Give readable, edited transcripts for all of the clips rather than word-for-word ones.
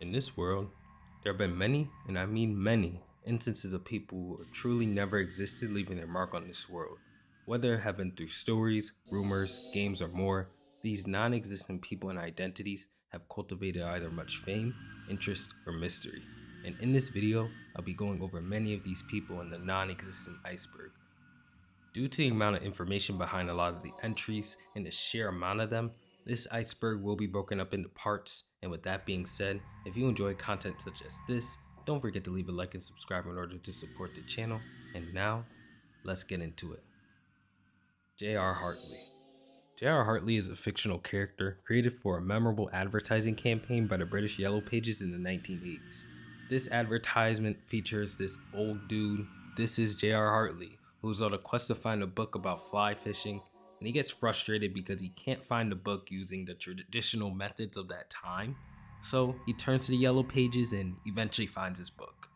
In this world, there have been many, and I mean many, instances of people who have truly never existed leaving their mark on this world. Whether it have been through stories, rumors, games, or more, these non existent people and identities have cultivated either much fame, interest, or mystery. And in this video, I'll be going over many of these people in the non existent iceberg. Due to the amount of information behind a lot of the entries and the sheer amount of them, this iceberg will be broken up into parts. And with that being said, if you enjoy content such as this, don't forget to leave a like and subscribe in order to support the channel. And now, let's get into it. J.R. Hartley. J.R. Hartley is a fictional character created for a memorable advertising campaign by the British Yellow Pages in the 1980s. This advertisement features this old dude, this is J.R. Hartley, who's on a quest to find a book about fly fishing, and he gets frustrated because he can't find the book using the traditional methods of that time. So he turns to the Yellow Pages and eventually finds his book.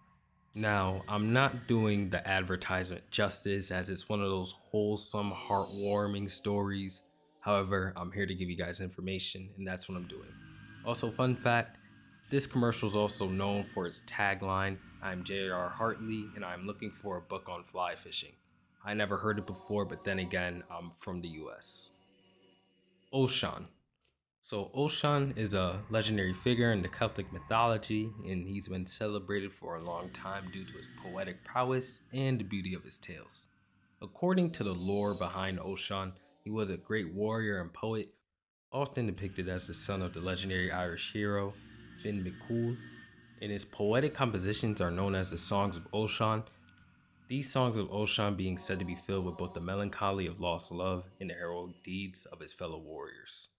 Now, I'm not doing the advertisement justice as it's one of those wholesome, heartwarming stories. However, I'm here to give you guys information, and that's what I'm doing. Also, fun fact, this commercial is also known for its tagline, I'm J.R. Hartley, and I'm looking for a book on fly fishing. I never heard it before, but then again, I'm from the US. Oshan. So Oshan is a legendary figure in the Celtic mythology, and he's been celebrated for a long time due to his poetic prowess and the beauty of his tales. According to the lore behind Oshan, he was a great warrior and poet, often depicted as the son of the legendary Irish hero Finn McCool, and his poetic compositions are known as the Songs of Oshan. These songs of Oshan being said to be filled with both the melancholy of lost love and the heroic deeds of his fellow warriors.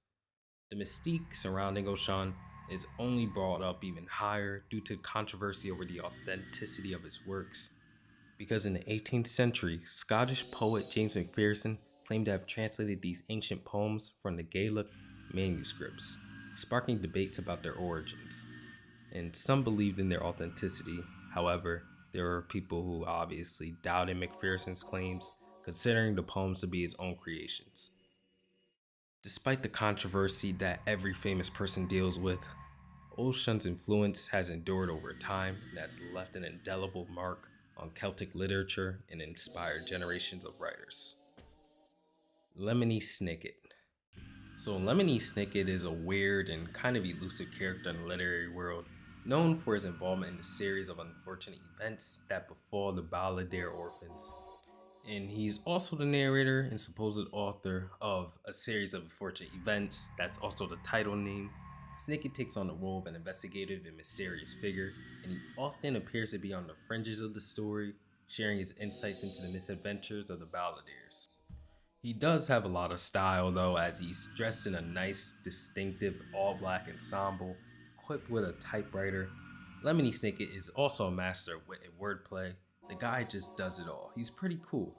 The mystique surrounding Oshan is only brought up even higher due to controversy over the authenticity of his works, because in the 18th century, Scottish poet James Macpherson claimed to have translated these ancient poems from the Gaelic manuscripts, sparking debates about their origins. And some believed in their authenticity. However, there were people who obviously doubted Macpherson's claims, considering the poems to be his own creations. Despite the controversy that every famous person deals with, Oshan's influence has endured over time and has left an indelible mark on Celtic literature and inspired generations of writers. Lemony Snicket. So Lemony Snicket is a weird and kind of elusive character in the literary world, known for his involvement in a series of unfortunate events that befall the Balladeer orphans. And he's also the narrator and supposed author of a series of unfortunate events that's also the title name. Snicket takes on the role of an investigative and mysterious figure, and he often appears to be on the fringes of the story, sharing his insights into the misadventures of the Balladeers. He does have a lot of style though, as he's dressed in a nice, distinctive all-black ensemble, equipped with a typewriter. Lemony Snicket is also a master of wit and wordplay. The guy just does it all. He's pretty cool.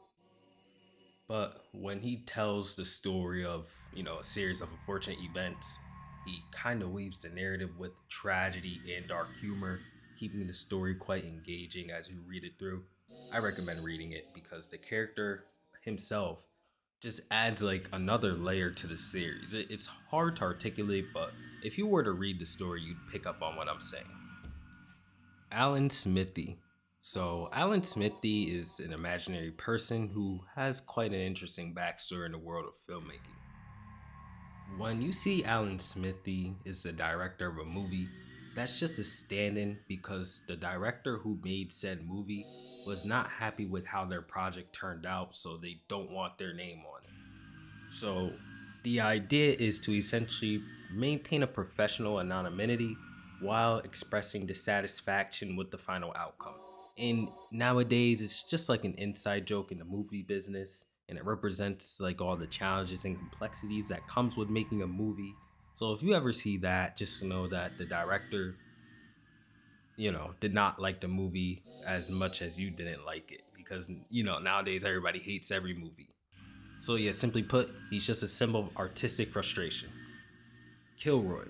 But when he tells the story of, a series of unfortunate events, he kind of weaves the narrative with tragedy and dark humor, keeping the story quite engaging as you read it through. I recommend reading it because the character himself just adds like another layer to the series. It's hard to articulate, but if you were to read the story, you'd pick up on what I'm saying. Alan Smithy. So Alan Smithy is an imaginary person who has quite an interesting backstory in the world of filmmaking. When you see Alan Smithy is the director of a movie, that's just a stand-in because the director who made said movie was not happy with how their project turned out, so they don't want their name on it. So the idea is to essentially maintain a professional anonymity while expressing dissatisfaction with the final outcome. And nowadays, it's just like an inside joke in the movie business, and it represents like all the challenges and complexities that comes with making a movie. So if you ever see that, just know that the director, did not like the movie as much as you didn't like it, because nowadays everybody hates every movie. So yeah, simply put, he's just a symbol of artistic frustration. Kilroy.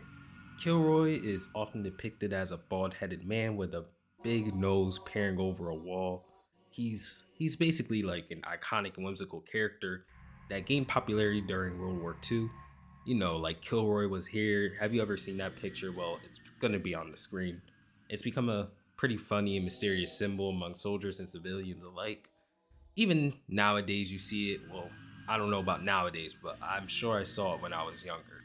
Kilroy is often depicted as a bald-headed man with a big nose peering over a wall. He's basically like an iconic and whimsical character that gained popularity during World War II. Like Kilroy was here. Have you ever seen that picture? Well, it's going to be on the screen. It's become a pretty funny and mysterious symbol among soldiers and civilians alike. Even nowadays, you see it. Well, I don't know about nowadays, but I'm sure I saw it when I was younger.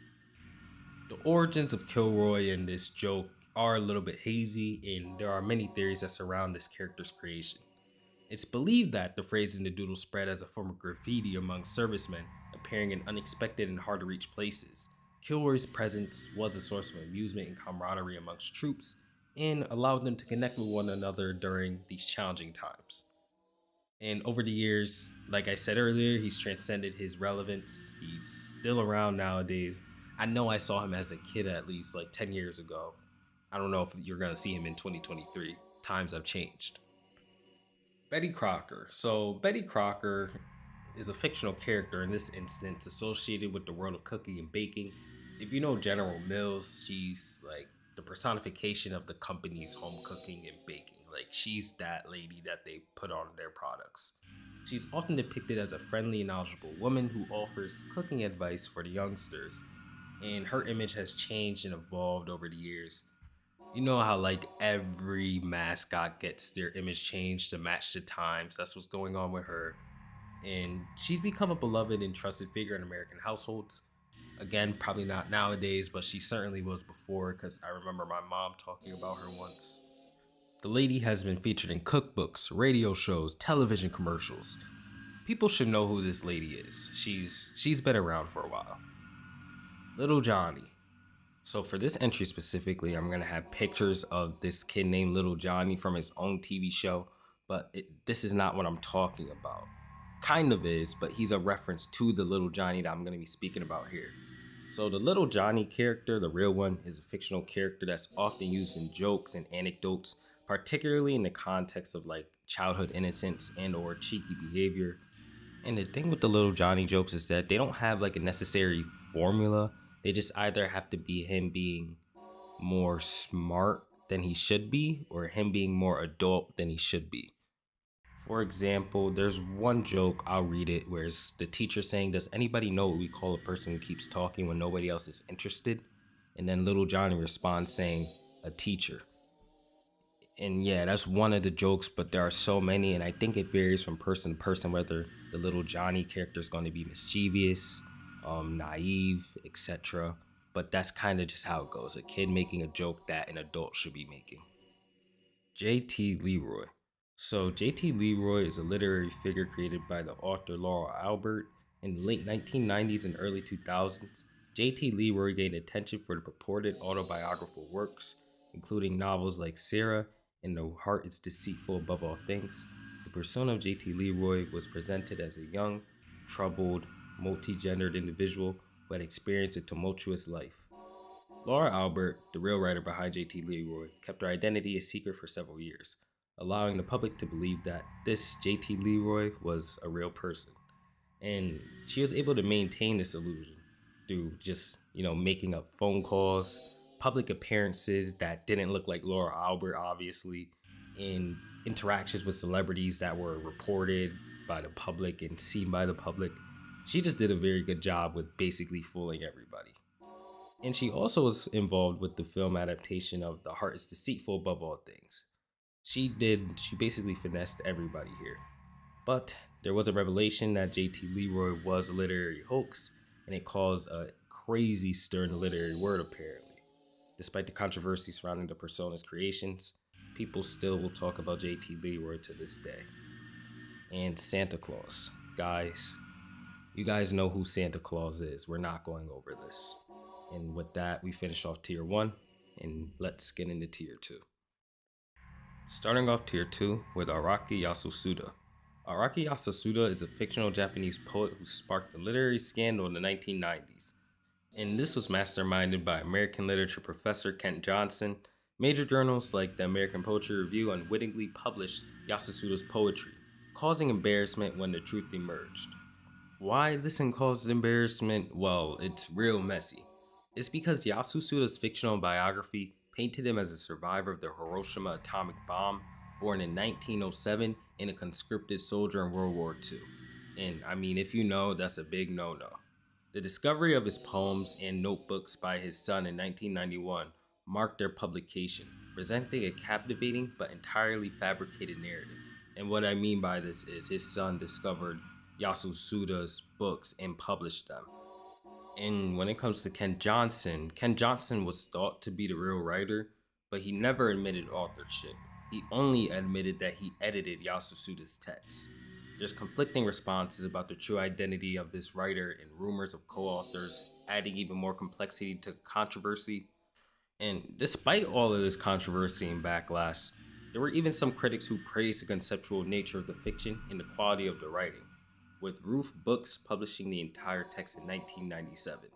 The origins of Kilroy and this joke are a little bit hazy, and there are many theories that surround this character's creation. It's believed that the phrase in the doodle spread as a form of graffiti among servicemen appearing in unexpected and hard to reach places. Kilroy's presence was a source of amusement and camaraderie amongst troops and allowed them to connect with one another during these challenging times. And over the years, like I said earlier, he's transcended his relevance. He's still around nowadays. I know I saw him as a kid at least like 10 years ago. I don't know if you're going to see him in 2023. Times have changed. Betty Crocker. So, Betty Crocker is a fictional character in this instance associated with the world of cooking and baking. If you know General Mills, she's like the personification of the company's home cooking and baking. Like, she's that lady that they put on their products. She's often depicted as a friendly and knowledgeable woman who offers cooking advice for the youngsters. And her image has changed and evolved over the years. You know how like every mascot gets their image changed to match the times. That's what's going on with her. And she's become a beloved and trusted figure in American households. Again, probably not nowadays, but she certainly was before because I remember my mom talking about her once. The lady has been featured in cookbooks, radio shows, television commercials. People should know who this lady is. She's been around for a while. Little Johnny. So for this entry specifically, I'm gonna have pictures of this kid named Little Johnny from his own TV show, but this is not what I'm talking about. Kind of is, but he's a reference to the Little Johnny that I'm gonna be speaking about here. So the Little Johnny character, the real one, is a fictional character that's often used in jokes and anecdotes, particularly in the context of like childhood innocence and or cheeky behavior. And the thing with the Little Johnny jokes is that they don't have like a necessary formula. They just either have to be him being more smart than he should be or him being more adult than he should be. For example, there's one joke, I'll read it, where it's the teacher saying, "Does anybody know what we call a person who keeps talking when nobody else is interested?" And then Little Johnny responds saying, "A teacher." And yeah, that's one of the jokes, but there are so many, and I think it varies from person to person whether the Little Johnny character is going to be mischievous, naive, etc. But that's kind of just how it goes. A kid making a joke that an adult should be making. J.T. Leroy. So, J.T. Leroy is a literary figure created by the author Laura Albert in the late 1990s and early 2000s. J.T. Leroy gained attention for the purported autobiographical works, including novels like Sarah and The Heart is Deceitful Above All Things. The persona of J.T. Leroy was presented as a young, troubled, multi-gendered individual who had experienced a tumultuous life. Laura Albert, the real writer behind J.T. Leroy, kept her identity a secret for several years, allowing the public to believe that this J.T. Leroy was a real person. And she was able to maintain this illusion through just, making up phone calls, public appearances that didn't look like Laura Albert, obviously, and interactions with celebrities that were reported by the public and seen by the public. She just did a very good job with basically fooling everybody. And she also was involved with the film adaptation of The Heart is Deceitful Above All Things. She basically finessed everybody here. But there was a revelation that JT Leroy was a literary hoax, and it caused a crazy stir in the literary world, apparently. Despite the controversy surrounding the persona's creations, people still will talk about JT Leroy to this day. And Santa Claus. Guys, you guys know who Santa Claus is. We're not going over this. And with that, we finish off tier 1, and let's get into tier 2. Starting off tier 2 with Araki Yasusuda. Araki Yasusuda is a fictional Japanese poet who sparked a literary scandal in the 1990s. And this was masterminded by American literature professor Kent Johnson. Major journals like the American Poetry Review unwittingly published Yasusuda's poetry, causing embarrassment when the truth emerged. Why this caused embarrassment? Well, it's real messy. It's because Yasusuda's fictional biography painted him as a survivor of the Hiroshima atomic bomb, born in 1907 and a conscripted soldier in World War II. And I mean, if you know, that's a big no-no. The discovery of his poems and notebooks by his son in 1991 marked their publication, presenting a captivating but entirely fabricated narrative. And what I mean by this is his son discovered Yasusuda's books and published them. And when it comes to Ken Johnson was thought to be the real writer, but he never admitted authorship. He only admitted that he edited Yasusuda's text. There's conflicting responses about the true identity of this writer and rumors of co authors, adding even more complexity to controversy. And despite all of this controversy and backlash, there were even some critics who praised the conceptual nature of the fiction and the quality of the writing, with Roof Books publishing the entire text in 1997.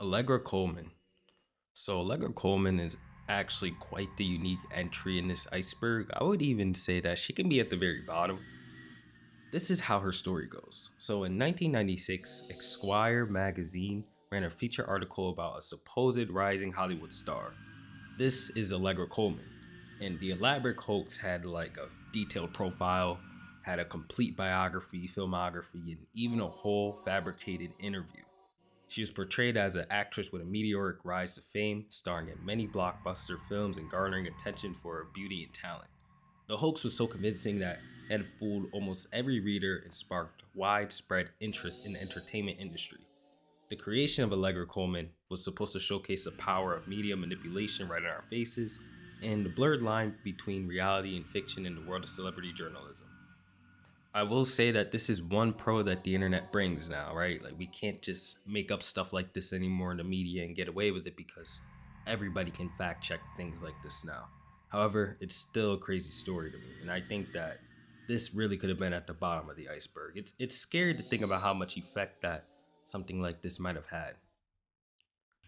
Allegra Coleman. So, Allegra Coleman is actually quite the unique entry in this iceberg. I would even say that she can be at the very bottom. This is how her story goes. So, in 1996, Esquire magazine ran a feature article about a supposed rising Hollywood star. This is Allegra Coleman. And the elaborate hoax had like a detailed profile, had a complete biography, filmography, and even a whole fabricated interview. She was portrayed as an actress with a meteoric rise to fame, starring in many blockbuster films and garnering attention for her beauty and talent. The hoax was so convincing that it had fooled almost every reader and sparked widespread interest in the entertainment industry. The creation of Allegra Coleman was supposed to showcase the power of media manipulation right in our faces and the blurred line between reality and fiction in the world of celebrity journalism. I will say that this is one pro that the internet brings now, right? Like, we can't just make up stuff like this anymore in the media and get away with it because everybody can fact check things like this now. However, it's still a crazy story to me, and I think that this really could have been at the bottom of the iceberg. It's scary to think about how much effect that something like this might have had.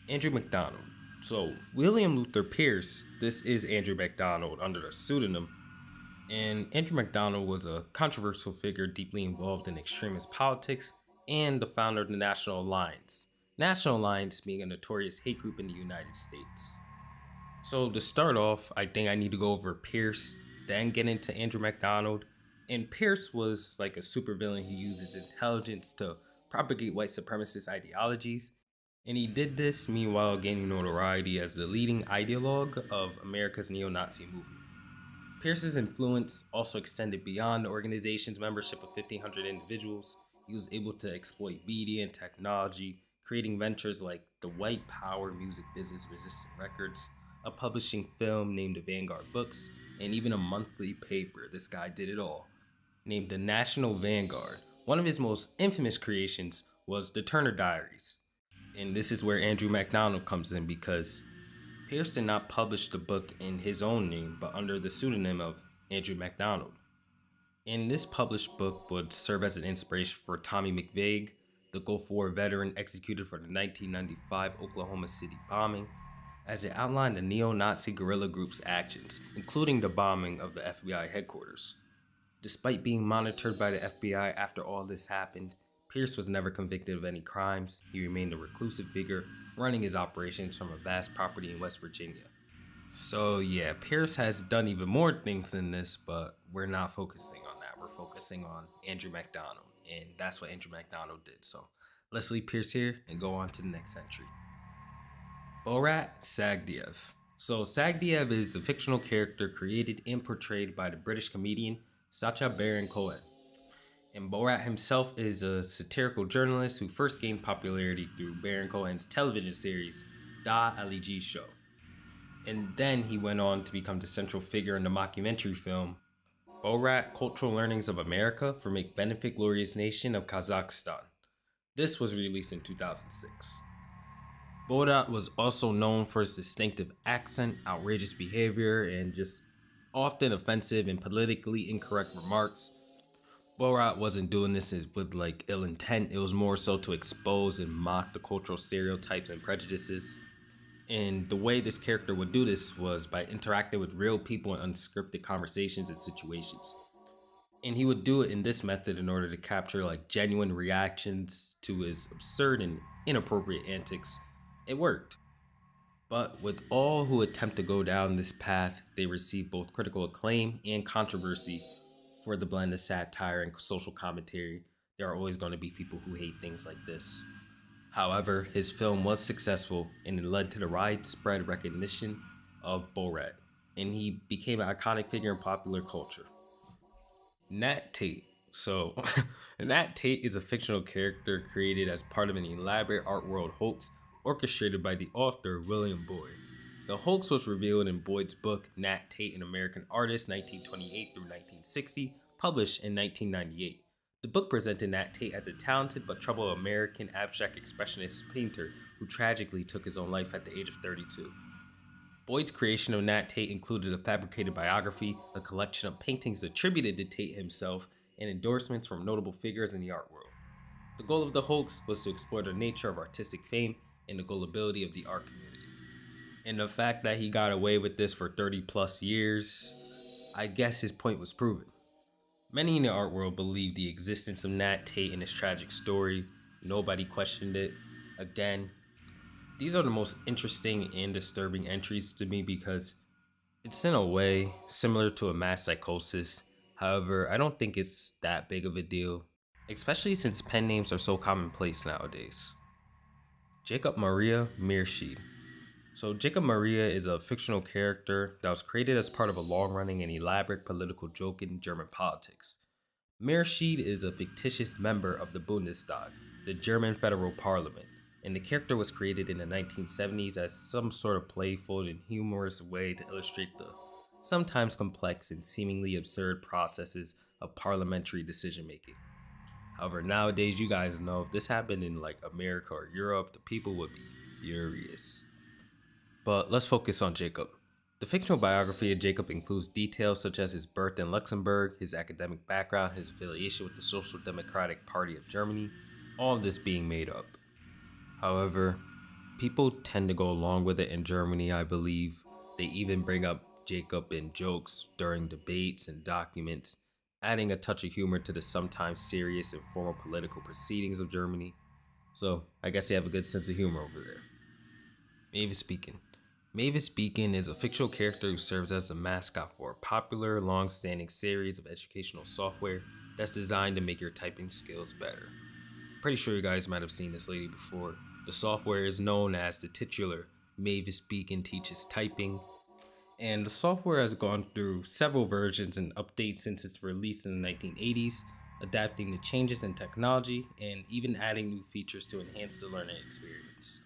Andrew MacDonald. So, William Luther Pierce, this is Andrew MacDonald under the pseudonym, and Andrew MacDonald was a controversial figure deeply involved in extremist politics and the founder of the National Alliance. National Alliance being a notorious hate group in the United States. So to start off, I think I need to go over Pierce, then get into Andrew MacDonald. And Pierce was like a supervillain who uses intelligence to propagate white supremacist ideologies. And he did this meanwhile gaining notoriety as the leading ideologue of America's neo-Nazi movement. Pierce's influence also extended beyond the organization's membership of 1,500 individuals. He was able to exploit media and technology, creating ventures like the white power music business Resistant Records, a publishing film named the Vanguard Books, and even a monthly paper. This guy did it all, named the National Vanguard. One of his most infamous creations was the Turner Diaries. And this is where Andrew MacDonald comes in because Pierce did not publish the book in his own name, but under the pseudonym of Andrew MacDonald. And this published book would serve as an inspiration for Tommy McVeigh, the Gulf War veteran executed for the 1995 Oklahoma City bombing, as it outlined the neo-Nazi guerrilla group's actions, including the bombing of the FBI headquarters. Despite being monitored by the FBI after all this happened, Pierce was never convicted of any crimes. He remained a reclusive figure, running his operations from a vast property in West Virginia. So yeah, Pierce has done even more things than this, but we're not focusing on that. We're focusing on Andrew MacDonald, and that's what Andrew MacDonald did. So let's leave Pierce here and go on to the next entry. Borat Sagdiyev. So Sagdiyev is a fictional character created and portrayed by the British comedian Sacha Baron Cohen. And Borat himself is a satirical journalist who first gained popularity through Baron Cohen's television series Da Ali G Show. And then he went on to become the central figure in the mockumentary film Borat Cultural Learnings of America for Make Benefit Glorious Nation of Kazakhstan. This was released in 2006. Borat was also known for his distinctive accent, outrageous behavior, and just often offensive and politically incorrect remarks. Borat wasn't doing this with like ill intent. It was more so to expose and mock the cultural stereotypes and prejudices. And the way this character would do this was by interacting with real people in unscripted conversations and situations. And he would do it in this method in order to capture like genuine reactions to his absurd and inappropriate antics. It worked. But with all who attempt to go down this path, they receive both critical acclaim and controversy for the blend of satire and social commentary. There are always going to be people who hate things like this. However, his film was successful and it led to the widespread recognition of Borat, and he became an iconic figure in popular culture. Nat Tate. So, Nat Tate is a fictional character created as part of an elaborate art world hoax orchestrated by the author William Boyd. The hoax was revealed in Boyd's book Nat Tate, an American Artist, 1928 through 1960, published in 1998. The book presented Nat Tate as a talented but troubled American abstract expressionist painter who tragically took his own life at the age of 32. Boyd's creation of Nat Tate included a fabricated biography, a collection of paintings attributed to Tate himself, and endorsements from notable figures in the art world. The goal of the hoax was to explore the nature of artistic fame and the gullibility of the art community. And the fact that he got away with this for 30 plus years, I guess his point was proven. Many in the art world believed the existence of Nat Tate and his tragic story. Nobody questioned it. Again, these are the most interesting and disturbing entries to me because it's in a way similar to a mass psychosis. However, I don't think it's that big of a deal, especially since pen names are so commonplace nowadays. Jacob Maria Meerschaert. So, Jacob Maria is a fictional character that was created as part of a long running and elaborate political joke in German politics. Meerschaert is a fictitious member of the Bundestag, the German federal parliament, and the character was created in the 1970s as some sort of playful and humorous way to illustrate the sometimes complex and seemingly absurd processes of parliamentary decision making. However, nowadays, you guys know if this happened in like America or Europe, the people would be furious. But let's focus on Jacob. The fictional biography of Jacob includes details such as his birth in Luxembourg, his academic background, his affiliation with the Social Democratic Party of Germany, all of this being made up. However, people tend to go along with it in Germany, I believe. They even bring up Jacob in jokes during debates and documents, adding a touch of humor to the sometimes serious and formal political proceedings of Germany. So, I guess they have a good sense of humor over there. Mavis Beacon. Mavis Beacon is a fictional character who serves as the mascot for a popular, long-standing series of educational software that's designed to make your typing skills better. Pretty sure you guys might have seen this lady before. The software is known as the titular Mavis Beacon Teaches Typing, and the software has gone through several versions and updates since its release in the 1980s, adapting to changes in technology and even adding new features to enhance the learning experience.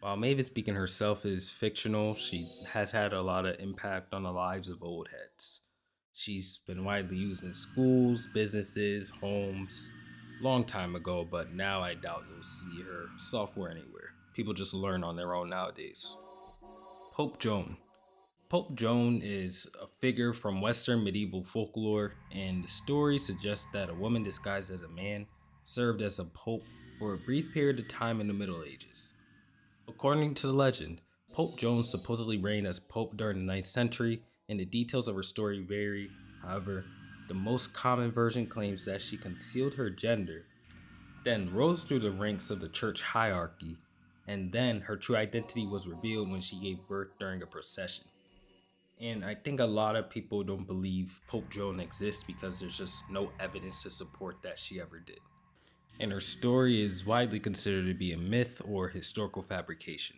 While Mavis Beacon herself is fictional, she has had a lot of impact on the lives of old heads. She's been widely used in schools, businesses, homes, long time ago, but now I doubt you'll see her software anywhere. People just learn on their own nowadays. Pope Joan. Pope Joan is a figure from Western medieval folklore, and the story suggests that a woman disguised as a man served as a pope for a brief period of time in the Middle Ages. According to the legend, Pope Joan supposedly reigned as pope during the 9th century, and the details of her story vary. However, the most common version claims that she concealed her gender, then rose through the ranks of the church hierarchy, and then her true identity was revealed when she gave birth during a procession. And I think a lot of people don't believe Pope Joan exists because there's just no evidence to support that she ever did. And her story is widely considered to be a myth or historical fabrication.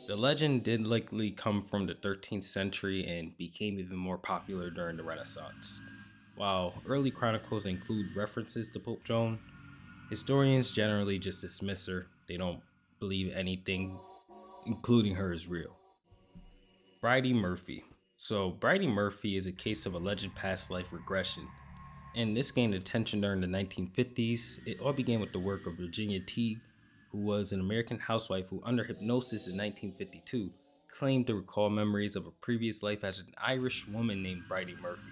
The legend did likely come from the 13th century and became even more popular during the Renaissance. While early chronicles include references to Pope Joan, historians generally just dismiss her. They don't believe anything, including her, is real. Bridie Murphy. So, Bridie Murphy is a case of alleged past life regression, and this gained attention during the 1950s. It all began with the work of Virginia Teague, who was an American housewife who, under hypnosis in 1952, claimed to recall memories of a previous life as an Irish woman named Bridie Murphy.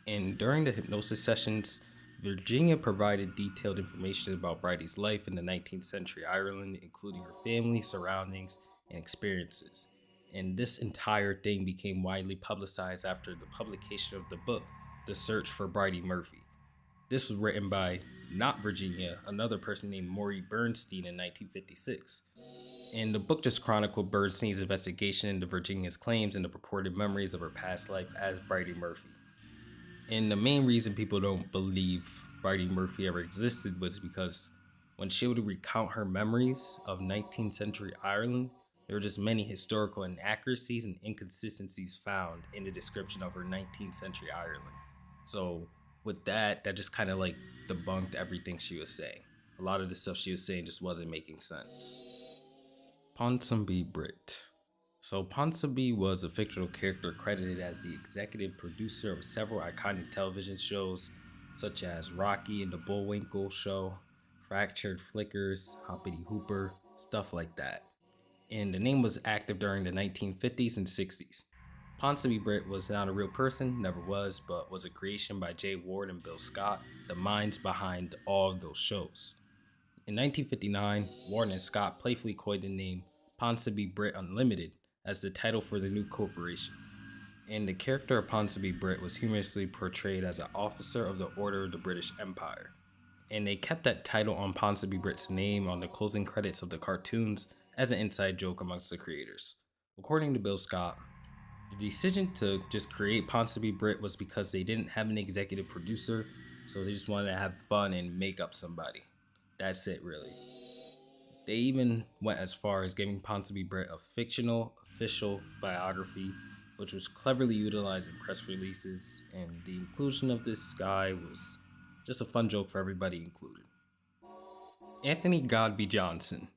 And during the hypnosis sessions, Virginia provided detailed information about Bridie's life in the 19th century Ireland, including her family, surroundings, and experiences. And this entire thing became widely publicized after the publication of the book, The Search for Bridie Murphy. This was written by, not Virginia, another person named Maury Bernstein in 1956. And the book just chronicled Bernstein's investigation into Virginia's claims and the purported memories of her past life as Bridie Murphy. And the main reason people don't believe Bridie Murphy ever existed was because When she would recount her memories of 19th century Ireland, there were just many historical inaccuracies and inconsistencies found in the description of her 19th century Ireland. So, with that, that just kind of like debunked everything she was saying. A lot of the stuff she was saying just wasn't making sense. Ponsonby Britt. So Ponsonby was a fictional character credited as the executive producer of several iconic television shows, such as Rocky and the Bullwinkle Show, Fractured Flickers, Hoppity Hooper, stuff like that. And the name was active during the 1950s and 60s. Ponsonby Britt was not a real person, never was, but was a creation by Jay Ward and Bill Scott, the minds behind all of those shows. In 1959, Warren and Scott playfully coined the name Ponsonby Britt Unlimited as the title for the new corporation. And the character of Ponsonby Britt was humorously portrayed as an officer of the Order of the British Empire. And they kept that title on Ponsonby Britt's name on the closing credits of the cartoons as an inside joke amongst the creators. According to Bill Scott, the decision to just create Ponsonby Britt was because they didn't have an executive producer, so they just wanted to have fun and make up somebody. That's it, really. They even went as far as giving Ponsonby Britt a fictional official biography, which was cleverly utilized in press releases, and the inclusion of this guy was just a fun joke for everybody included. Anthony Godby Johnson.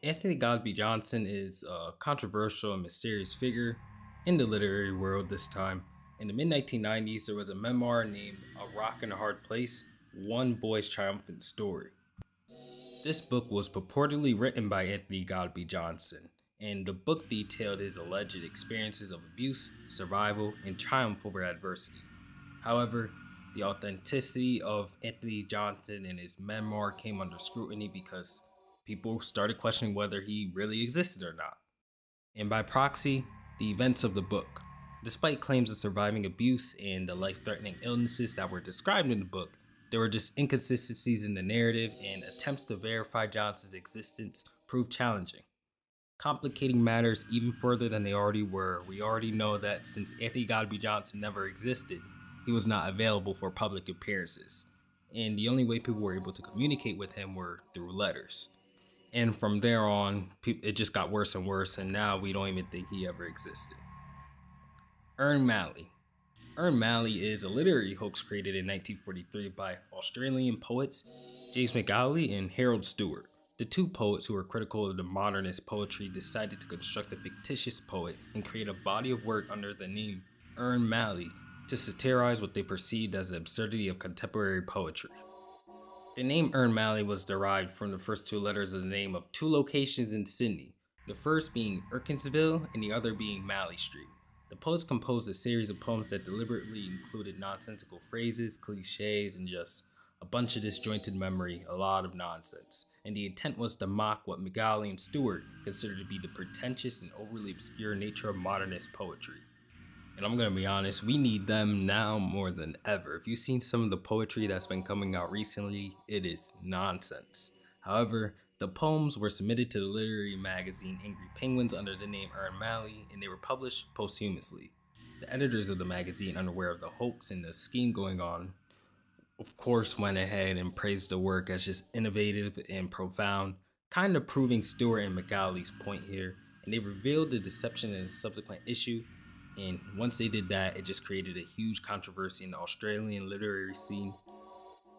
Anthony Godby Johnson is a controversial and mysterious figure in the literary world this time. In the mid 1990s, there was a memoir named A Rock and a Hard Place, One Boy's Triumphant Story. This book was purportedly written by Anthony Godby Johnson, and the book detailed his alleged experiences of abuse, survival, and triumph over adversity. However, the authenticity of Anthony Johnson and his memoir came under scrutiny because people started questioning whether he really existed or not. And by proxy, the events of the book. Despite claims of surviving abuse and the life-threatening illnesses that were described in the book, there were just inconsistencies in the narrative, and attempts to verify Johnson's existence proved challenging. Complicating matters even further than they already were, we already know that since Anthony Godby Johnson never existed, he was not available for public appearances, and the only way people were able to communicate with him were through letters. And from there on, it just got worse and worse, and now we don't even think he ever existed. Ern Malley. Ern Malley is a literary hoax created in 1943 by Australian poets James McGowan and Harold Stewart. The two poets who were critical of the modernist poetry decided to construct a fictitious poet and create a body of work under the name Ern Malley to satirize what they perceived as the absurdity of contemporary poetry. The name Ern Malley was derived from the first two letters of the name of two locations in Sydney, the first being Erkinsville and the other being Malley Street. The poets composed a series of poems that deliberately included nonsensical phrases, cliches, and just a bunch of disjointed memory, a lot of nonsense. And the intent was to mock what McGowan and Stewart considered to be the pretentious and overly obscure nature of modernist poetry. And I'm gonna be honest, we need them now more than ever. If you've seen some of the poetry that's been coming out recently, it is nonsense. However, the poems were submitted to the literary magazine Angry Penguins under the name Ern Malley, and they were published posthumously. The editors of the magazine, unaware of the hoax and the scheme going on, of course went ahead and praised the work as just innovative and profound, kind of proving Stewart and McGowan's point here, and they revealed the deception in a subsequent issue. And once they did that, it just created a huge controversy in the Australian literary scene.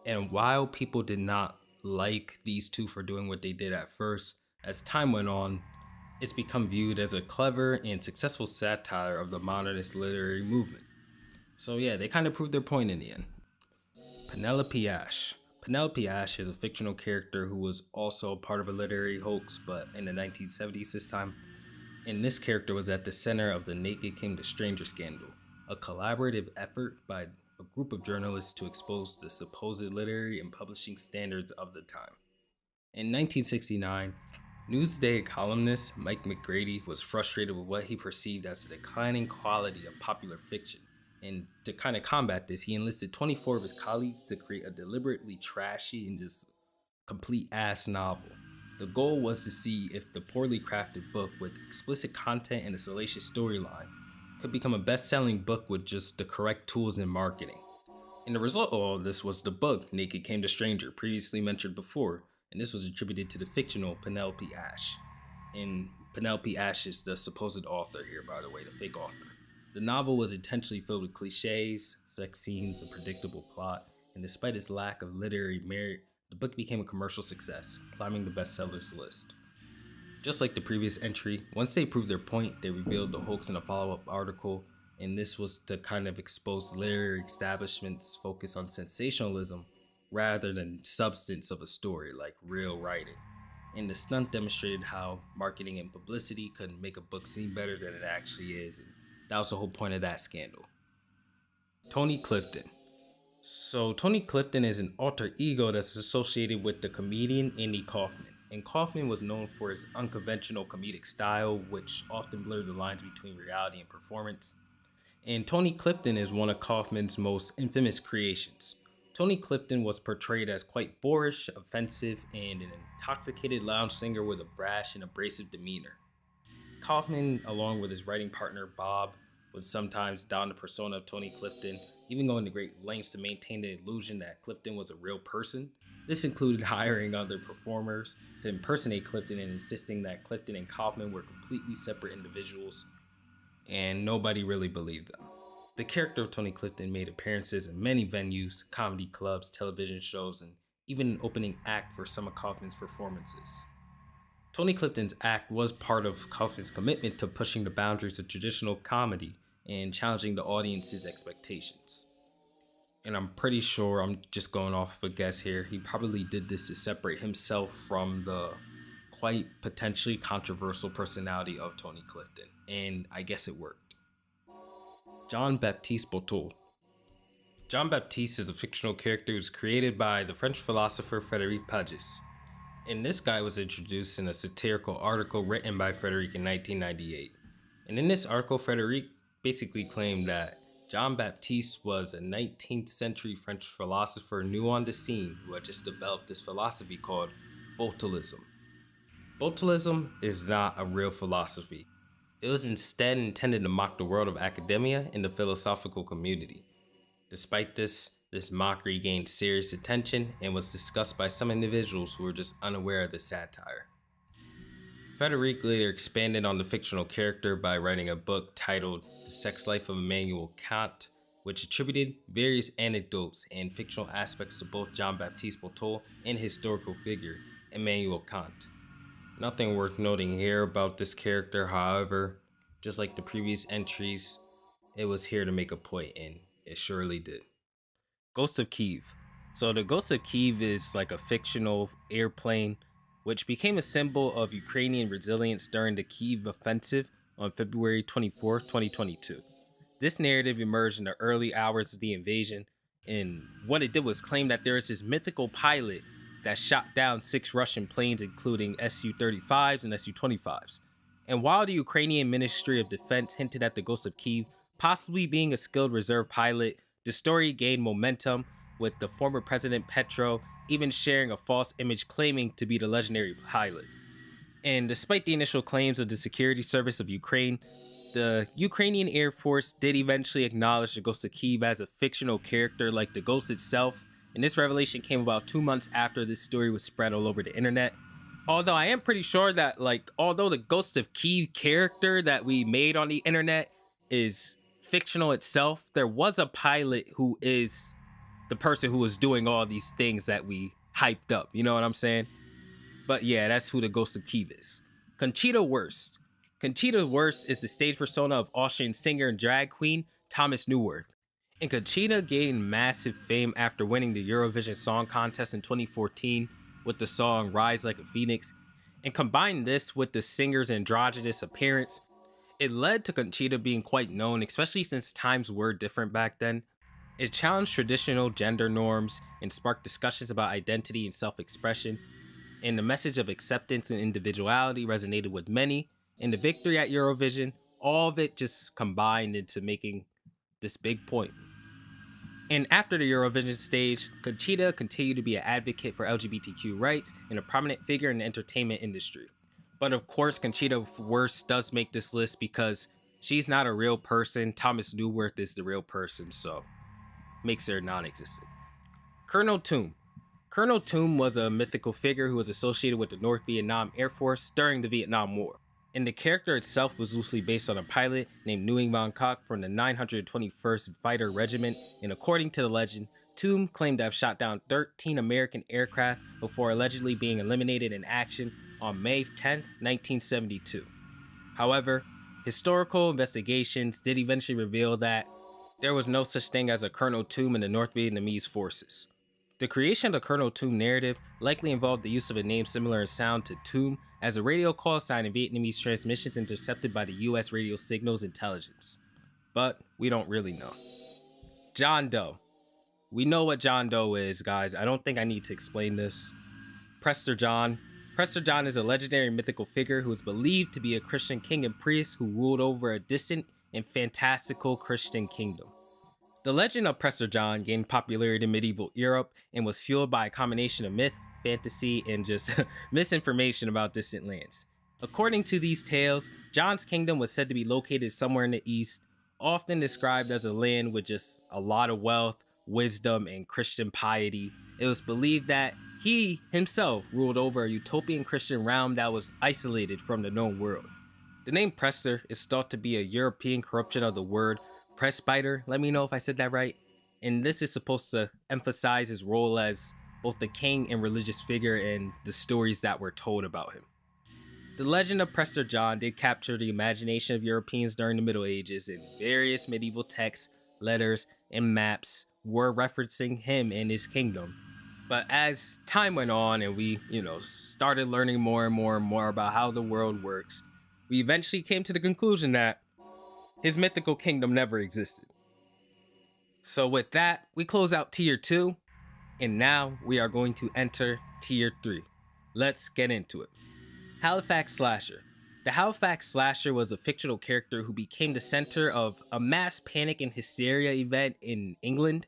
And while people did not like these two for doing what they did at first, as time went on, it's become viewed as a clever and successful satire of the modernist literary movement. So yeah, they kind of proved their point in the end. Penelope Ash. Penelope Ash is a fictional character who was also part of a literary hoax, but in the 1970s this time. And this character was at the center of the Naked Came to Stranger scandal, a collaborative effort by a group of journalists to expose the supposed literary and publishing standards of the time. In 1969, Newsday columnist Mike McGrady was frustrated with what he perceived as the declining quality of popular fiction. And to kind of combat this, he enlisted 24 of his colleagues to create a deliberately trashy and just complete ass novel. The goal was to see if the poorly crafted book with explicit content and a salacious storyline could become a best-selling book with just the correct tools and marketing. And the result of all of this was the book Naked Came to Stranger, previously mentioned before, and this was attributed to the fictional Penelope Ash. And Penelope Ash is the supposed author here, by the way, the fake author. The novel was intentionally filled with cliches, sex scenes, and predictable plot, and despite its lack of literary merit, the book became a commercial success, climbing the bestsellers list. Just like the previous entry, once they proved their point, they revealed the hoax in a follow up article, and this was to kind of expose literary establishments' focus on sensationalism rather than substance of a story like real writing. And the stunt demonstrated how marketing and publicity could make a book seem better than it actually is, and that was the whole point of that scandal. Tony Clifton. So, Tony Clifton is an alter ego that's associated with the comedian Andy Kaufman. And Kaufman was known for his unconventional comedic style, which often blurred the lines between reality and performance. And Tony Clifton is one of Kaufman's most infamous creations. Tony Clifton was portrayed as quite boorish, offensive, and an intoxicated lounge singer with a brash and abrasive demeanor. Kaufman, along with his writing partner Bob, would sometimes don the persona of Tony Clifton, even going to great lengths to maintain the illusion that Clifton was a real person. This included hiring other performers to impersonate Clifton and insisting that Clifton and Kaufman were completely separate individuals, and nobody really believed them. The character of Tony Clifton made appearances in many venues, comedy clubs, television shows, and even an opening act for some of Kaufman's performances. Tony Clifton's act was part of Kaufman's commitment to pushing the boundaries of traditional comedy and challenging the audience's expectations. And I'm pretty sure, I'm just going off of a guess here, he probably did this to separate himself from the quite potentially controversial personality of Tony Clifton. And I guess it worked. Jean Baptiste Boutelle. Jean Baptiste is a fictional character who was created by the French philosopher Frédéric Pagès. And this guy was introduced in a satirical article written by Frédéric in 1998. And in this article, Frédéric basically claimed that Jean Baptiste was a 19th century French philosopher new on the scene who had just developed this philosophy called Botellism. Botellism is not a real philosophy. It was instead intended to mock the world of academia and the philosophical community. Despite this mockery gained serious attention and was discussed by some individuals who were just unaware of the satire. Frédéric later expanded on the fictional character by writing a book titled The Sex Life of Immanuel Kant, which attributed various anecdotes and fictional aspects to both Jean-Baptiste Boutelle and historical figure Immanuel Kant. Nothing worth noting here about this character, however, just like the previous entries, it was here to make a point, and it surely did. Ghost of Kiev. So the Ghost of Kiev is like a fictional airplane which became a symbol of Ukrainian resilience during the Kiev offensive on February 24, 2022. This narrative emerged in the early hours of the invasion, and what it did was claim that there is this mythical pilot that shot down 6 Russian planes, including Su-35s and Su-25s. And while the Ukrainian Ministry of Defense hinted at the Ghost of Kiev possibly being a skilled reserve pilot, the story gained momentum, with the former President Petro even sharing a false image claiming to be the legendary pilot. And despite the initial claims of the Security Service of Ukraine, the Ukrainian Air Force did eventually acknowledge the Ghost of Kiev as a fictional character like the ghost itself, and this revelation came about 2 months after this story was spread all over the internet. Although I am pretty sure that, although the Ghost of Kiev character that we made on the internet is fictional itself, there was a pilot who is the person who was doing all these things that we hyped up, you know what I'm saying? But yeah, that's who the Ghost of Kiev is. Conchita Wurst. Conchita Wurst is the stage persona of Austrian singer and drag queen Thomas Neuwirth. And Conchita gained massive fame after winning the Eurovision Song Contest in 2014 with the song Rise Like a Phoenix. And combine this with the singer's androgynous appearance, it led to Conchita being quite known, especially since times were different back then. It challenged traditional gender norms and sparked discussions about identity and self-expression, and the message of acceptance and individuality resonated with many, and the victory at Eurovision, all of it just combined into making this big point. And after the Eurovision stage, Conchita continued to be an advocate for LGBTQ rights and a prominent figure in the entertainment industry. But of course, Conchita Wurst does make this list because she's not a real person. Thomas Neuwirth is the real person, so makes her non-existent. Colonel Toom. Colonel Toom was a mythical figure who was associated with the North Vietnam Air Force during the Vietnam War. And the character itself was loosely based on a pilot named Nguyen Van Cock from the 921st Fighter Regiment, and according to the legend, Toom claimed to have shot down 13 American aircraft before allegedly being eliminated in action on May 10, 1972. However, historical investigations did eventually reveal that there was no such thing as a Colonel Toom in the North Vietnamese forces. The creation of the Colonel Toom narrative likely involved the use of a name similar in sound to Toom as a radio call sign in Vietnamese transmissions intercepted by the US Radio Signals Intelligence. But we don't really know. John Doe. We know what John Doe is, guys. I don't think I need to explain this. Prester John. Prester John is a legendary mythical figure who is believed to be a Christian king and priest who ruled over a distant and fantastical Christian kingdom. The legend of Prester John gained popularity in medieval Europe and was fueled by a combination of myth, fantasy, and just misinformation about distant lands. According to these tales, John's kingdom was said to be located somewhere in the east, often described as a land with just a lot of wealth, wisdom, and Christian piety. It was believed that he himself ruled over a utopian Christian realm that was isolated from the known world. The name Prester is thought to be a European corruption of the word presbyter. Let me know if I said that right. And this is supposed to emphasize his role as both the king and religious figure in the stories that were told about him. The legend of Prester John did capture the imagination of Europeans during the Middle Ages, and various medieval texts, letters, and maps were referencing him and his kingdom. But as time went on and we, started learning more and more about how the world works, we eventually came to the conclusion that his mythical kingdom never existed. So with that, we close out Tier 2, and now we are going to enter Tier 3. Let's get into it. Halifax Slasher. The Halifax Slasher was a fictional character who became the center of a mass panic and hysteria event in England.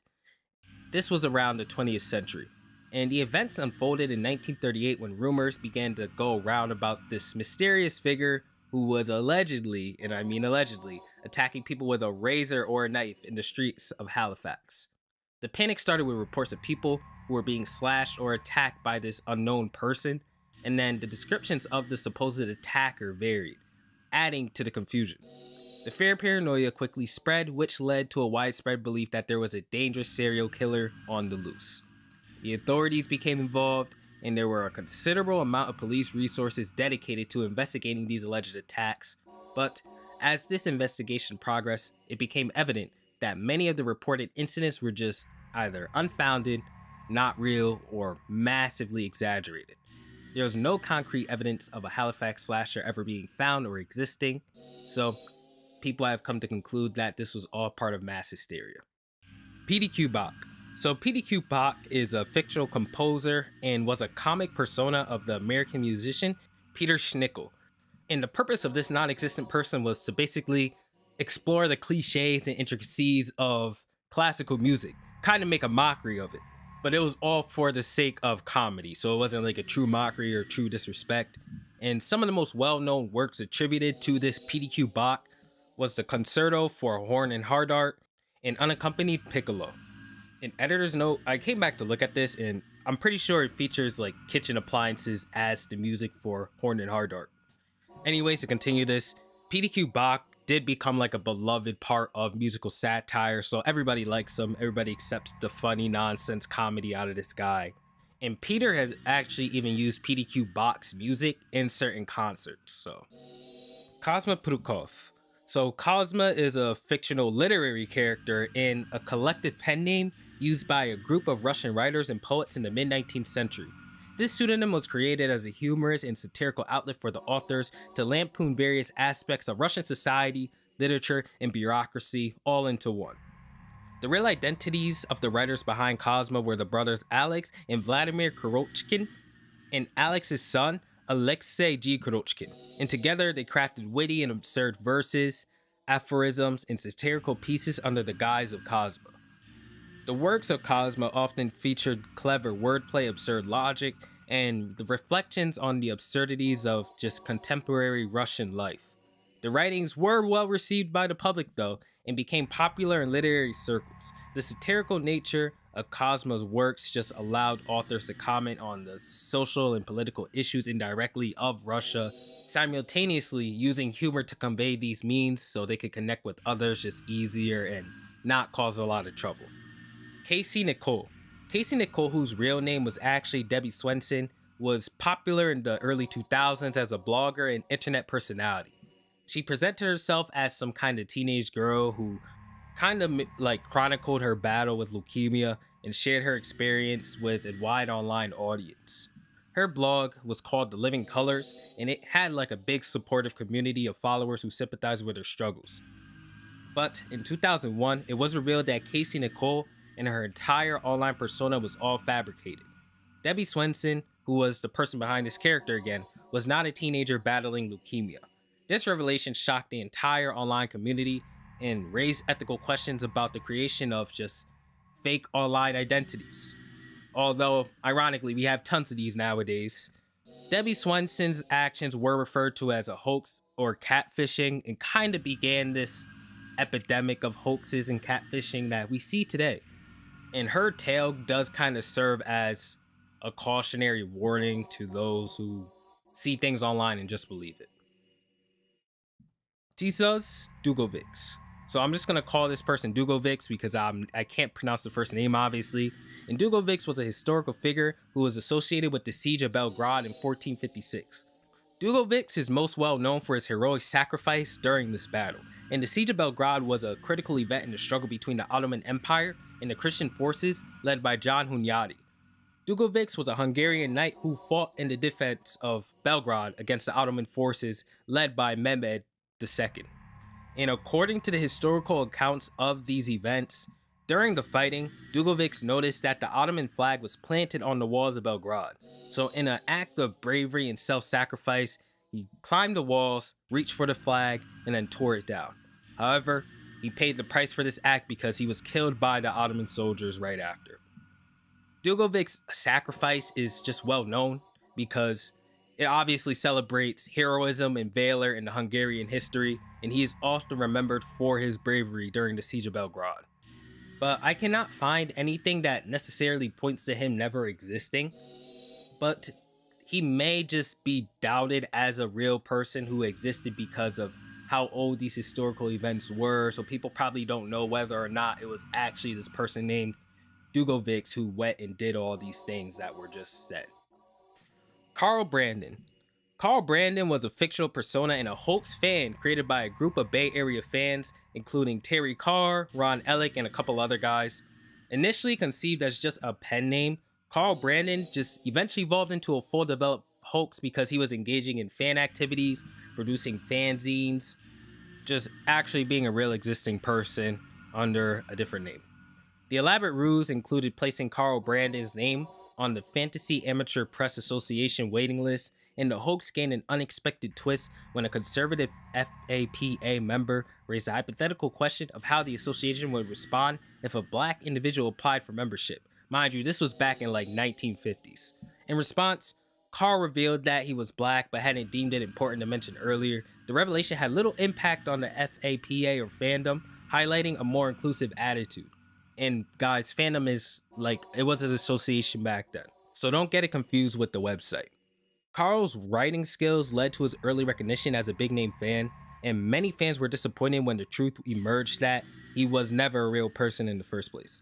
This was around the 20th century, and the events unfolded in 1938 when rumors began to go around about this mysterious figure who was allegedly, and I mean allegedly, attacking people with a razor or a knife in the streets of Halifax. The panic started with reports of people who were being slashed or attacked by this unknown person, and then the descriptions of the supposed attacker varied, adding to the confusion. The fear and paranoia quickly spread, which led to a widespread belief that there was a dangerous serial killer on the loose. The authorities became involved, and there were a considerable amount of police resources dedicated to investigating these alleged attacks. But as this investigation progressed, it became evident that many of the reported incidents were just either unfounded, not real, or massively exaggerated. There was no concrete evidence of a Halifax slasher ever being found or existing, so people have come to conclude that this was all part of mass hysteria. PDQ Bach. So PDQ Bach is a fictional composer and was a comic persona of the American musician Peter Schnickel. And the purpose of this non-existent person was to basically explore the cliches and intricacies of classical music, kind of make a mockery of it. But it was all for the sake of comedy, so it wasn't like a true mockery or true disrespect. And some of the most well-known works attributed to this PDQ Bach was the Concerto for Horn and Hardart and Unaccompanied Piccolo. An editor's note, I came back to look at this, and I'm pretty sure it features like kitchen appliances as the music for Horn and Hardart. Anyways, to continue this, PDQ Bach did become like a beloved part of musical satire, so everybody likes him, everybody accepts the funny nonsense comedy out of this guy. And Peter has actually even used PDQ Bach's music in certain concerts, so. Kozma Prukov. So Kozma is a fictional literary character and a collective pen name used by a group of Russian writers and poets in the mid-19th century. This pseudonym was created as a humorous and satirical outlet for the authors to lampoon various aspects of Russian society, literature, and bureaucracy all into one. The real identities of the writers behind Kozma were the brothers Alex and Vladimir Kurochkin, and Alex's son, Alexei G. Kurochkin, and together they crafted witty and absurd verses, aphorisms, and satirical pieces under the guise of Kozma. The works of Kozma often featured clever wordplay, absurd logic, and the reflections on the absurdities of just contemporary Russian life. The writings were well received by the public though, and became popular in literary circles. The satirical nature of Cosmo's works just allowed authors to comment on the social and political issues indirectly of Russia, simultaneously using humor to convey these means so they could connect with others just easier and not cause a lot of trouble. Casey Nicole. Casey Nicole, whose real name was actually Debbie Swenson, was popular in the early 2000s as a blogger and internet personality. She presented herself as some kind of teenage girl who kind of like chronicled her battle with leukemia and shared her experience with a wide online audience. Her blog was called The Living Colors, and it had like a big supportive community of followers who sympathized with her struggles. But in 2001, it was revealed that Casey Nicole and her entire online persona was all fabricated. Debbie Swenson, who was the person behind this character again, was not a teenager battling leukemia. This revelation shocked the entire online community and raised ethical questions about the creation of just fake online identities. Although, ironically, we have tons of these nowadays. Debbie Swenson's actions were referred to as a hoax or catfishing and kind of began this epidemic of hoaxes and catfishing that we see today. And her tale does kind of serve as a cautionary warning to those who see things online and just believe it. Tisas Dugovics. So I'm just gonna call this person Dugovics because I can't pronounce the first name obviously. And Dugovics was a historical figure who was associated with the siege of Belgrade in 1456. Dugovics is most well known for his heroic sacrifice during this battle, and the siege of Belgrade was a critical event in the struggle between the Ottoman Empire and the Christian forces led by John Hunyadi. Dugovics was a Hungarian knight who fought in the defense of Belgrade against the Ottoman forces led by Mehmed II. And according to the historical accounts of these events, during the fighting, Dugovics noticed that the Ottoman flag was planted on the walls of Belgrade. So in an act of bravery and self-sacrifice, he climbed the walls, reached for the flag, and then tore it down. However, he paid the price for this act because he was killed by the Ottoman soldiers right after. Dugovic's sacrifice is just well known because it obviously celebrates heroism and valor in the Hungarian history, and he is often remembered for his bravery during the siege of Belgrade. But I cannot find anything that necessarily points to him never existing, but he may just be doubted as a real person who existed because of how old these historical events were, so people probably don't know whether or not it was actually this person named Dugovics who went and did all these things that were just said. Carl Brandon. Carl Brandon was a fictional persona and a hoax fan created by a group of Bay Area fans, including Terry Carr, Ron Ellick, and a couple other guys. Initially conceived as just a pen name, Carl Brandon just eventually evolved into a full developed hoax because he was engaging in fan activities, producing fanzines, just actually being a real existing person under a different name. The elaborate ruse included placing Carl Brandon's name on the Fantasy Amateur Press Association waiting list, and the hoax gained an unexpected twist when a conservative FAPA member raised a hypothetical question of how the association would respond if a black individual applied for membership. Mind you, this was back in like 1950s. In response, Carl revealed that he was black but hadn't deemed it important to mention earlier. The revelation had little impact on the FAPA or fandom, highlighting a more inclusive attitude. And guys, fandom is like, it was an association back then, so don't get it confused with the website. Carl's writing skills led to his early recognition as a big name fan, and many fans were disappointed when the truth emerged that he was never a real person in the first place.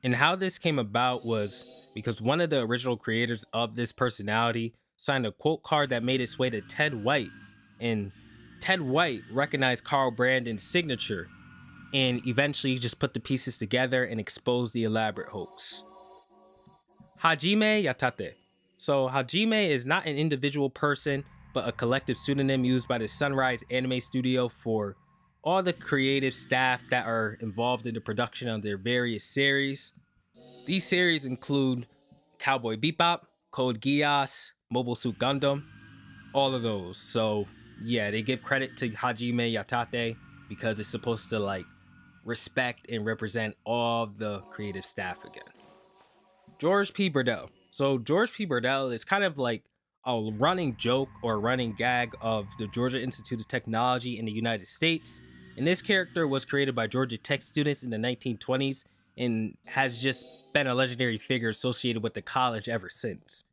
And how this came about was because one of the original creators of this personality signed a quote card that made its way to Ted White, and Ted White recognized Carl Brandon's signature and eventually just put the pieces together and exposed the elaborate hoax. Hajime Yatate. So Hajime is not an individual person, but a collective pseudonym used by the Sunrise Anime Studio for all the creative staff that are involved in the production of their various series. These series include Cowboy Bebop, Code Geass, Mobile Suit Gundam, all of those. So yeah, they give credit to Hajime Yatate because it's supposed to like respect and represent all the creative staff again. George P. Burdell. So George P. Burdell is kind of like a running joke or running gag of the Georgia Institute of Technology in the United States. And this character was created by Georgia Tech students in the 1920s and has just been a legendary figure associated with the college ever since.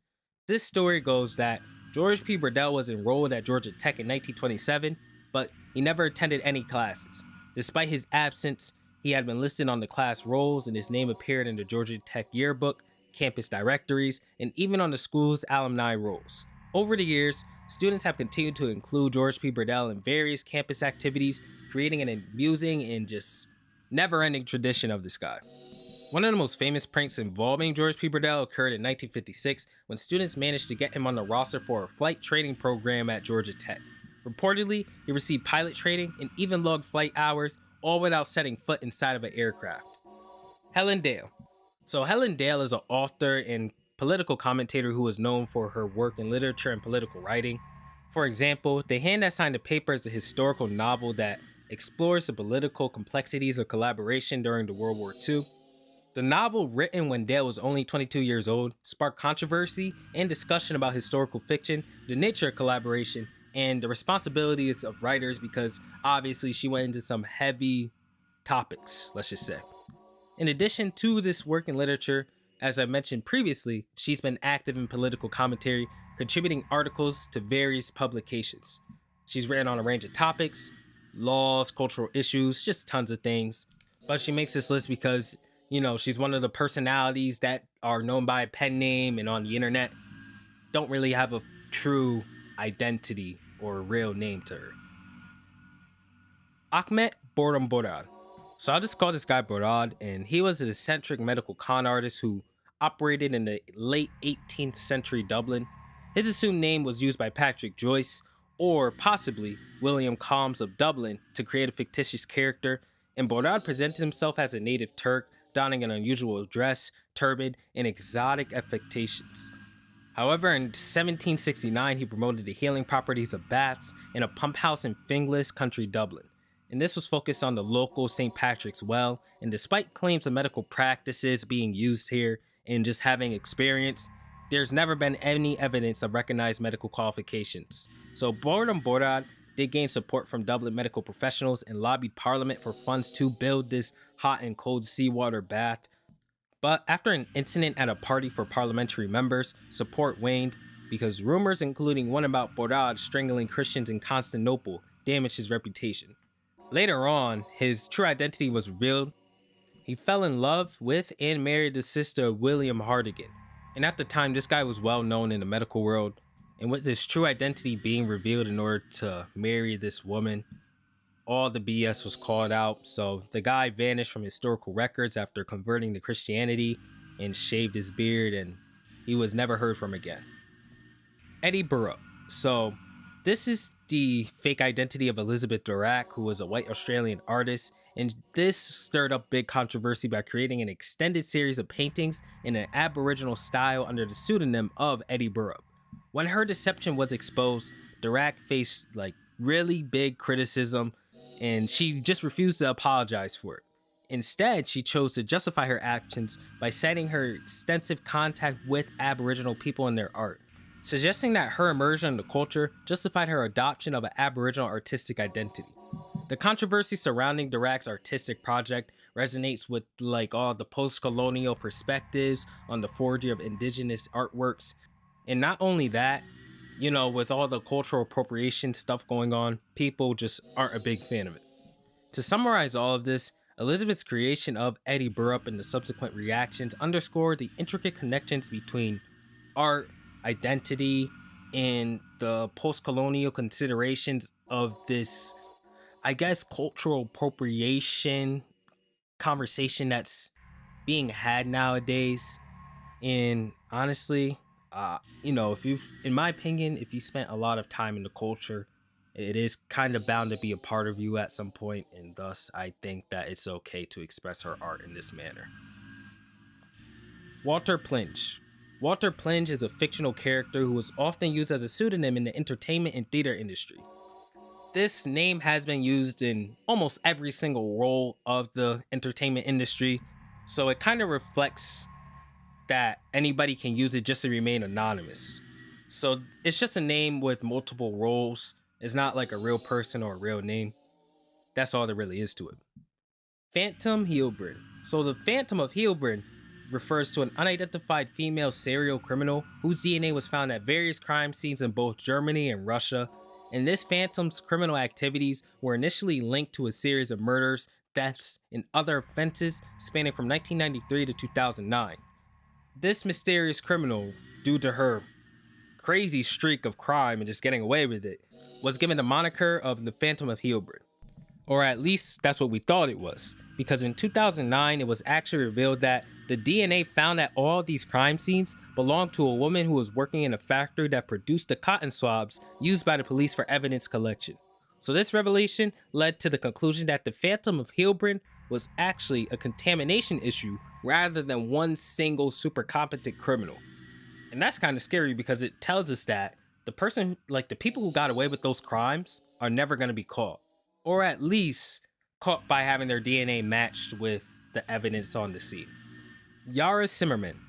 This story goes that George P. Burdell was enrolled at Georgia Tech in 1927, but he never attended any classes. Despite his absence, he had been listed on the class rolls and his name appeared in the Georgia Tech yearbook, campus directories, and even on the school's alumni rolls. Over the years, students have continued to include George P. Burdell in various campus activities, creating an amusing and just never ending tradition of this guy. One of the most famous pranks involving George P. Burdell occurred in 1956 when students managed to get him on the roster for a flight training program at Georgia Tech. Reportedly, he received pilot training and even logged flight hours, all without setting foot inside of an aircraft. Helen Dale. So, Helen Dale is an author and political commentator who is known for her work in literature and political writing. For example, The Hand That Signed the Paper is a historical novel that explores the political complexities of collaboration during the World War II. The novel, written when Dale was only 22 years old, sparked controversy and discussion about historical fiction, the nature of collaboration, and the responsibilities of writers because obviously she went into some heavy topics, let's just say. In addition to this work in literature, as I mentioned previously, she's been active in political commentary, contributing articles to various publications. She's written on a range of topics, laws, cultural issues, just tons of things. But she makes this list because, she's one of the personalities that are known by a pen name and on the internet don't really have a true identity or real name to her. Ahmet Borum Borad. So I'll just call this guy Borad, and he was an eccentric medical con artist who operated in the late 18th century Dublin. His assumed name was used by Patrick Joyce, or possibly William Combs of Dublin, to create a fictitious character, and Borad presented himself as a native Turk, donning an unusual dress, turban, and exotic affectations. However, in 1769, he promoted the healing properties of bats in a pump house in Finglas, County Dublin. And this was focused on the local St. Patrick's Well, and despite claims of medical practices being used here and just having experience, there's never been any evidence of recognized medical qualifications. So Boredom Borad did gain support from Dublin medical professionals and lobbied Parliament for funds to build this hot and cold seawater bath. But after an incident at a party for parliamentary members, support waned because rumors, including one about Borad strangling Christians in Constantinople, damaged his reputation. Later on, his true identity was revealed. He fell in love with and married the sister of William Hartigan. And at the time, this guy was well known in the medical world. And with his true identity being revealed in order to marry this woman, all the BS was called out. So the guy vanished from historical records after converting to Christianity and shaved his beard, and he was never heard from again. Eddie Burrup. So this is the fake identity of Elizabeth Durack, who was a white Australian artist, and this stirred up big controversy by creating an extended series of paintings in an Aboriginal style under the pseudonym of Eddie Burrup. When her deception was exposed, Durack faced really big criticism, and she just refused to apologize for it. Instead, she chose to justify her actions by citing her extensive contact with Aboriginal people in their art, suggesting that her immersion in the culture justified her adoption of an Aboriginal artistic identity. The controversy surrounding Durack's artistic project resonates with all the post-colonial perspectives on the forgery of indigenous artworks. And not only that, with all the cultural appropriation stuff going on, people just aren't a big fan of it. To summarize all of this, Elizabeth's creation of Eddie Burrup and the subsequent reactions underscore the intricate connections between art, identity, and the post-colonial considerations of this, cultural appropriation conversation that's being had nowadays. And honestly, if you've, in my opinion, if you spent a lot of time in the culture, it is kind of bound to be a part of you at some point, and thus I think that it's okay to express her art in this manner. Walter Plinge. Walter Plinge is a fictional character who was often used as a pseudonym in the entertainment and theater industry. This name has been used in almost every single role of the entertainment industry, so it kind of reflects that anybody can use it just to remain anonymous. So it's just a name with multiple roles. It's not like a real person or a real name. That's all there really is to it. Phantom Heilbrin. So the Phantom of Heilbrin refers to an unidentified female serial criminal whose DNA was found at various crime scenes in both Germany and Russia. And this Phantom's criminal activities were initially linked to a series of murders, thefts, and other offenses spanning from 1993 to 2009. This mysterious criminal, due to her crazy streak of crime and just getting away with it, was given the moniker of the Phantom of Heilbrin. Or at least that's what we thought it was, because in 2009 it was actually revealed that the DNA found at all these crime scenes belonged to a woman who was working in a factory that produced the cotton swabs used by the police for evidence collection. So this revelation led to the conclusion that the Phantom of Heilbrin was actually a contamination issue rather than one single super competent criminal. And that's kind of scary because it tells us that the people who got away with those crimes are never going to be caught, or at least caught by having their DNA matched with the evidence on the scene. Yara Zimmerman.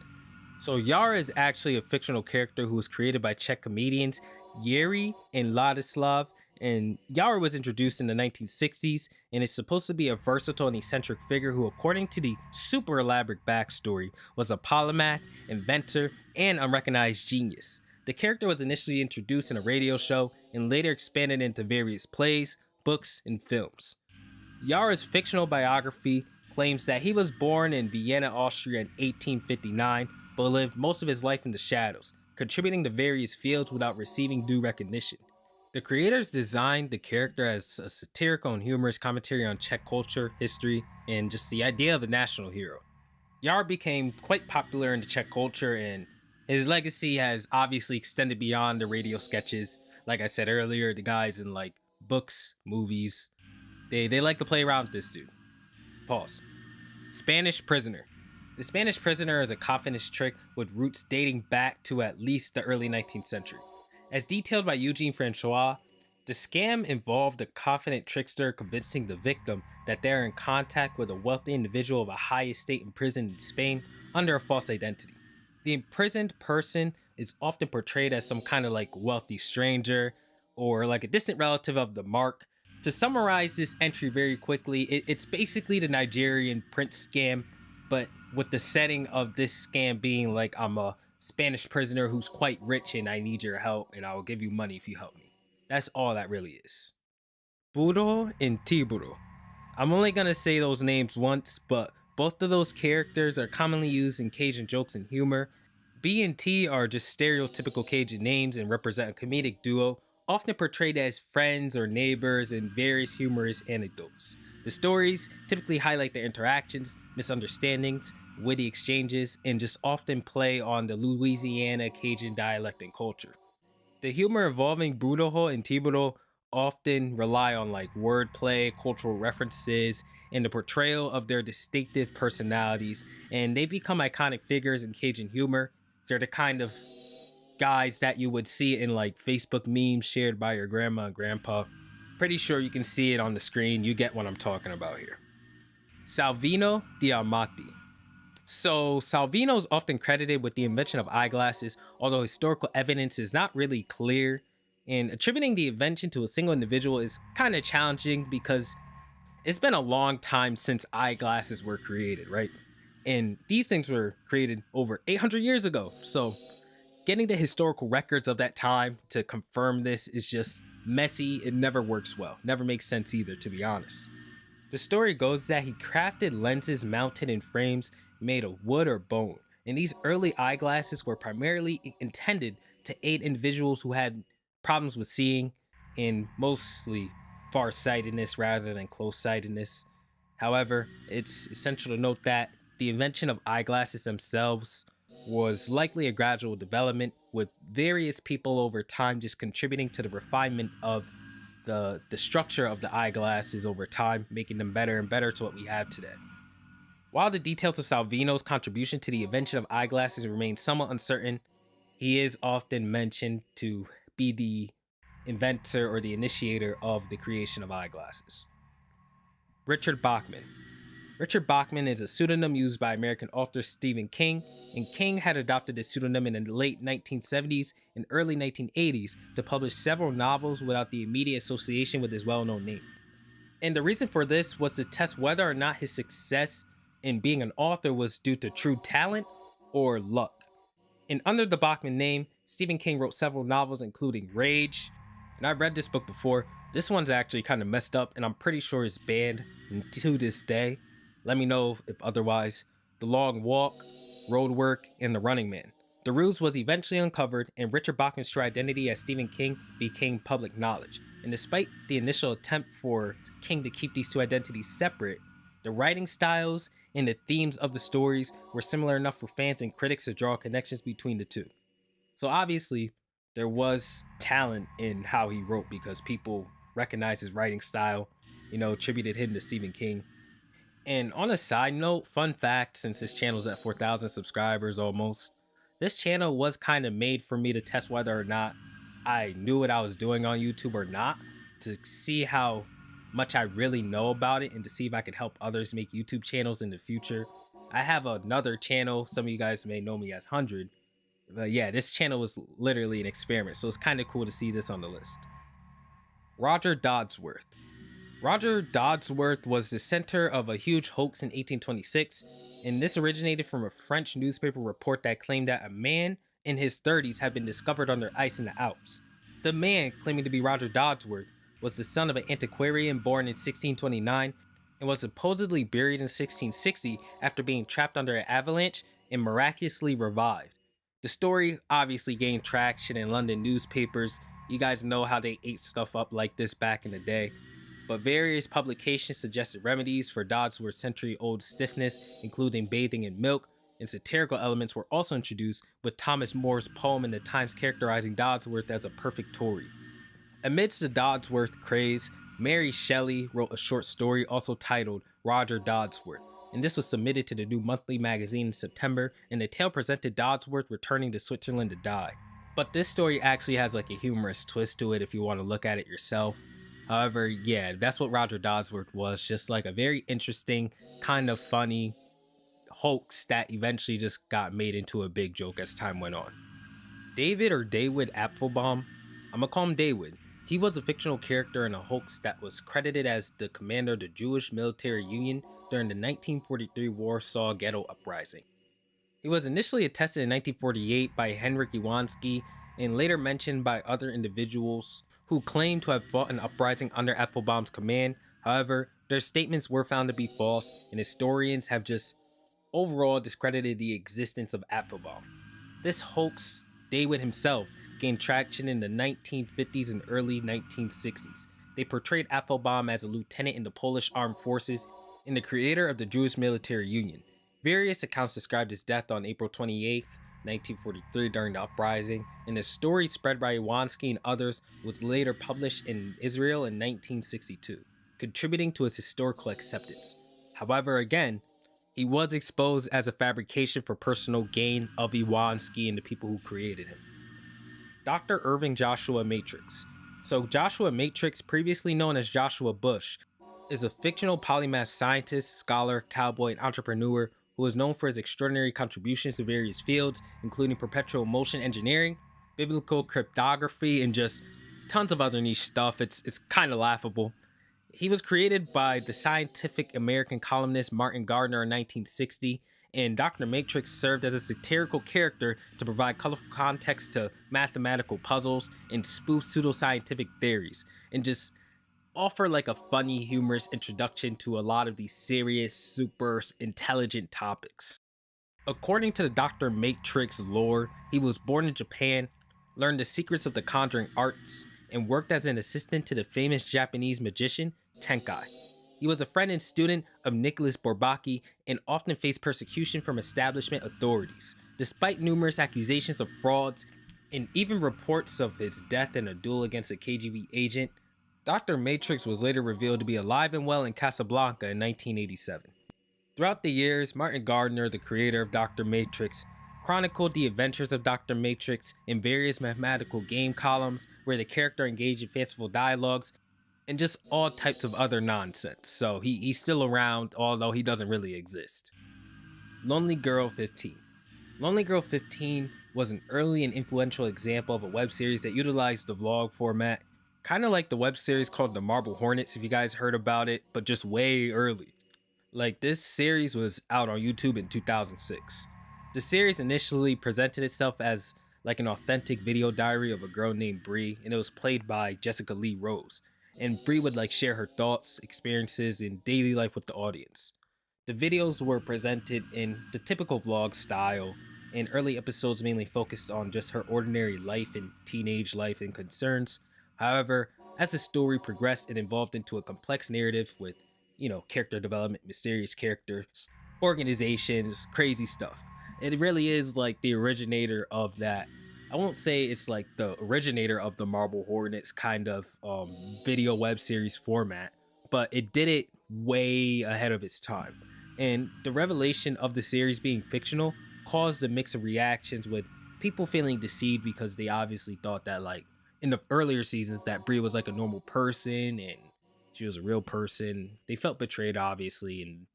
So Yara is actually a fictional character who was created by Czech comedians Yuri and Ladislav, and Yara was introduced in the 1960s and is supposed to be a versatile and eccentric figure who, according to the super elaborate backstory, was a polymath, inventor, and unrecognized genius. The character was initially introduced in a radio show and later expanded into various plays, books, and films. Yara's fictional biography claims that he was born in Vienna, Austria in 1859, but lived most of his life in the shadows, contributing to various fields without receiving due recognition. The creators designed the character as a satirical and humorous commentary on Czech culture, history, and just the idea of a national hero. Yar became quite popular in the Czech culture, and his legacy has obviously extended beyond the radio sketches. Like I said earlier, the guys in like books, movies, they like to play around with this dude. Pause. Spanish Prisoner. The Spanish Prisoner is a confidence trick with roots dating back to at least the early 19th century. As detailed by Eugene Francois, the scam involved a confident trickster convincing the victim that they are in contact with a wealthy individual of a high estate in prison in Spain under a false identity. The imprisoned person is often portrayed as some kind of like wealthy stranger or like a distant relative of the mark. To summarize this entry very quickly, it's basically the Nigerian prince scam, but with the setting of this scam being like I'm a Spanish prisoner who's quite rich and I need your help and I will give you money if you help me. That's all that really is. Buro and Tiburo. I'm only gonna say those names once, but both of those characters are commonly used in Cajun jokes and humor. B and T are just stereotypical Cajun names and represent a comedic duo, often portrayed as friends or neighbors in various humorous anecdotes. The stories typically highlight their interactions, misunderstandings, witty exchanges, and just often play on the Louisiana Cajun dialect and culture. The humor involving Brudoho and Tiburo often rely on like wordplay, cultural references, and the portrayal of their distinctive personalities, and they become iconic figures in Cajun humor. They're the kind of guys that you would see in like Facebook memes shared by your grandma and grandpa. Pretty sure you can see it on the screen. You get what I'm talking about here. Salvino di Amati. So, Salvino is often credited with the invention of eyeglasses, although historical evidence is not really clear. And attributing the invention to a single individual is kind of challenging because it's been a long time since eyeglasses were created, right? And these things were created over 800 years ago. So, getting the historical records of that time to confirm this is just messy. It never works well. Never makes sense either, to be honest. The story goes that he crafted lenses mounted in frames made of wood or bone, and these early eyeglasses were primarily intended to aid individuals who had problems with seeing, and mostly farsightedness rather than close-sightedness. However, it's essential to note that the invention of eyeglasses themselves was likely a gradual development, with various people over time just contributing to the refinement of the structure of the eyeglasses over time, making them better and better to what we have today. While the details of Salvino's contribution to the invention of eyeglasses remain somewhat uncertain, he is often mentioned to be the inventor or the initiator of the creation of eyeglasses. Richard Bachman. Richard Bachman is a pseudonym used by American author Stephen King, and King had adopted this pseudonym in the late 1970s and early 1980s to publish several novels without the immediate association with his well-known name. And the reason for this was to test whether or not his success in being an author was due to true talent or luck. And under the Bachman name, Stephen King wrote several novels, including Rage. And I've read this book before. This one's actually kind of messed up, and I'm pretty sure it's banned to this day. Let me know if otherwise. The Long Walk, Roadwork, and The Running Man. The ruse was eventually uncovered, and Richard Bachman's true identity as Stephen King became public knowledge. And despite the initial attempt for King to keep these two identities separate, the writing styles and the themes of the stories were similar enough for fans and critics to draw connections between the two. So obviously, there was talent in how he wrote because people recognized his writing style, attributed him to Stephen King. And on a side note, fun fact, since this channel's at 4,000 subscribers almost, this channel was kind of made for me to test whether or not I knew what I was doing on YouTube or not, to see how much I really know about it and to see if I could help others make YouTube channels in the future. I have another channel, some of you guys may know me as 100, but yeah, this channel was literally an experiment, so it's kind of cool to see this on the list. Roger Dodsworth. Roger Dodsworth was the center of a huge hoax in 1826, and this originated from a French newspaper report that claimed that a man in his 30s had been discovered under ice in the Alps. The man, claiming to be Roger Dodsworth, was the son of an antiquarian born in 1629 and was supposedly buried in 1660 after being trapped under an avalanche and miraculously revived. The story obviously gained traction in London newspapers. You guys know how they ate stuff up like this back in the day. But various publications suggested remedies for Dodsworth's century-old stiffness, including bathing in milk, and satirical elements were also introduced, with Thomas More's poem in the Times characterizing Dodsworth as a perfect Tory. Amidst the Dodsworth craze, Mary Shelley wrote a short story also titled Roger Dodsworth, and this was submitted to the New Monthly magazine in September, and the tale presented Dodsworth returning to Switzerland to die. But this story actually has like a humorous twist to it if you want to look at it yourself. However, yeah, that's what Roger Dodsworth was, just like a very interesting, kind of funny hoax that eventually just got made into a big joke as time went on. David or David Apfelbaum, I'm gonna call him David. He was a fictional character in a hoax that was credited as the commander of the Jewish Military Union during the 1943 Warsaw Ghetto Uprising. He was initially attested in 1948 by Henryk Iwanski and later mentioned by other individuals who claimed to have fought an uprising under Apfelbaum's command. However, their statements were found to be false, and historians have just overall discredited the existence of Apfelbaum. This hoax, David himself, gained traction in the 1950s and early 1960s. They portrayed Apfelbaum as a lieutenant in the Polish armed forces and the creator of the Jewish Military Union. Various accounts described his death on April 28, 1943 during the uprising, and the story spread by Iwanski and others was later published in Israel in 1962, contributing to its historical acceptance. However, again, he was exposed as a fabrication for personal gain of Iwanski and the people who created him. Dr. Irving Joshua Matrix. So Joshua Matrix, previously known as Joshua Bush, is a fictional polymath scientist, scholar, cowboy, and entrepreneur who is known for his extraordinary contributions to various fields, including perpetual motion engineering, biblical cryptography, and just tons of other niche stuff. It's kind of laughable. He was created by the Scientific American columnist Martin Gardner in 1960, and Dr. Matrix served as a satirical character to provide colorful context to mathematical puzzles and spoof pseudoscientific theories, and just offer like a funny, humorous introduction to a lot of these serious, super intelligent topics. According to the Dr. Matrix lore, he was born in Japan, learned the secrets of the conjuring arts, and worked as an assistant to the famous Japanese magician Tenkai. He was a friend and student of Nicholas Bourbaki and often faced persecution from establishment authorities. Despite numerous accusations of frauds and even reports of his death in a duel against a KGB agent, Dr. Matrix was later revealed to be alive and well in Casablanca in 1987. Throughout the years, Martin Gardner, the creator of Dr. Matrix, chronicled the adventures of Dr. Matrix in various mathematical game columns where the character engaged in fanciful dialogues and just all types of other nonsense. So he's still around, although he doesn't really exist. Lonely Girl 15. Lonely Girl 15 was an early and influential example of a web series that utilized the vlog format. Kind of like the web series called The Marble Hornets, if you guys heard about it, but just way early. Like this series was out on YouTube in 2006. The series initially presented itself as like an authentic video diary of a girl named Bree, and it was played by Jessica Lee Rose. And Bree would like share her thoughts, experiences, and daily life with the audience. The videos were presented in the typical vlog style, and early episodes mainly focused on just her ordinary life and teenage life and concerns. However, as the story progressed, it evolved into a complex narrative with, character development, mysterious characters, organizations, crazy stuff. It really is like the originator of that. I won't say it's like the originator of the Marble Hornets kind of video web series format, but it did it way ahead of its time. And the revelation of the series being fictional caused a mix of reactions, with people feeling deceived because they obviously thought that, like, in the earlier seasons, that Brie was like a normal person and she was a real person. They felt betrayed, obviously, and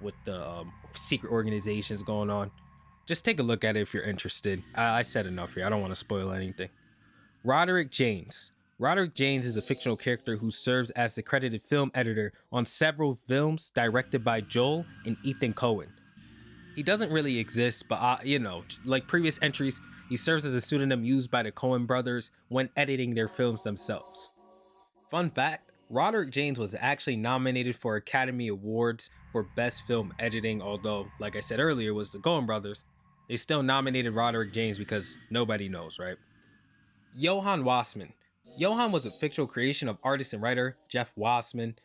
with the secret organizations going on. Just take a look at it if you're interested. I said enough here. I don't want to spoil anything. Roderick James. Roderick James is a fictional character who serves as the credited film editor on several films directed by Joel and Ethan Coen. He doesn't really exist, but like previous entries, he serves as a pseudonym used by the Coen brothers when editing their films themselves. Fun fact, Roderick James was actually nominated for Academy Awards for Best Film Editing, although, like I said earlier, it was the Coen brothers. They still nominated Roderick James because nobody knows, right? Johann Wassman. Johann was a fictional creation of artist and writer Jeff Wassman,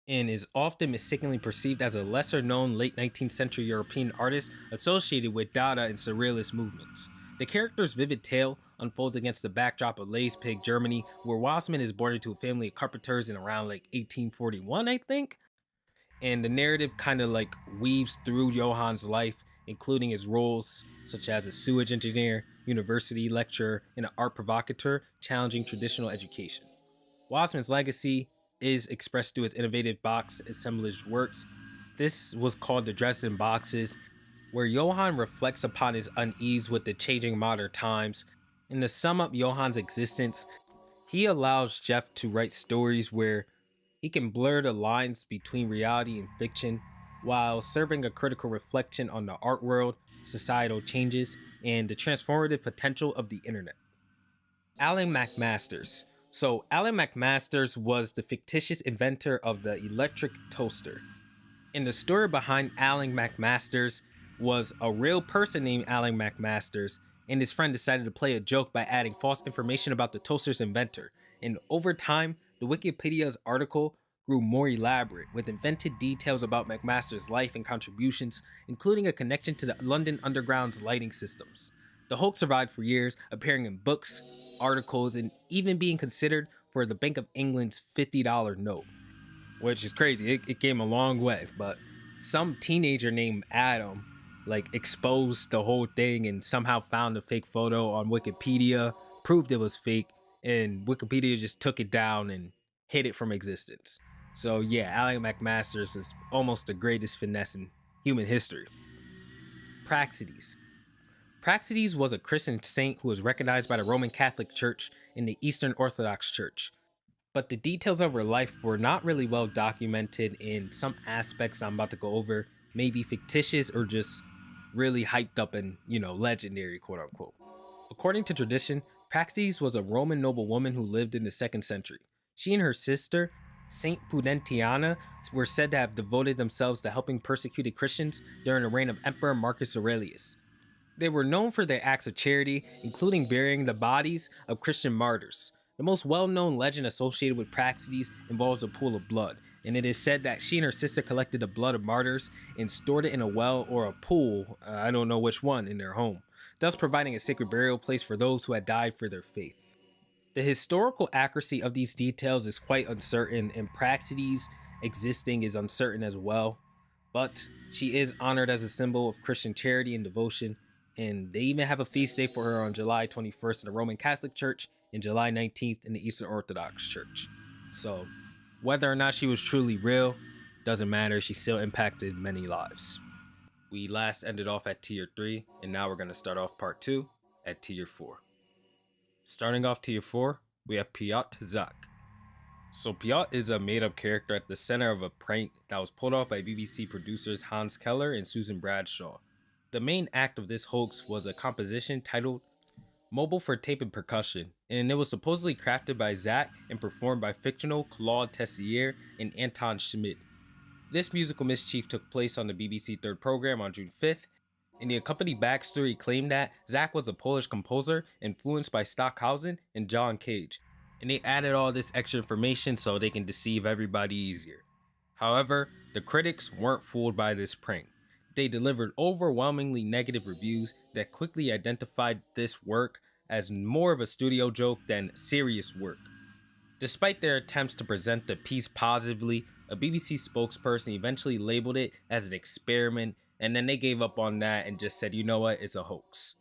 and is often mistakenly perceived as a lesser known late 19th century European artist associated with Dada and Surrealist movements. The character's vivid tale unfolds against the backdrop of Leipzig, Germany, where Wassman is born into a family of carpenters in around like 1841, I think. And the narrative kind of like weaves through Johann's life, including his roles such as a sewage engineer, university lecturer, and an art provocateur challenging traditional education. Wassman's legacy is expressed through his innovative box assemblage works. This was called the Dresden Boxes, where Johann reflects upon his unease with the changing modern times. And to sum up Johann's existence, he allows Jeff to write stories where he can blur the lines between reality and fiction while serving a critical reflection on the art world, societal changes, and the transformative potential of the internet. Alan McMasters. So, Alan McMasters was the fictitious inventor of the electric toaster. And the story behind Alan McMasters was a real person named Alan McMasters, and his friend decided to play a joke by adding false information about the toaster's inventor. And over time, the Wikipedia's article grew more elaborate, with invented details about McMaster's life and contributions, including a connection to the London Underground's lighting systems. The hoax survived for years, appearing in books, articles, and even being considered for the Bank of England's $50 note, which is crazy. It came a long way, but some teenager named Adam like exposed the whole thing and somehow found a fake photo on Wikipedia, proved it was fake, and Wikipedia just took it down and hid it from existence. So yeah, Alan McMasters is almost the greatest finesse in human history. Praxedes. Praxedes was a Christian saint who was recognized by the Roman Catholic Church and the Eastern Orthodox Church, but the details of her life were not really well documented, and some aspects I'm about to go over may be fictitious or just really hyped up and, legendary, quote unquote. According to tradition, Praxedes was a Roman noblewoman who lived in the 2nd century. She and her sister, Saint Pudentiana, were said to have devoted themselves to helping persecuted Christians during the reign of Emperor Marcus Aurelius. They were known for their acts of charity, including burying the bodies of Christian martyrs. The most well-known legend associated with Praxedes involves a pool of blood, and it is said that she and her sister collected the blood of martyrs and stored it in a well or a pool, I don't know which one, in their home, thus providing a sacred burial place for those who had died for their faith. The historical accuracy of these details is quite uncertain, and Praxedes' existing is uncertain as well, but she is honored as a symbol of Christian charity and devotion, and they even have a feast day for her on July 21st in the Roman Catholic Church and July 19th in the Eastern Orthodox Church. So, whether or not she was truly real, doesn't matter, she still impacted many lives. We last ended off at tier 3, and now we're going to start off part 2 at tier 4. Starting off tier 4, we have Piotr Zak. So Piot is a made-up character at the center of a prank that was pulled off by BBC producers Hans Keller and Susan Bradshaw. The main act of this hoax was a composition titled Mobile for Tape and Percussion, and it was supposedly crafted by Zach and performed by fictional Claude Tessier and Anton Schmidt. This musical mischief took place on the BBC third program on June 5th, and the accompanying backstory claimed that Zach was a Polish composer influenced by Stockhausen and John Cage, and they added all this extra information so they can deceive everybody easier. However, the critics weren't fooled by this prank. They delivered overwhelmingly negative reviews that quickly identified this work as more of a studio joke than serious work. Despite their attempts to present the piece positively, a BBC spokesperson eventually labeled it as an experiment, and then they gave up on that and just said, you know what, it's a hoax.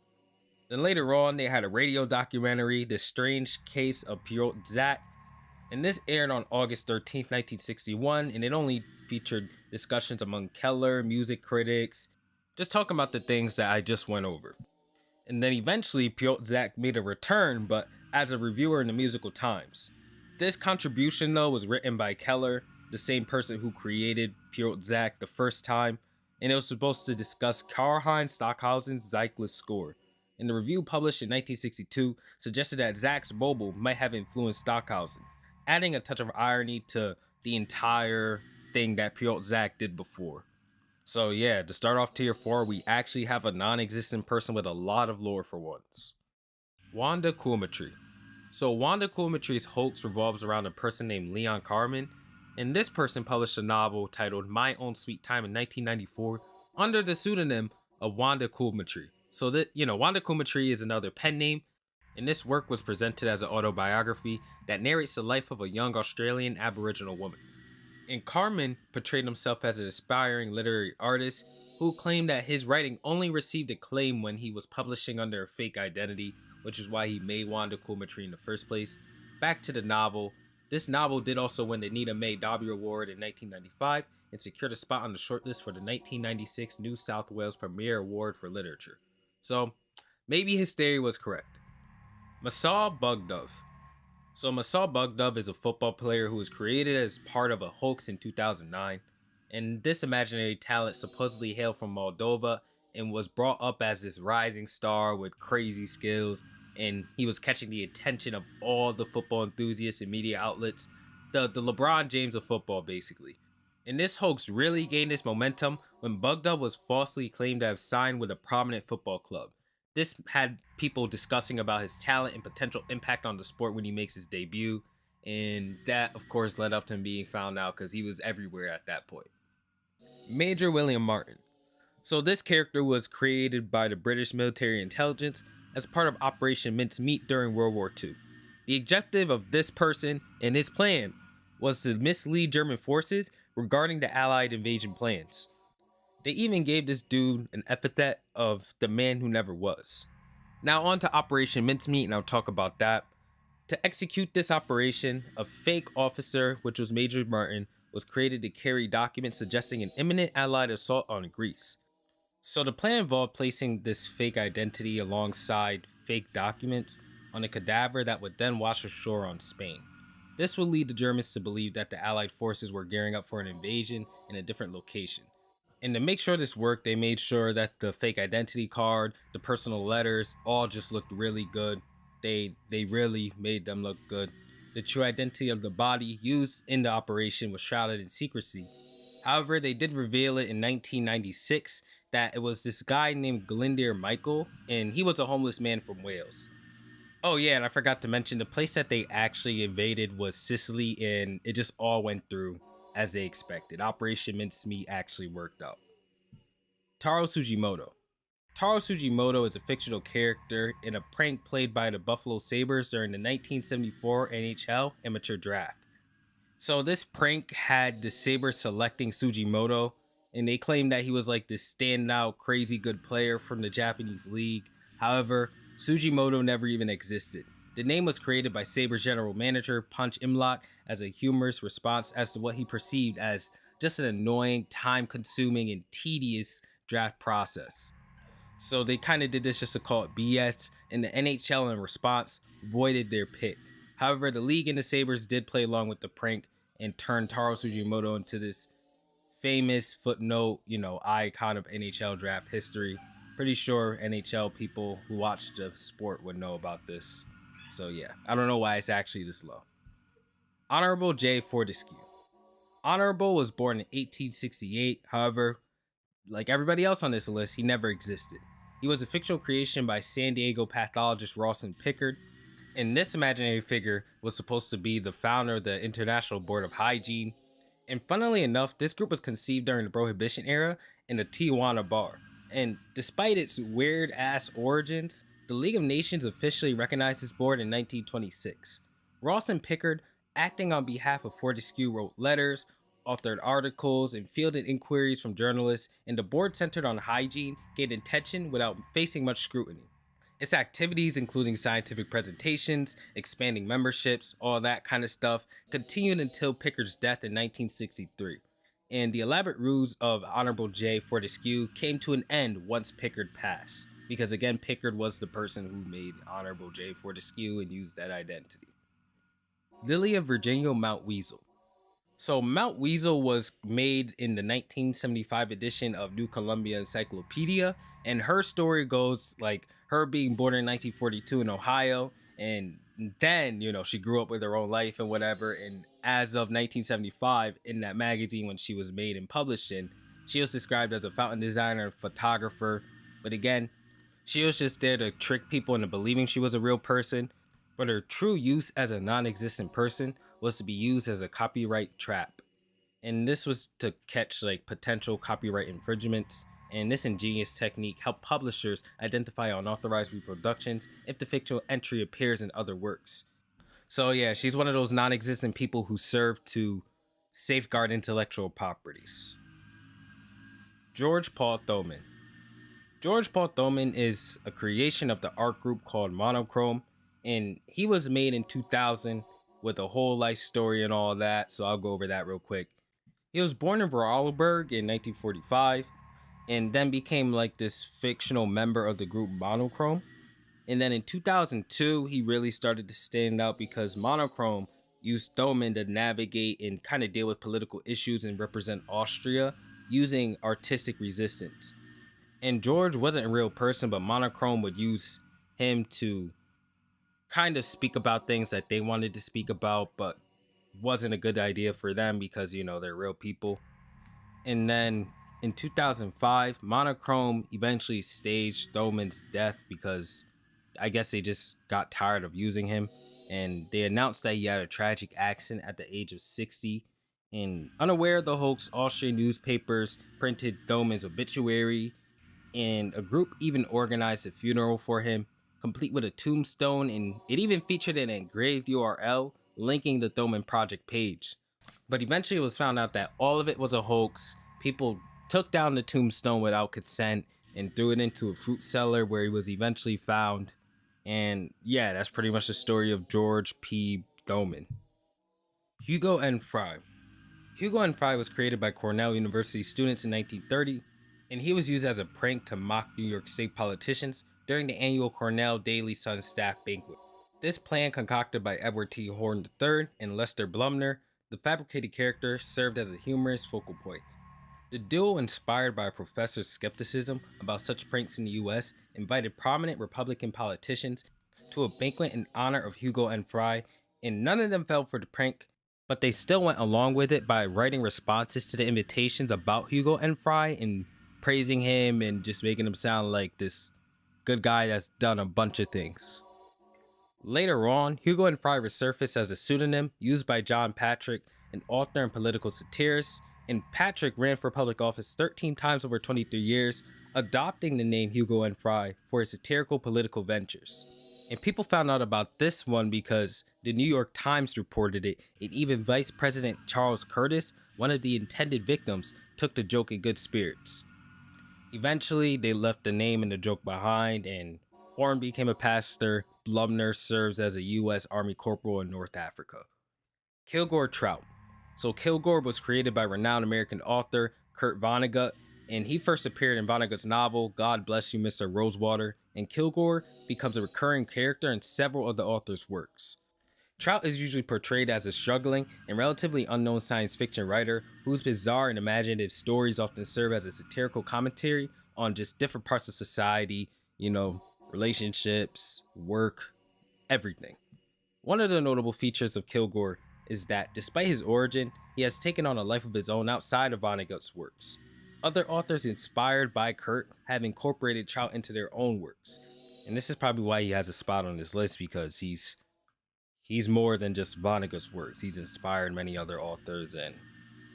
Then later on, they had a radio documentary, The Strange Case of Piotr Zak, and this aired on August 13th, 1961, and it only featured discussions among Keller, music critics, just talking about the things that I just went over. And then eventually, Piotr Zak made a return, but as a reviewer in the Musical Times. This contribution, though, was written by Keller, the same person who created Piotr Zak the first time, and it was supposed to discuss Karlheinz Stockhausen's Zeitless score. And the review published in 1962 suggested that Zak's mobile might have influenced Stockhausen, adding a touch of irony to the entire thing that Piotr Zak did before. So yeah, to start off tier 4, we actually have a non-existent person with a lot of lore for once. Wanda Coolmetry. So Wanda Coolmetry's hoax revolves around a person named Leon Carmen, and this person published a novel titled My Own Sweet Time in 1994 under the pseudonym of Wanda Coolmetry. So that, Wanda Coolmetry is another pen name, and this work was presented as an autobiography that narrates the life of a young Australian Aboriginal woman. And Carmen portrayed himself as an aspiring literary artist who claimed that his writing only received acclaim when he was publishing under a fake identity, which is why he made Wanda Coolmetry in the first place. Back to the novel. This novel did also win the Nita May W Award in 1995 and secured a spot on the shortlist for the 1996 New South Wales Premier Award for Literature. So, maybe his theory was correct. Masal Bugdove. So Masal Bugdove is a football player who was created as part of a hoax in 2009, and this imaginary talent supposedly hailed from Moldova and was brought up as this rising star with crazy skills, and he was catching the attention of all the football enthusiasts and media outlets, the LeBron James of football basically. And this hoax really gained its momentum when Bugdove was falsely claimed to have signed with a prominent football club. This had people discussing about his talent and potential impact on the sport when he makes his debut, and that of course led up to him being found out because he was everywhere at that point. Major William Martin. So this character was created by the British military intelligence as part of Operation Mincemeat during World War II. The objective of this person and his plan was to mislead German forces regarding the Allied invasion plans. They even gave this dude an epithet of the man who never was. Now on to Operation Mincemeat, and I'll talk about that. To execute this operation, a fake officer, which was Major Martin, was created to carry documents suggesting an imminent Allied assault on Greece. So the plan involved placing this fake identity alongside fake documents on a cadaver that would then wash ashore on Spain. This would lead the Germans to believe that the Allied forces were gearing up for an invasion in a different location. And to make sure this worked, they made sure that the fake identity card, the personal letters, all just looked really good. They really made them look good. The true identity of the body used in the operation was shrouded in secrecy. However, they did reveal it in 1996 that it was this guy named Glindir Michael, and he was a homeless man from Wales. Oh yeah, and I forgot to mention the place that they actually invaded was Sicily, and it just all went through as they expected. Operation Mincemeat actually worked out. Taro Sugimoto. Taro Sugimoto is a fictional character in a prank played by the Buffalo Sabres during the 1974 NHL amateur draft. So this prank had the Sabres selecting Sugimoto, and they claimed that he was like this standout, crazy good player from the Japanese league. However, Sugimoto never even existed. The name was created by Sabres general manager Punch Imlach as a humorous response as to what he perceived as just an annoying, time-consuming, and tedious draft process. So they kind of did this just to call it BS, and the NHL in response voided their pick. However, the League and the Sabres did play along with the prank and turned Taro Sugimoto into this famous footnote, icon of NHL draft history. Pretty sure NHL people who watch the sport would know about this. So yeah, I don't know why it's actually this low. Honorable J. Fortescue. Honorable was born in 1868. However, like everybody else on this list, he never existed. He was a fictional creation by San Diego pathologist Rawson Pickard, and this imaginary figure was supposed to be the founder of the International Board of Hygiene. And funnily enough, this group was conceived during the Prohibition era in a Tijuana bar. And despite its weird ass origins, the League of Nations officially recognized this board in 1926. Rawson Pickard, acting on behalf of Fortescue, wrote letters, authored articles, and fielded inquiries from journalists, and the board centered on hygiene gained attention without facing much scrutiny. Its activities, including scientific presentations, expanding memberships, all that kind of stuff, continued until Pickard's death in 1963. And the elaborate ruse of Honorable J. Fortescue came to an end once Pickard passed. Because again, Pickard was the person who made Honorable J. Fortescue and used that identity. Lily of Virginia Mount Weasel. So Mount Weasel was made in the 1975 edition of New Columbia Encyclopedia, and her story goes like her being born in 1942 in Ohio, and then she grew up with her own life and whatever. And as of 1975, in that magazine when she was made and published in, she was described as a fountain designer and photographer. But again, she was just there to trick people into believing she was a real person. But her true use as a non-existent person was to be used as a copyright trap. And this was to catch like potential copyright infringements. And this ingenious technique helped publishers identify unauthorized reproductions if the fictional entry appears in other works. So yeah, she's one of those non-existent people who serve to safeguard intellectual properties. George Paul Thoman. George Paul Thoman is a creation of the art group called Monochrome, and he was made in 2000 with a whole life story and all that, so I'll go over that real quick. He was born in Vorarlberg in 1945, and then became like this fictional member of the group Monochrome. And then in 2002, he really started to stand out because Monochrome used Thoman to navigate and kind of deal with political issues and represent Austria using artistic resistance. And George wasn't a real person, but Monochrome would use him to kind of speak about things that they wanted to speak about, but wasn't a good idea for them because, they're real people. And then in 2005, Monochrome eventually staged Thoman's death because I guess they just got tired of using him. And they announced that he had a tragic accident at the age of 60. And unaware of the hoax, Austrian newspapers printed Thoman's obituary, and a group even organized a funeral for him, complete with a tombstone, and it even featured an engraved URL linking the Thoman project page. But eventually it was found out that all of it was a hoax. People took down the tombstone without consent and threw it into a fruit cellar where he was eventually found. And yeah, that's pretty much the story of George P. Thoman. Hugo N. Fry. Hugo N. Fry was created by Cornell University students in 1930, and he was used as a prank to mock New York State politicians during the annual Cornell Daily Sun staff banquet. This plan, concocted by Edward T. Horn III and Lester Blumner, the fabricated character served as a humorous focal point. The duo, inspired by a professor's skepticism about such pranks in the US, invited prominent Republican politicians to a banquet in honor of Hugo N. Fry, and none of them fell for the prank, but they still went along with it by writing responses to the invitations about Hugo N. Fry and praising him and just making him sound like this good guy that's done a bunch of things. Later on, Hugo N. Fry resurfaced as a pseudonym used by John Patrick, an author and political satirist, and Patrick ran for public office 13 times over 23 years, adopting the name Hugo N. Fry for his satirical political ventures. And people found out about this one because the New York Times reported it, and even Vice President Charles Curtis, one of the intended victims, took the joke in good spirits. Eventually, they left the name and the joke behind, and Horn became a pastor. Blumner serves as a U.S. Army corporal in North Africa. Kilgore Trout. So Kilgore was created by renowned American author Kurt Vonnegut, and he first appeared in Vonnegut's novel God Bless You, Mr. Rosewater, and Kilgore becomes a recurring character in several of the author's works. Trout is usually portrayed as a struggling and relatively unknown science fiction writer whose bizarre and imaginative stories often serve as a satirical commentary on just different parts of society, you know, relationships, work, everything. One of the notable features of Kilgore is that despite his origin, he has taken on a life of his own outside of Vonnegut's works. Other authors inspired by Kurt have incorporated Trout into their own works. And this is probably why he has a spot on this list because he's more than just Vonnegut's works. He's inspired many other authors and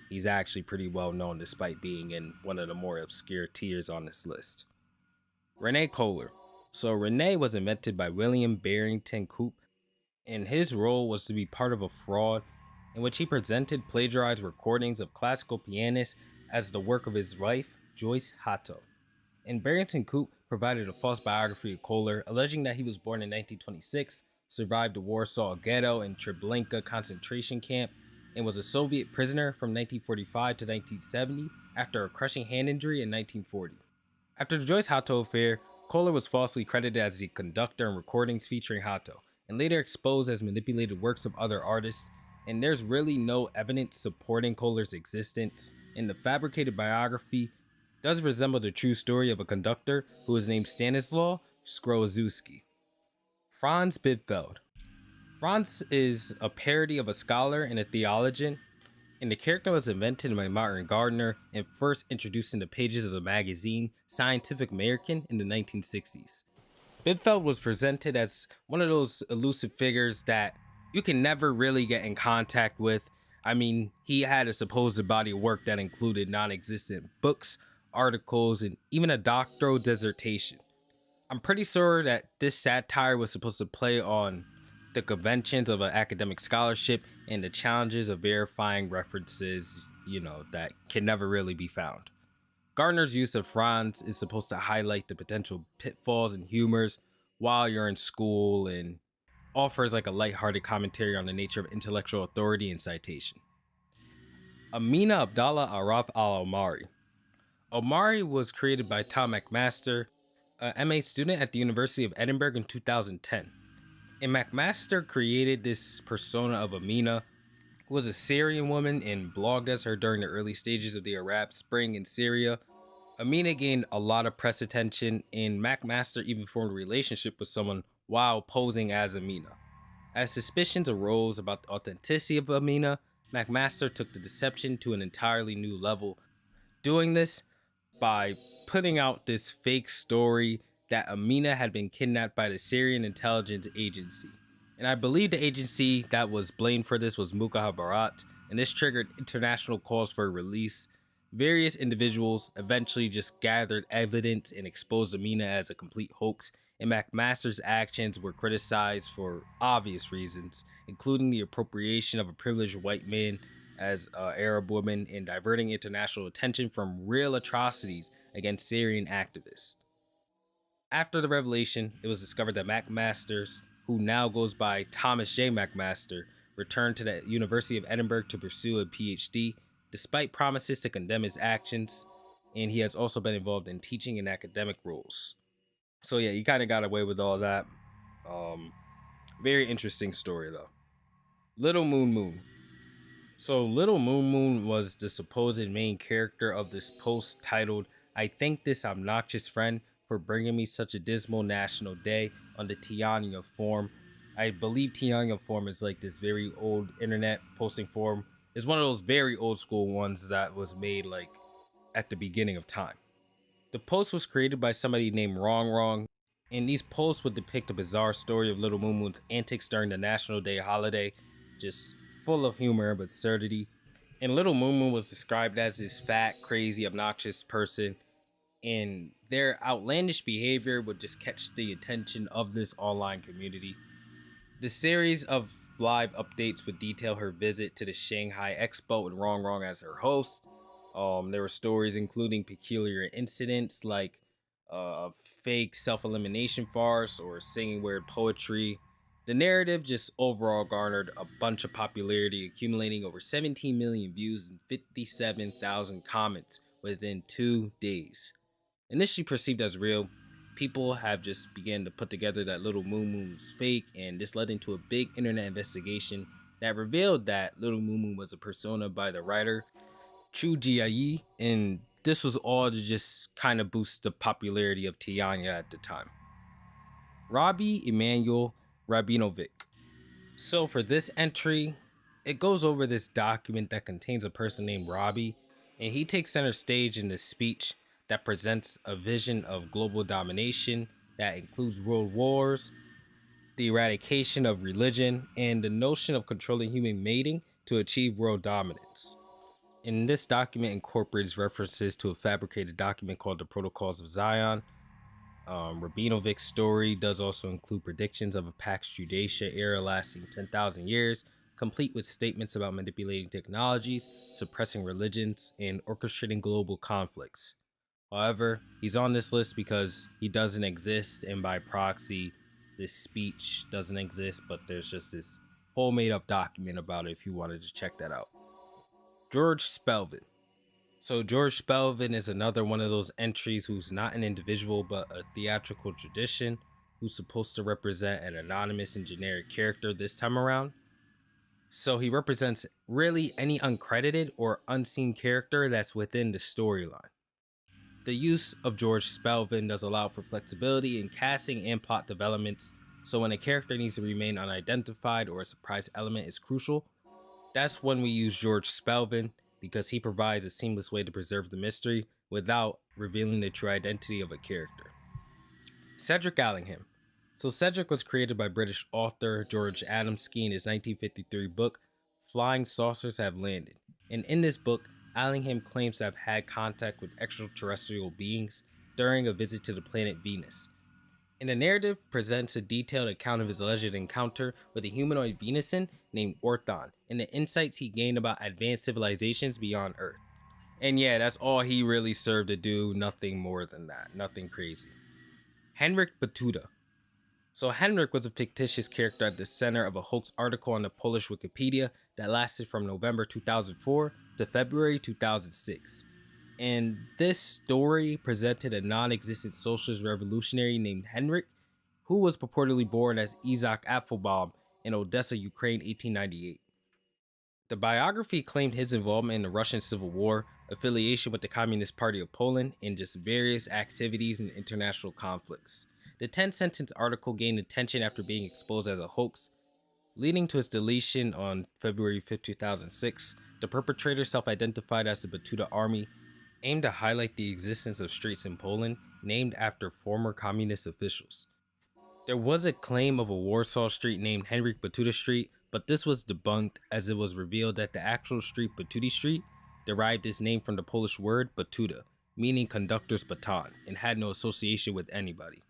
he's actually pretty well known despite being in one of the more obscure tiers on this list. Rene Kohler. So Rene was invented by William Barrington Coop, and his role was to be part of a fraud in which he presented plagiarized recordings of classical pianists as the work of his wife, Joyce Hatto. And Barrington Coop provided a false biography of Kohler, alleging that he was born in 1926, survived the Warsaw Ghetto and Treblinka concentration camp, and was a Soviet prisoner from 1945 to 1970 after a crushing hand injury in 1940. After the Joyce Hatto affair, Kohler was falsely credited as the conductor in recordings featuring Hatto, and later exposed as manipulated works of other artists, and there's really no evidence supporting Kohler's existence, and the fabricated biography does resemble the true story of a conductor who is named Stanislaw Skrozewski. Franz Bidfeld. Franz is a parody of a scholar and a theologian, and the character was invented by Martin Gardner and first introduced in the pages of the magazine Scientific American in the 1960s. Bidfeld was presented as one of those elusive figures that you can never really get in contact with. I mean, he had a supposed body of work that included non-existent books, articles, and even a doctoral dissertation. I'm pretty sure that this satire was supposed to play on the conventions of an academic scholarship and the challenges of verifying references, that can never really be found. Gardner's use of Franz is supposed to highlight the potential pitfalls and humors while you're in school and offers like a lighthearted commentary on the nature of intellectual authority and citation. Amina Abdallah Araf Al Omari. Omari was created by Tom McMaster, a MA student at the University of Edinburgh in 2010. And McMaster created this persona of Amina, who was a Syrian woman and blogged as her during the early stages of the Arab Spring in Syria. Amina gained a lot of press attention, and McMaster even formed a relationship with someone while posing as Amina. As suspicions arose about the authenticity of Amina, McMaster took the deception to an entirely new level, doing this by putting out this fake story that Amina had been kidnapped by the Syrian intelligence agency. And I believe the agency that was blamed for this was Mukhabarat, and this triggered international calls for her release. Various individuals eventually just gathered evidence and exposed Amina as a complete hoax, and McMaster's actions were criticized for obvious reasons, including the appropriation of a privileged white man as an Arab woman and diverting international attention from real atrocities against Syrian activists. After the revelation, it was discovered that McMasters, who now goes by Thomas J. McMaster, returned to the University of Edinburgh to pursue a PhD, despite promises to condemn his actions, and he has also been involved in teaching in academic roles. So yeah, he kind of got away with all that. Very interesting story though. Little Moon Moon. So Little Moon Moon was the supposed main character of this post titled, "I thank this obnoxious friend for bringing me such a dismal national day" on the Tianya forum. I believe Tianya forum is like this very old internet posting forum. It's one of those very old school ones that was made like at the beginning of time. The post was created by somebody named Wrong Wrong, and these posts would depict a bizarre story of Little Moon Moon's antics during the National Day holiday, just full of humor and absurdity. And Little Moon Moon was described as this fat, crazy, obnoxious person, and their outlandish behavior would just catch the attention of this online community. The series of live updates would detail her visit to the Shanghai Expo with Wrong Wrong as her host. There were stories including peculiar incidents like a fake self-elimination farce or singing weird poetry. The narrative just overall garnered a bunch of popularity, accumulating over 17 million views and 57,000 comments within 2 days. Initially perceived as real, People have just began to put together that Little Moo was fake, and this led into a big internet investigation that revealed that Little Moo was a persona by the writer Chu Jiayi, and this was all to just kind of boost the popularity of Tianya at the time. Robbie Emanuel Rabinovic. So for this entry, it goes over this document that contains a person named Robbie, and he takes center stage in this speech that presents a vision of global domination that includes world wars, the eradication of religion, and the notion of controlling human mating to achieve world dominance. And this document incorporates references to a fabricated document called the Protocols of Zion. Rabinovic's story does also include predictions of a Pax Judacia era lasting 10,000 years, complete with statements about manipulating technologies, suppressing religions, and orchestrating global conflicts. However, he's on this list because he doesn't exist, and by proxy, this speech doesn't exist, but there's just this whole made up document about it if you wanted to check that out. George Spelvin. So George Spelvin is another one of those entries who's not an individual but a theatrical tradition who's supposed to represent an anonymous and generic character this time around. So he represents really any uncredited or unseen character that's within the storyline. The use of George Spelvin does allow for flexibility in casting and plot developments, so when a character needs to remain unidentified or a surprise element is crucial, that's when we use George Spelvin because he provides a seamless way to preserve the mystery without revealing the true identity of a character. Cedric Allingham. So Cedric was created by British author George Adamski in his 1953 book, Flying Saucers Have Landed. And in this book, Allingham claims to have had contact with extraterrestrial beings during a visit to the planet Venus. And the narrative presents a detailed account of his alleged encounter with a humanoid Venusian named Orthon and the insights he gained about advanced civilizations beyond Earth. And yeah, that's all he really served to do, nothing more than that, nothing crazy. Henryk Batuta. So Henryk was a fictitious character at the center of a hoax article on the Polish Wikipedia that lasted from November 2004 to February 2006. And this story presented a non-existent socialist revolutionary named Henryk, who was purportedly born as Isaac Apfelbaum in Odessa, Ukraine, 1898. The biography claimed his involvement in the Russian Civil War, affiliation with the Communist Party of Poland, and just various activities in international conflicts. The 10-sentence article gained attention after being exposed as a hoax, leading to its deletion on February 5, 2006. The perpetrator, self-identified as the Batuta Army, aimed to highlight the existence of streets in Poland named after former communist officials. There was a claim of a Warsaw street named Henryk Batuta Street, but this was debunked as it was revealed that the actual street, Batuti Street, derived its name from the Polish word batuta, meaning conductor's baton, and had no association with anybody.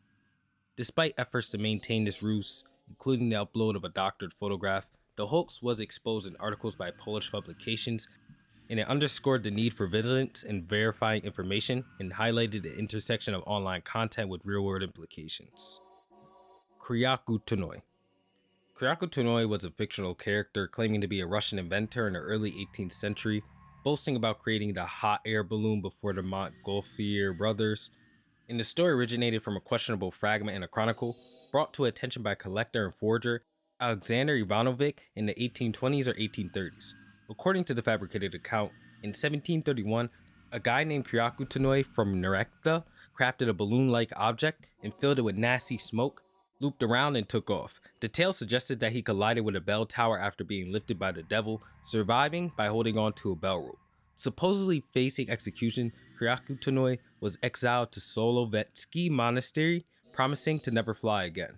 Despite efforts to maintain this ruse, including the upload of a doctored photograph, the hoax was exposed in articles by Polish publications, and it underscored the need for vigilance in verifying information and highlighted the intersection of online content with real-world implications. Kryaku Tunoi. Kryaku Tunoi was a fictional character claiming to be a Russian inventor in the early 18th century, boasting about creating the hot air balloon before the Montgolfier brothers. And the story originated from a questionable fragment in a chronicle, brought to attention by collector and forger Alexander Ivanovic in the 1820s or 1830s. According to the fabricated account, in 1731, a guy named Kryaku Tunoi from Nerekta crafted a balloon-like object and filled it with nasty smoke, looped around, and took off. The tale suggested that he collided with a bell tower after being lifted by the devil, surviving by holding on to a bell rope. Supposedly facing execution, Kryaku Tunoi was exiled to Solovetsky Monastery, promising to never fly again.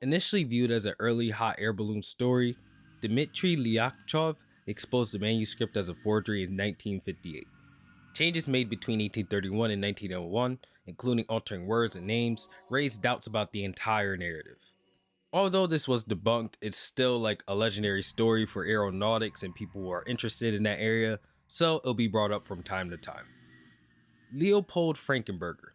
Initially viewed as an early hot air balloon story, Dmitry Lyakchov exposed the manuscript as a forgery in 1958. Changes made between 1831 and 1901, including altering words and names, raised doubts about the entire narrative. Although this was debunked, it's still like a legendary story for aeronautics and people who are interested in that area, so it'll be brought up from time to time. Leopold Frankenberger.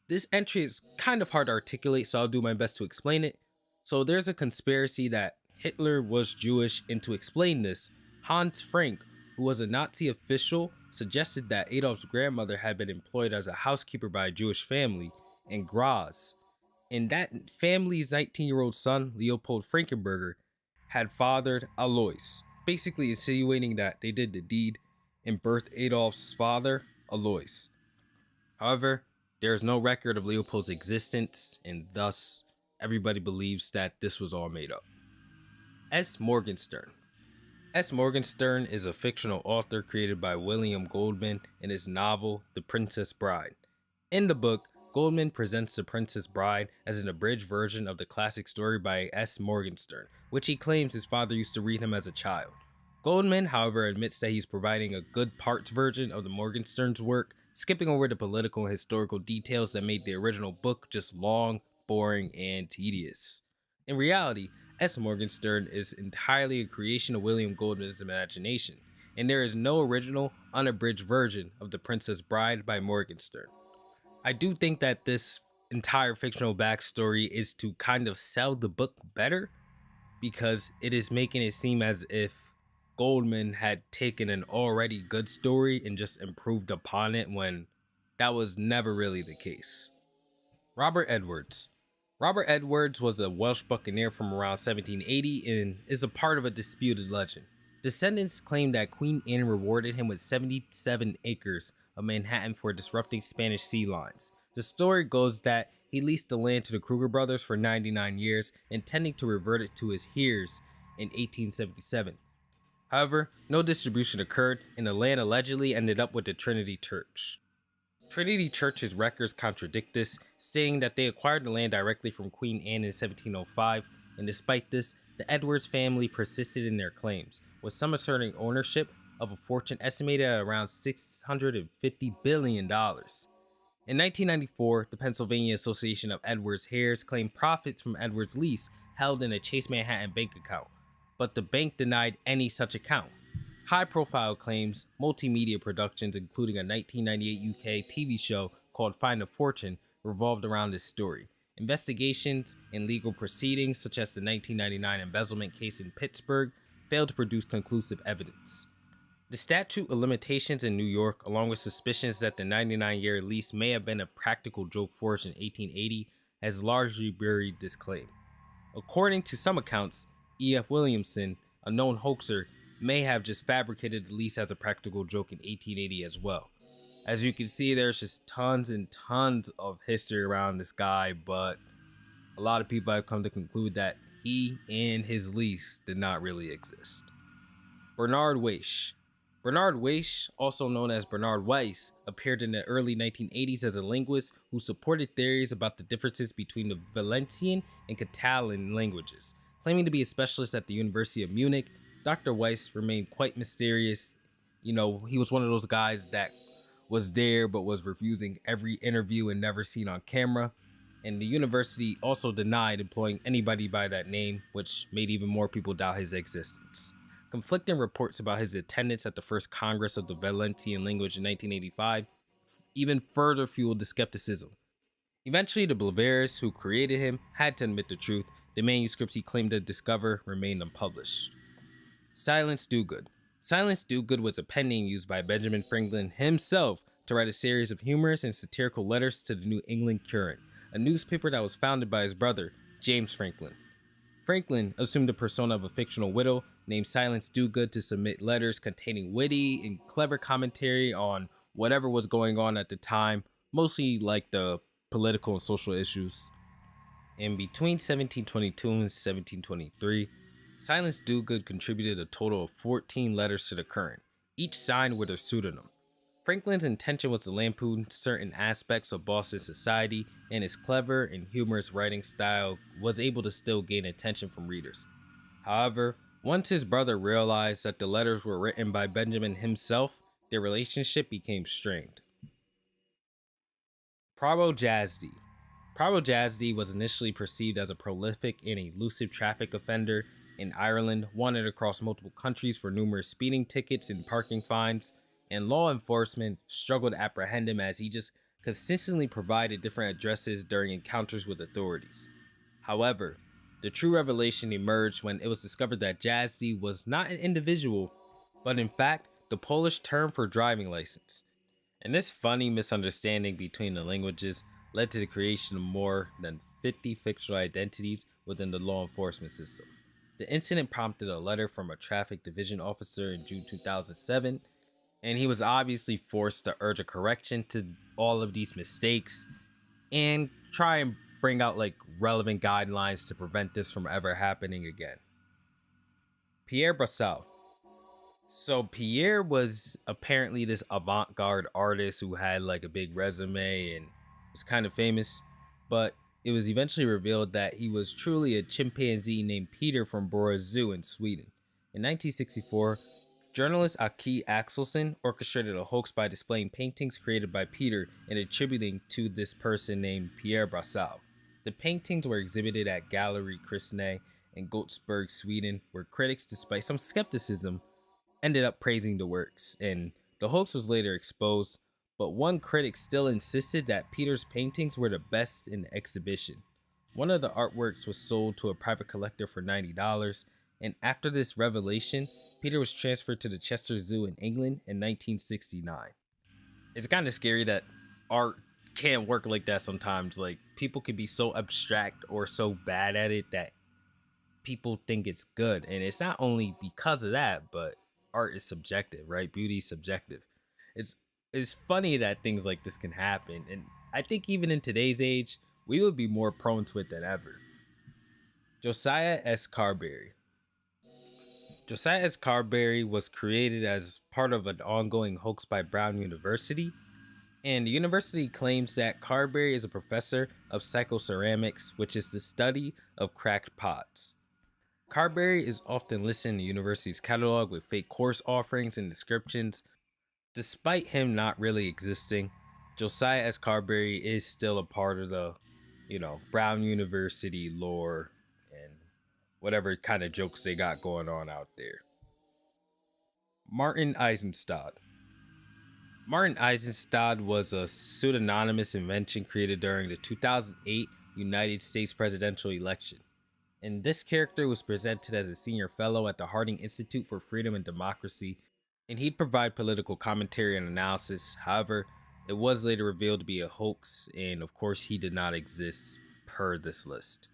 This entry is kind of hard to articulate, so I'll do my best to explain it. So there's a conspiracy that Hitler was Jewish, and to explain this, Hans Frank, who was a Nazi official, suggested that Adolf's grandmother had been employed as a housekeeper by a Jewish family, and Graz. And that family's 19-year-old son, Leopold Frankenberger, had fathered Alois, basically insinuating that they did the deed and birthed Adolf's father, Alois. However, there is no record of Leopold's existence, and thus everybody believes that this was all made up. S. Morgenstern. S. Morgenstern is a fictional author created by William Goldman in his novel The Princess Bride. In the book, Goldman presents The Princess Bride as an abridged version of the classic story by S. Morgenstern, which he claims his father used to read him as a child. Goldman, however, admits that he's providing a good parts version of the Morgenstern's work, skipping over the political and historical details that made the original book just long, boring, and tedious. In reality, S. Morgenstern is entirely a creation of William Goldman's imagination, and there is no original, unabridged version of The Princess Bride by Morgenstern. I do think that this entire fictional backstory is to kind of sell the book better, because it is making it seem as if Goldman had taken an already good story and just improved upon it when that was never really the case. Robert Edwards. Robert Edwards was a Welsh buccaneer from around 1780 and is a part of a disputed legend. Descendants claim that Queen Anne rewarded him with 77 acres of Manhattan for disrupting Spanish sea lines. The story goes that he leased the land to the Kruger brothers for 99 years, intending to revert it to his heirs in 1877. However, no distribution occurred, and the land allegedly ended up with the Trinity Church. Trinity Church's records contradict this, stating that they acquired the land directly from Queen Anne in 1705, and despite this, the Edwards family persisted in their claims, with some asserting ownership of a fortune estimated at around $650 billion. In 1994, the Pennsylvania Association of Edwards heirs claimed profits from Edwards' lease held in a Chase Manhattan bank account, but the bank denied any such account. High-profile claims, multimedia productions including a 1998 UK TV show called Find a Fortune revolved around this story. Investigations and legal proceedings, such as the 1999 embezzlement case in Pittsburgh, failed to produce conclusive evidence. The statute of limitations in New York, along with suspicions that the 99-year lease may have been a practical joke forged in 1880, has largely buried this claim. According to some accounts, E.F. Williamson, a known hoaxer, may have just fabricated the lease as a practical joke in 1880 as well. As you can see, there's just tons and tons of history around this guy, but a lot of people have come to conclude that he and his lease did not really exist. Bernard Weiss. Bernard Weiss, also known as Bernard Weiss, appeared in the early 1980s as a linguist who supported theories about the differences between the Valencian and Catalan languages. Claiming to be a specialist at the University of Munich, Dr. Weiss remained quite mysterious. He was one of those guys that was there but was refusing every interview and never seen on camera. And the university also denied employing anybody by that name, which made even more people doubt his existence. Conflicting reports about his attendance at the first Congress of the Valencian language in 1985 even further fueled the skepticism. Eventually, the Blavarists who created him had to admit the truth. The manuscripts he claimed to discover remained unpublished. Silence Dogood. Silence Dogood was a pen name used by Benjamin Franklin himself to write a series of humorous and satirical letters to the New England Courant, a newspaper that was founded by his brother, James Franklin. Franklin assumed the persona of a fictional widow named Silence Dogood to submit letters containing witty and clever commentary on whatever was going on at the time, mostly like the political and social issues. And between 1722 and 1723, Silence Dogood contributed a total of 14 letters to the Courant, each signed with a pseudonym. Franklin's intention was to lampoon certain aspects of Boston society, and his clever and humorous writing style was able to still gain attention from readers. However, once his brother realized that the letters were written by Benjamin himself, their relationship became strained. Prabhu Jazdi. Prabhu Jazdi was initially perceived as a prolific and elusive traffic offender in Ireland, wanted across multiple countries for numerous speeding tickets and parking fines, and law enforcement struggled to apprehend him as he just consistently provided different addresses during encounters with authorities. However, the true revelation emerged when it was discovered that Jazdi was not an individual, but in fact the Polish term for driving license. And this funny misunderstanding between the languages led to the creation of more than 50 fictional identities within the law enforcement system. The incident prompted a letter from a traffic division officer in June 2007, and he was obviously forced to urge a correction to all of these mistakes and try and bring out like relevant guidelines to prevent this from ever happening again. Pierre Brassel. So Pierre was apparently this avant-garde artist who had like a big resume and was kind of famous, but it was eventually revealed that he was truly a chimpanzee named Peter from Bora Zoo in Sweden. In 1964, journalist Aki Axelson orchestrated a hoax by displaying paintings created by Peter and attributing to this person named Pierre Brassel. The paintings were exhibited at Gallery Kristne in Gothenburg, Sweden, where critics, despite some skepticism, ended up praising the works, and the hoax was later exposed, but one critic still insisted that Peter's paintings were the best in the exhibition. One of the artworks was sold to a private collector for $90, and after this revelation, Peter was transferred to the Chester Zoo in England in 1969. It's kind of scary that art can't work like that sometimes. Like, people can be so abstract or so bad at it that people think it's good, and it's not only because of that, but art is subjective, right? Beauty is subjective. it's it's funny that things like this can happen, and I think even in today's age we would be more prone to it than ever. Josiah S. Carberry. Josiah S. Carberry was created as part of an ongoing hoax by Brown University, and the university claims that Carberry is a professor of psychoceramics, which is the study of cracked pots. Carberry is often listed in the university's catalog with fake course offerings and descriptions. Despite him not really existing, Josiah S. Carberry is still a part of the, Brown University lore and whatever kind of jokes they got going on out there. Martin Eisenstadt. Martin Eisenstadt was a pseudonymous invention created during the 2008 United States presidential election. And this character was presented as a senior fellow at the Harding Institute for Freedom and Democracy, and he'd provide political commentary and analysis. However, it was later revealed to be a hoax, and of course, he did not exist per this list.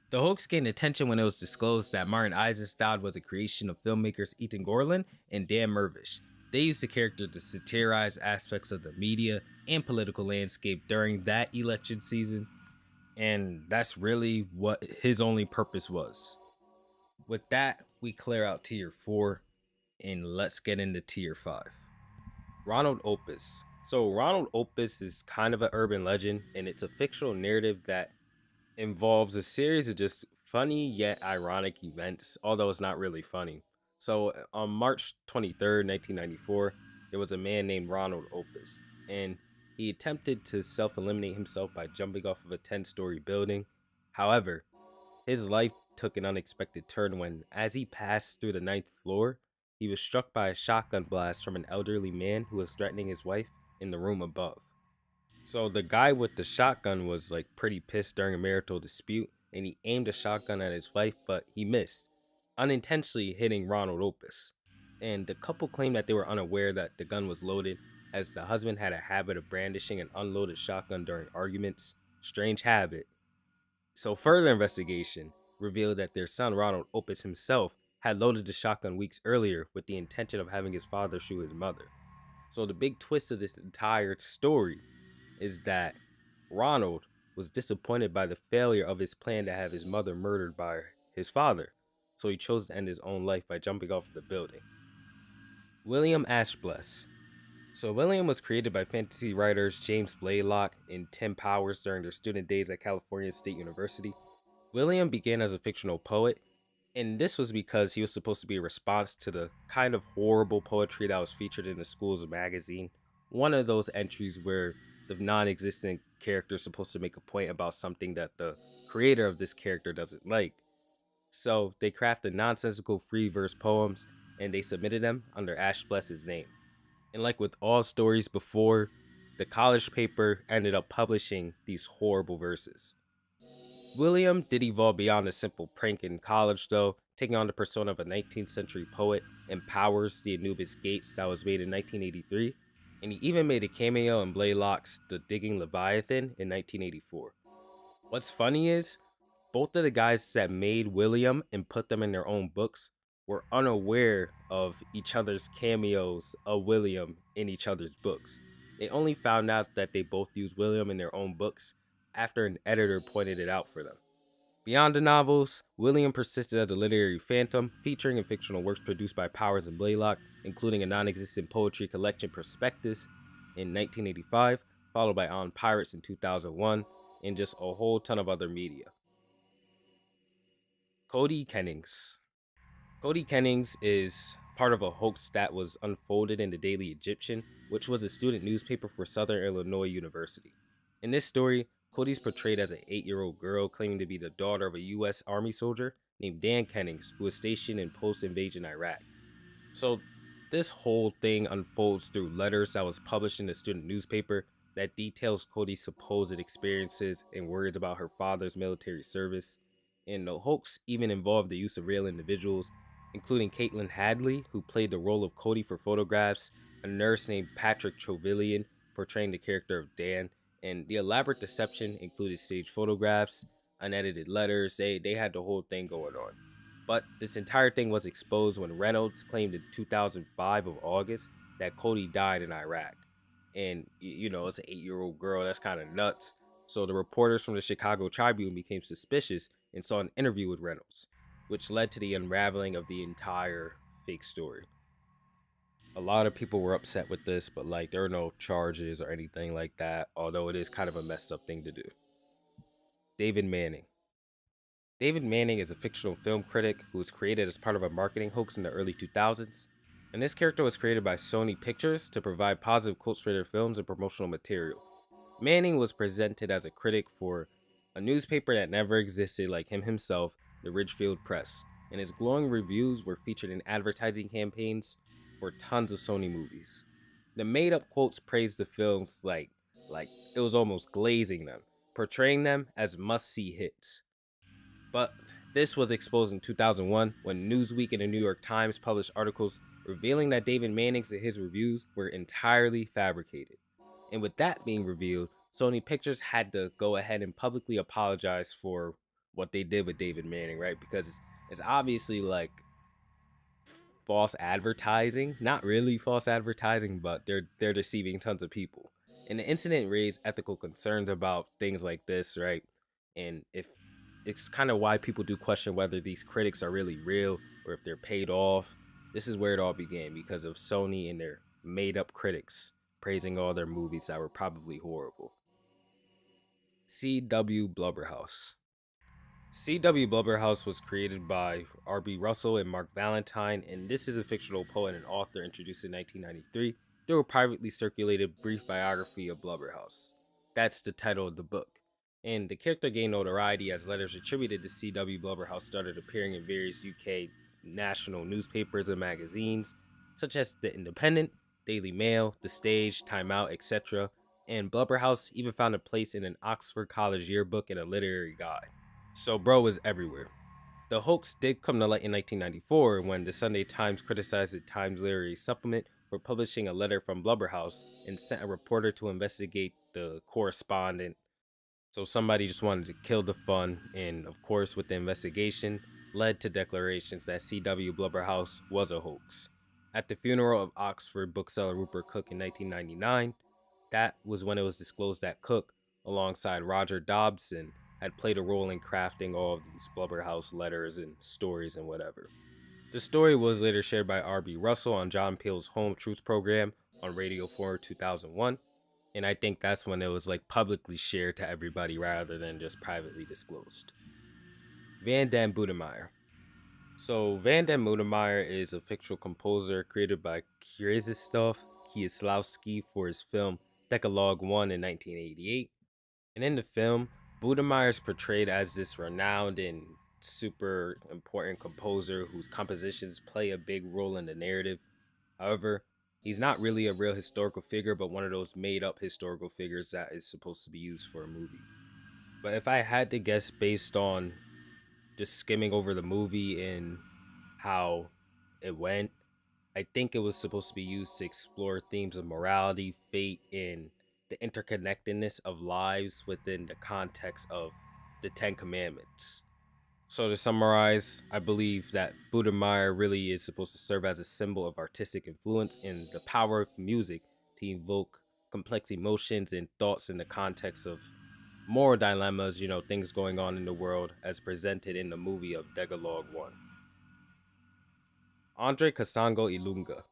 The hoax gained attention when it was disclosed that Martin Eisenstadt was a creation of filmmakers Ethan Gorlin and Dan Mervish. They used the character to satirize aspects of the media and political landscape during that election season, and that's really what his only purpose was. With that, we clear out tier 4 and let's get into tier 5. Ronald Opus. So, Ronald Opus is kind of an urban legend, and it's a fictional narrative that involves a series of just funny yet ironic events, although it's not really funny. So, on March 23rd, 1994, there was a man named Ronald Opus, and he attempted to self eliminate himself by jumping off of a 10-story building. However, his life took an unexpected turn when, as he passed through the ninth floor, he was struck by a shotgun blast from an elderly man who was threatening his wife in the room above. So the guy with the shotgun was like pretty pissed during a marital dispute, and he aimed a shotgun at his wife, but he missed, unintentionally hitting Ronald Opus. And the couple claimed that they were unaware that the gun was loaded, as the husband had a habit of brandishing an unloaded shotgun during arguments. Strange habit. So further investigation revealed that their son Ronald Opus himself had loaded the shotgun weeks earlier with the intention of having his father shoot his mother. So the big twist of this entire story is that Ronald was disappointed by the failure of his plan to have his mother murdered by his father, so he chose to end his own life by jumping off the building. William Ashbless. So William was created by fantasy writers James Blaylock and Tim Powers during their student days at California State University. William began as a fictional poet, and this was because he was supposed to be a response to the kind of horrible poetry that was featured in the school's magazine. One of those entries where the non-existent character is supposed to make a point about something that the creator of this character doesn't like. So they crafted nonsensical free verse poems and they submitted them under Ash Bless's name. And like with all stories before, the college paper ended up publishing these horrible verses. William did evolve beyond a simple prank in college, though, taking on the persona of a 19th century poet and Powers, the Anubis Gates, that was made in 1983. and he even made a cameo in Blaylock's The Digging Leviathan in 1984. What's funny is, both of the guys that made William and put them in their own books were unaware of each other's cameos of William in each other's books. They only found out that they both used William in their own books after an editor pointed it out for them. Beyond the novels, William persisted as a literary phantom, featuring in fictional works produced by Powers and Blaylock, including a non-existent poetry collection Perspectives in 1985, followed by On Pirates in 2001, and just a whole ton of other media. Cody Kennings. Cody Kennings is part of a hoax that was unfolded in the Daily Egyptian, which was a student newspaper for Southern Illinois University. In this story, Cody's portrayed as an 8-year-old girl claiming to be the daughter of a U.S. Army soldier named Dan Kennings, who was stationed in post-invasion Iraq. So this whole thing unfolds through letters that was published in the student newspaper that details Cody's supposed experiences and words about her father's military service. And the hoax even involved the use of real individuals, including Caitlin Hadley, who played the role of Cody for photographs, a nurse named Patrick Trevelyan portraying the character of Dan, and the elaborate deception included staged photographs, unedited letters. They had the whole thing going on. But this entire thing was exposed when Reynolds claimed in 2005 of August that Cody died in Iraq. And, it's an 8-year-old girl. That's kind of nuts. So the reporters from the Chicago Tribune became suspicious and saw an interview with Reynolds, which led to the unraveling of the entire fake story. A lot of people were upset with this, but like there are no charges or anything like that, although it is kind of a messed up thing to do. David Manning. David Manning is a fictional film critic who was created as part of a marketing hoax in the early 2000s. And this character was created by Sony Pictures to provide positive quotes for their films and promotional material. Manning was presented as a critic for a newspaper that never existed like him himself, the Ridgefield Press, and his glowing reviews were featured in advertising campaigns for tons of Sony movies. The made-up quotes praised the films like it was almost glazing them, portraying them as must-see hits. But this was exposed in 2001 when Newsweek and the New York Times published articles revealing that David Manning's and his reviews were entirely fabricated. And with that being revealed, Sony Pictures had to go ahead and publicly apologize for what they did with David Manning, right? Because it's obviously like false advertising. Not really false advertising, but they're deceiving tons of people. And the incident raised ethical concerns about things like this, right? And if it's kind of why people do question whether these critics are really real or if they're paid off. This is where it all began because of Sony and their made up critics praising all their movies that were probably horrible. C.W. Blubberhouse. C.W. Blubberhouse was created by R.B. Russell and Mark Valentine, and this is a fictional poet and author introduced in 1993 through a privately circulated brief biography of Blubberhouse. That's the title of the book. And the character gained notoriety as letters attributed to C.W. Blubberhouse started appearing in various UK national newspapers and magazines, such as The Independent, Daily Mail, The Stage, Time Out, etc. And Blubberhouse even found a place in an Oxford College yearbook and a literary guide. So bro was everywhere. The hoax did come to light in 1994 when the Sunday Times criticized the Times Literary Supplement for publishing a letter from Blubberhouse and sent a reporter to investigate the correspondent. So somebody just wanted to kill the fun, and of course, with the investigation, led to declarations that C.W. Blubberhouse was a hoax. At the funeral of Oxford bookseller Rupert Cook in 1999, that was when it was disclosed that Cook, alongside Roger Dobson, had played a role in crafting all of these Blubberhouse letters and stories and whatever. The story was later shared by R.B. Russell on John Peel's Home Truth program on Radio 4 2001, and I think that's when it was like publicly shared to everybody rather than just privately disclosed. Van den Budemeyer. So Van den Budemeyer is a fictional composer created by Krzysztof Kieslowski for his film Decalogue 1 in 1988. And in the film, Budemeyer is portrayed as this renowned and super important composer whose compositions play a big role in the narrative. However, he's not really a real historical figure, but one of those made up historical figures that is supposed to be used for a movie. But if I had to guess based on just skimming over the movie and how it went, I think it was supposed to be used to explore themes of morality, fate, and the interconnectedness of lives within the context of the Ten Commandments. So to summarize, I believe that Buddha really is supposed to serve as a symbol of artistic influence and the power of music to evoke complex emotions and thoughts in the context of moral dilemmas, things going on in the world as presented in the movie of Decalogue 1. Andre Kasango Ilunga.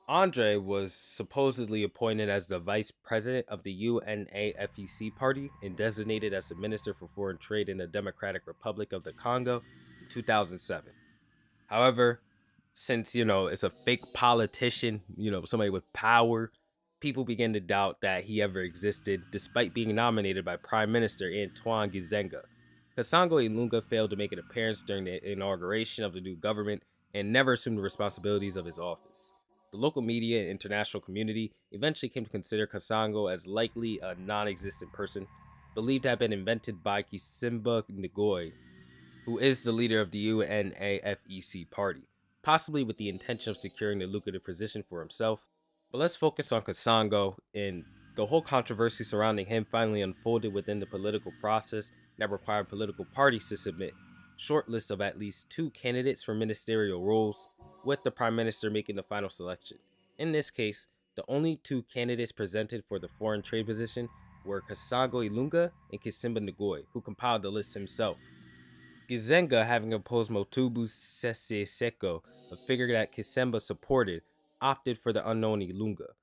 Andre was supposedly appointed as the vice president of the UNAFEC party and designated as the minister for foreign trade in the Democratic Republic of the Congo in 2007. However, since it's a fake politician, somebody with power, people begin to doubt that he ever existed, despite being nominated by Prime Minister Antoine Gizenga. Kasango Ilunga failed to make an appearance during the inauguration of the new government and never assumed the responsibilities of his office. The local media and international community eventually came to consider Kasango as likely a non-existent person, believed to have been invented by Kisimba Ngoy, who is the leader of the UNAFEC party, possibly with the intention of securing the lucrative position for himself. But let's focus on Kasango, and the whole controversy surrounding him finally unfolded within the political process that required political parties to submit short lists of at least two candidates for ministerial roles, with the prime minister making the final selection. In this case, the only two candidates presented for the foreign trade position were Kasango Ilunga and Kisimba Ngoy, who compiled the list himself. Gizenga, having opposed Motubu Sese Seko, a figure that Kisemba supported, opted for the unknown Ilunga.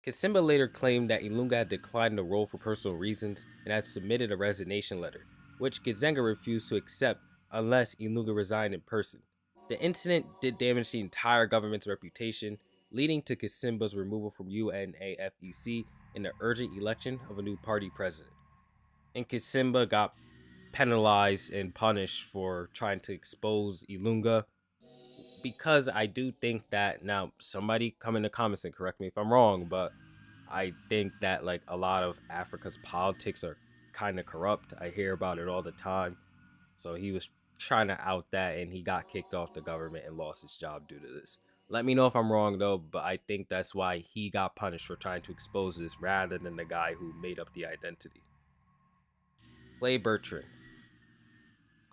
Kisimba later claimed that Ilunga had declined the role for personal reasons and had submitted a resignation letter, which Gizenga refused to accept unless Ilunga resigned in person. The incident did damage the entire government's reputation, leading to Kisimba's removal from UNAFEC and the urgent election of a new party president. And Kisimba got penalized and punished for trying to expose Ilunga, because I do think that, now somebody come in the comments and correct me if I'm wrong, but I think that like a lot of Africa's politics are kind of corrupt. I hear about it all the time. So he was trying to out that and he got kicked off the government and lost his job due to this. Let me know if I'm wrong though, but I think that's why he got punished for trying to expose this rather than the guy who made up the identity. Clay Bertrand.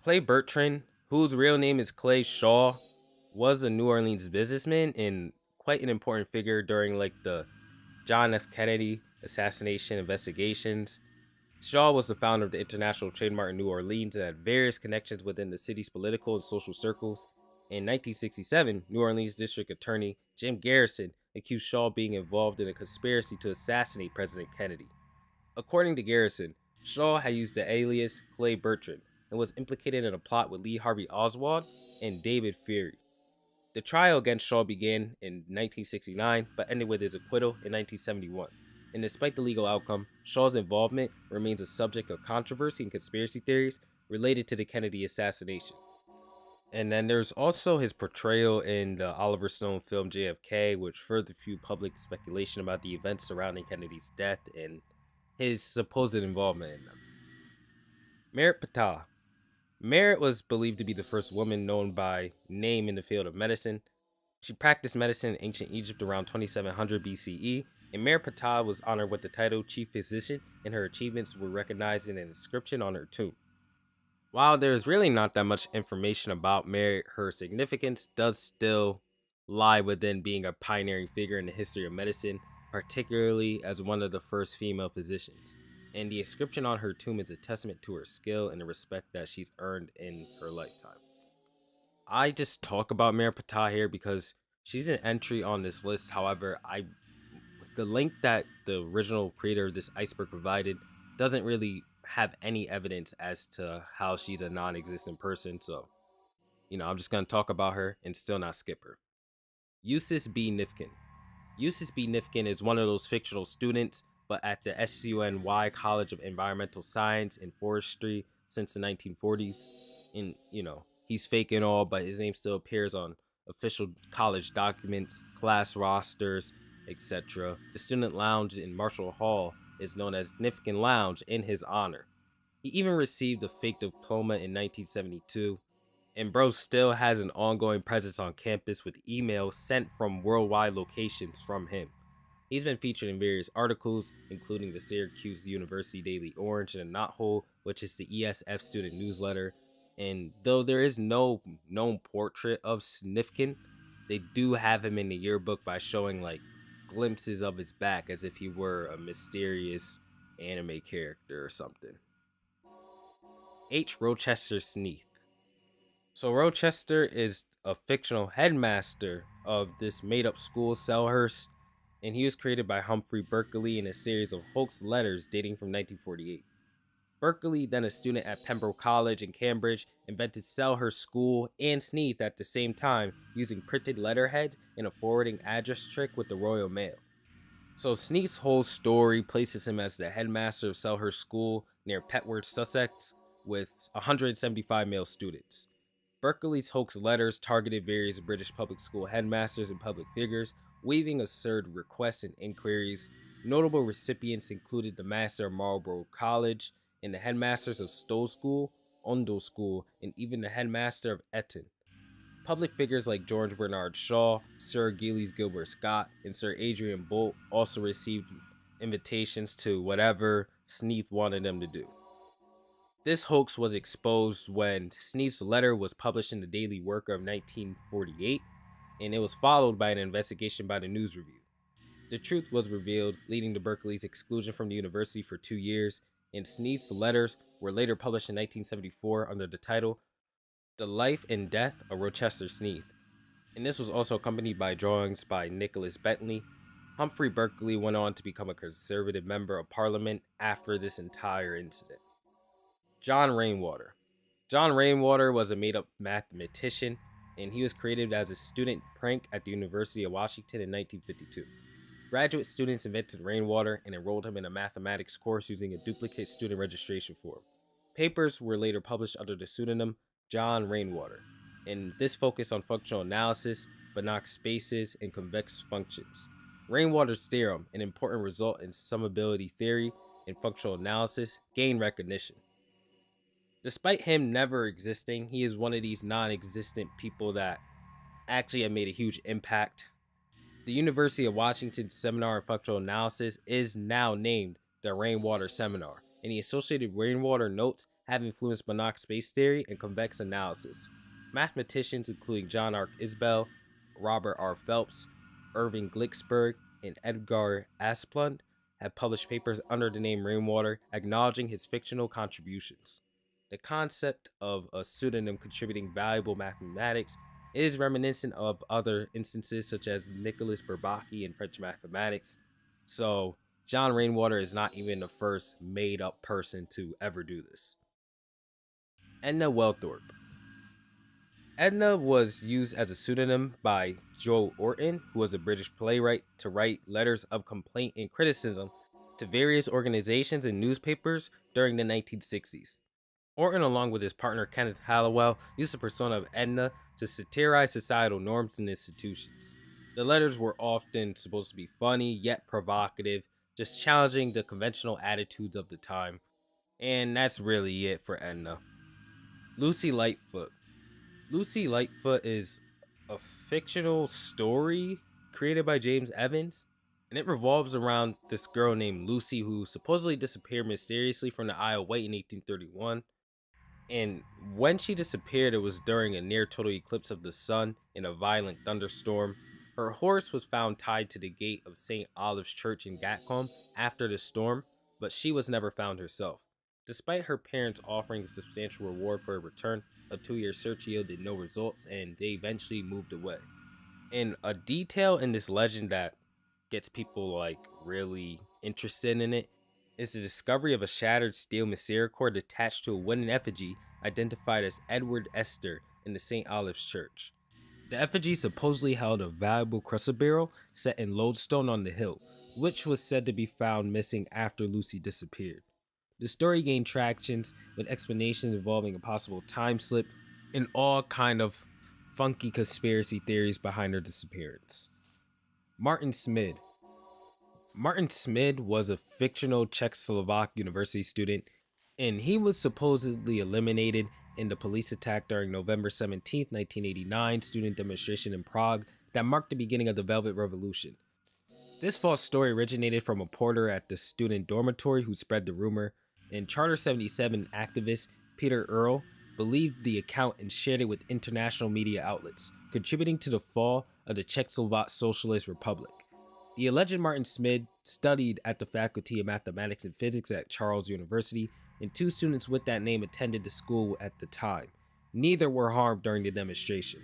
Clay Bertrand, whose real name is Clay Shaw, was a New Orleans businessman and quite an important figure during like the John F. Kennedy assassination investigations. Shaw was the founder of the International Trade Mart in New Orleans and had various connections within the city's political and social circles. In 1967, New Orleans District Attorney Jim Garrison accused Shaw of being involved in a conspiracy to assassinate President Kennedy. According to Garrison, Shaw had used the alias Clay Bertrand and was implicated in a plot with Lee Harvey Oswald and David Fury. The trial against Shaw began in 1969 but ended with his acquittal in 1971. And despite the legal outcome, Shaw's involvement remains a subject of controversy and conspiracy theories related to the Kennedy assassination. And then there's also his portrayal in the Oliver Stone film JFK, which further fueled public speculation about the events surrounding Kennedy's death and his supposed involvement in them. Merit Patel. Merit was believed to be the first woman known by name in the field of medicine. She practiced medicine in ancient Egypt around 2700 BCE, and Merit Patel was honored with the title Chief Physician, and her achievements were recognized in an inscription on her tomb. While there's really not that much information about Merit, her significance does still lie within being a pioneering figure in the history of medicine, particularly as one of the first female physicians. And the inscription on her tomb is a testament to her skill and the respect that she's earned in her lifetime. I just talk about Merit Patel here because she's an entry on this list. However, the link that the original creator of this iceberg provided doesn't really have any evidence as to how she's a non-existent person. So, I'm just gonna talk about her and still not skip her. Eustace B. Nifkin. Eustace B. Nifkin is one of those fictional students, but at the SUNY College of Environmental Science and Forestry since the 1940s. And, he's fake and all, but his name still appears on official college documents, class rosters, etc. The student lounge in Marshall Hall is known as Nifkin Lounge in his honor. He even received a fake diploma in 1972. And bro still has an ongoing presence on campus with emails sent from worldwide locations from him. He's been featured in various articles, including the Syracuse University Daily Orange and the Knothole, which is the ESF student newsletter. And though there is no known portrait of Snifkin, they do have him in the yearbook by showing like glimpses of his back as if he were a mysterious anime character or something. H. Rochester Sneath. So Rochester is a fictional headmaster of this made-up school, Selhurst, and he was created by Humphrey Berkeley in a series of hoax letters dating from 1948. Berkeley, then a student at Pembroke College in Cambridge, invented Selhurst School and Sneath at the same time using printed letterhead and a forwarding address trick with the Royal Mail. So Sneak's whole story places him as the headmaster of Selhurst School near Petworth, Sussex, with 175 male students. Berkeley's hoax letters targeted various British public school headmasters and public figures, weaving absurd requests and inquiries. Notable recipients included the master of Marlborough College and the headmasters of Stowe School, Oundle School, and even the headmaster of Eton. Public figures like George Bernard Shaw, Sir Giles Gilbert Scott, and Sir Adrian Bolt also received invitations to whatever Sneath wanted them to do. This hoax was exposed when Sneath's letter was published in the Daily Worker of 1948, and it was followed by an investigation by the News Review. The truth was revealed, leading to Berkeley's exclusion from the university for 2 years, and Sneath's letters were later published in 1974 under the title The Life and Death of Rochester Sneath, and this was also accompanied by drawings by Nicholas Bentley. Humphrey Berkeley went on to become a conservative member of parliament after this entire incident. John Rainwater. John Rainwater was a made up mathematician, and he was created as a student prank at the University of Washington in 1952. Graduate students invented Rainwater and enrolled him in a mathematics course using a duplicate student registration form. Papers were later published under the pseudonym John Rainwater, and this focused on functional analysis, Banach spaces, and convex functions. Rainwater's theorem, an important result in summability theory and functional analysis, gained recognition. Despite him never existing, he is one of these non existent people that actually have made a huge impact. The University of Washington's Seminar on Functional Analysis is now named the Rainwater Seminar, and the associated Rainwater notes have influenced Banach space theory and convex analysis. Mathematicians including John R. Isbell, Robert R. Phelps, Irving Glicksberg, and Edgar Asplund have published papers under the name Rainwater acknowledging his fictional contributions. The concept of a pseudonym contributing valuable mathematics is reminiscent of other instances such as Nicolas Bourbaki in French mathematics. So, John Rainwater is not even the first made up person to ever do this. Edna Wellthorpe. Edna was used as a pseudonym by Joe Orton, who was a British playwright, to write letters of complaint and criticism to various organizations and newspapers during the 1960s. Orton, along with his partner Kenneth Halliwell, used the persona of Edna to satirize societal norms and institutions. The letters were often supposed to be funny, yet provocative, just challenging the conventional attitudes of the time. And that's really it for Edna. Lucy Lightfoot. Lucy Lightfoot is a fictional story created by James Evans, and it revolves around this girl named Lucy who supposedly disappeared mysteriously from the Isle of Wight in 1831. And when she disappeared, it was during a near total eclipse of the sun in a violent thunderstorm. Her horse was found tied to the gate of St. Olive's Church in Gatcombe after the storm, but she was never found herself. Despite her parents offering a substantial reward for her return, a 2-year search yielded no results and they eventually moved away. And a detail in this legend that gets people like really interested in it is the discovery of a shattered steel misericord attached to a wooden effigy identified as Edward Esther in the St. Olive's Church. The effigy supposedly held a valuable crucible set in lodestone on the hill, which was said to be found missing after Lucy disappeared. The story gained tractions with explanations involving a possible time slip and all kind of funky conspiracy theories behind her disappearance. Martin Smid. Martin Smid was a fictional Czechoslovak university student, and he was supposedly eliminated in the police attack during November 17th, 1989 student demonstration in Prague that marked the beginning of the Velvet Revolution. This false story originated from a porter at the student dormitory who spread the rumor, and Charter 77 activist Peter Earle believed the account and shared it with international media outlets, contributing to the fall of the Czechoslovak Socialist Republic. The alleged Martin Smid studied at the Faculty of Mathematics and Physics at Charles University, and two students with that name attended the school at the time. Neither were harmed during the demonstration.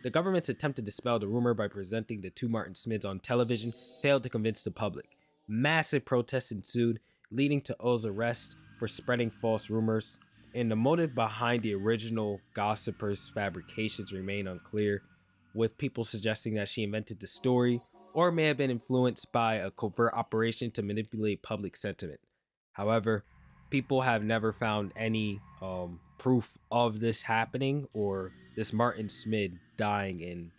The government's attempt to dispel the rumor by presenting the two Martin Smids on television failed to convince the public. Massive protests ensued, leading to Earl's arrest for spreading false rumors, and the motive behind the original gossiper's fabrications remain unclear, with people suggesting that she invented the story or may have been influenced by a covert operation to manipulate public sentiment. However, people have never found any proof of this happening or this Martin Smid dying in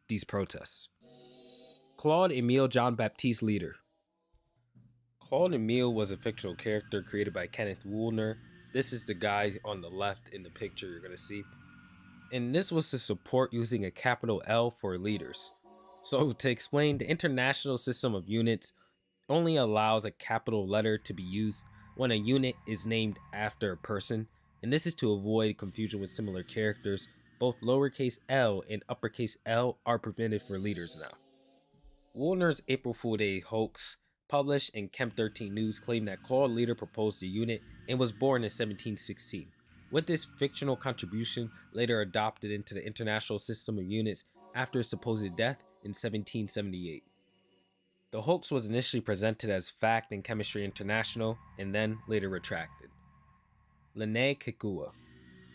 these protests. Claude Emile Jean Baptiste Leader. Claude Emile was a fictional character created by Kenneth Woolner. This is the guy on the left in the picture you're going to see. And this was to support using a capital L for leaders. So, to explain, the international system of units only allows a capital letter to be used when a unit is named after a person, and this is to avoid confusion with similar characters. Both lowercase l and uppercase L are prevented for leaders now. Woolner's April Fool Day hoax, published in Chem 13 News, claimed that Claude Leader proposed the unit and was born in 1716. With this fictional contribution later adopted into the international system of units after his supposed death in 1778. The hoax was initially presented as fact in Chemistry International and then later retracted. Lene Kekua.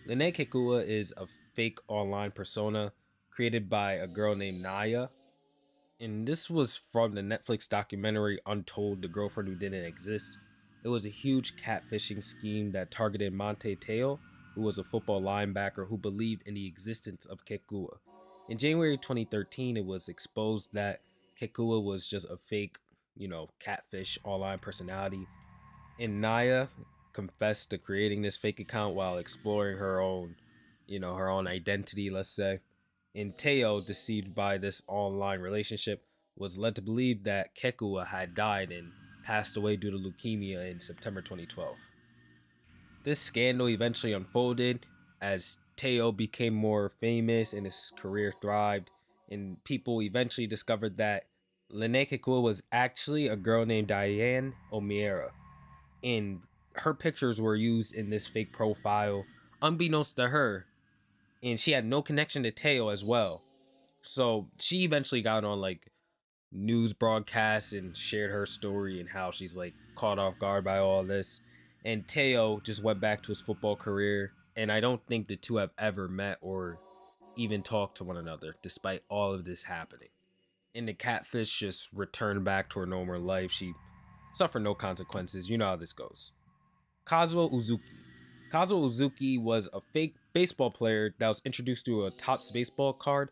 Lene Kekua is a fake online persona created by a girl named Naya. And this was from the Netflix documentary Untold, The Girlfriend Who Didn't Exist. It was a huge catfishing scheme that targeted Monte Teo, who was a football linebacker who believed in the existence of Kekua. In January 2013, it was exposed that Kekua was just a fake, catfish online personality. And Naya confessed to creating this fake account while exploring her own identity, let's say. And Teo, deceived by this online relationship, was led to believe that Kekua had died and passed away due to leukemia in September 2012. This scandal eventually unfolded as Teo became more famous and his career thrived, and people eventually discovered that Lene Kekua was actually a girl named Diane O'Meara, and her pictures were used in this fake profile, unbeknownst to her, and she had no connection to Teo as well. So she eventually got on news broadcasts and shared her story and how she's caught off guard by all this. And Teo just went back to his football career, and I don't think the two have ever met or even talked to one another despite all of this happening. And the catfish just returned back to her normal life. She suffered no consequences. You know how this goes. Kazuo Uzuki. Kazuo Uzuki was a fake baseball player that was introduced through a Topps baseball card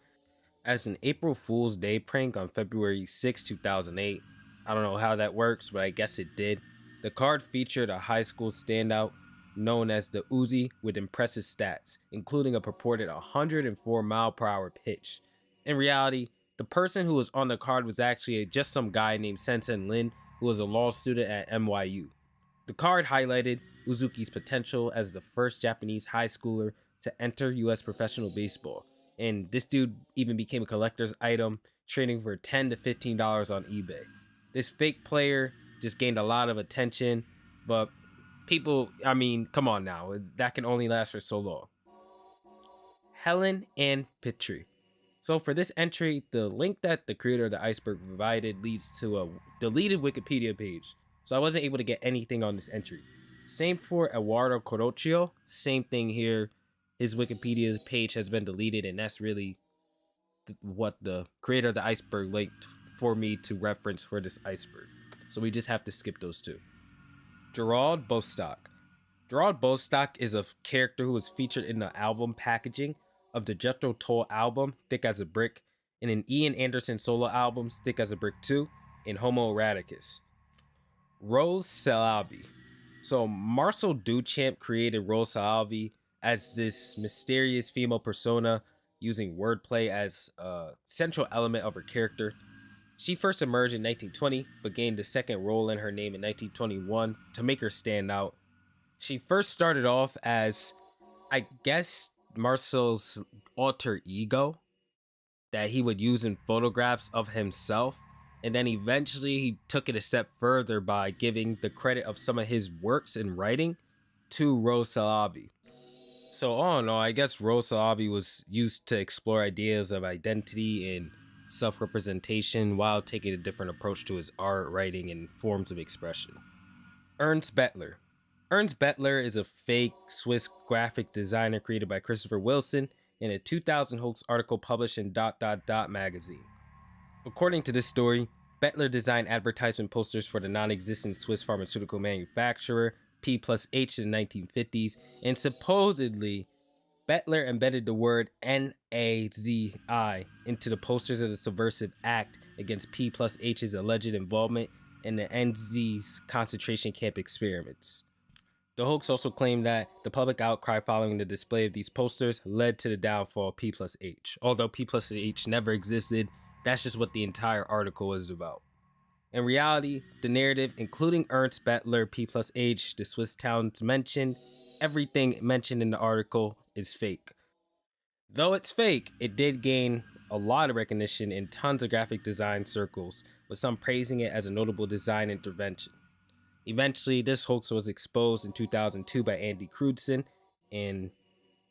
as an April Fool's Day prank on February 6, 2008. I don't know how that works, but I guess it did. The card featured a high school standout known as the Uzi with impressive stats, including a purported 104 mile per hour pitch. In reality, the person who was on the card was actually just some guy named Sensen Lin, who was a law student at NYU. The card highlighted Uzuki's potential as the first Japanese high schooler to enter US professional baseball, and this dude even became a collector's item, trading for $10 to $15 on eBay. This fake player just gained a lot of attention, but people, come on now, that can only last for so long. Helen Ann Petrie. So for this entry, the link that the creator of the Iceberg provided leads to a deleted Wikipedia page, so I wasn't able to get anything on this entry. Same for Eduardo Corocchio, same thing here. His Wikipedia page has been deleted, and that's really what the creator of the Iceberg linked for me to reference for this iceberg. So we just have to skip those two. Gerald Bostock. Gerald Bostock is a character who was featured in the album packaging of the Jethro Tull album, Thick as a Brick, and in Ian Anderson solo albums, Thick as a Brick 2, and Homo Eradicus. Rose Salavi. So Marcel Duchamp created Rose Salavi as this mysterious female persona using wordplay as a central element of her character. She first emerged in 1920, but gained a second role in her name in 1921 to make her stand out. She first started off as, I guess, Marcel's alter ego that he would use in photographs of himself. And then eventually he took it a step further by giving the credit of some of his works in writing to Rose Salavi. So all in all, I guess Rose Salavi was used to explore ideas of identity and self-representation while taking a different approach to his art, writing, and forms of expression. Ernst Bettler. Ernst Bettler is a fake Swiss graphic designer created by Christopher Wilson in a 2000 hoax article published in magazine. According to this story, Bettler designed advertisement posters for the non-existent Swiss pharmaceutical manufacturer P plus H in the 1950s, and supposedly Bettler embedded the word NAZI into the posters as a subversive act against P plus H's alleged involvement in the NZ's concentration camp experiments. The hoax also claimed that the public outcry following the display of these posters led to the downfall of P plus H. Although P plus H never existed, that's just what the entire article was about. In reality, the narrative, including Ernst Bettler, P plus H, the Swiss towns mentioned, everything mentioned in the article is fake. Though it's fake, it did gain a lot of recognition in tons of graphic design circles, with some praising it as a notable design intervention. Eventually, this hoax was exposed in 2002 by Andy Crudson, and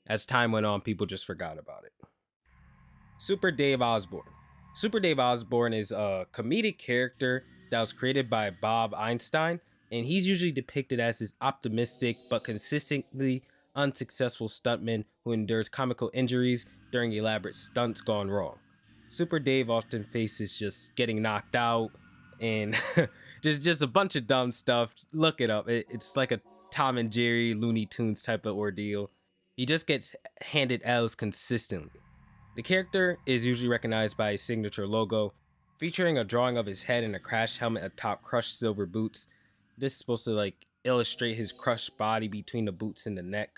as time went on, people just forgot about it. Super Dave Osborne. Super Dave Osborne is a comedic character that was created by Bob Einstein, and he's usually depicted as this optimistic but consistently unsuccessful stuntman who endures comical injuries during elaborate stunts gone wrong. Super Dave often faces just getting knocked out and just a bunch of dumb stuff. Look it up. It's like a Tom and Jerry Looney Tunes type of ordeal. He just gets handed L's consistently. The character is usually recognized by his signature logo, featuring a drawing of his head and a crash helmet atop crushed silver boots. This is supposed to illustrate his crushed body between the boots and the neck,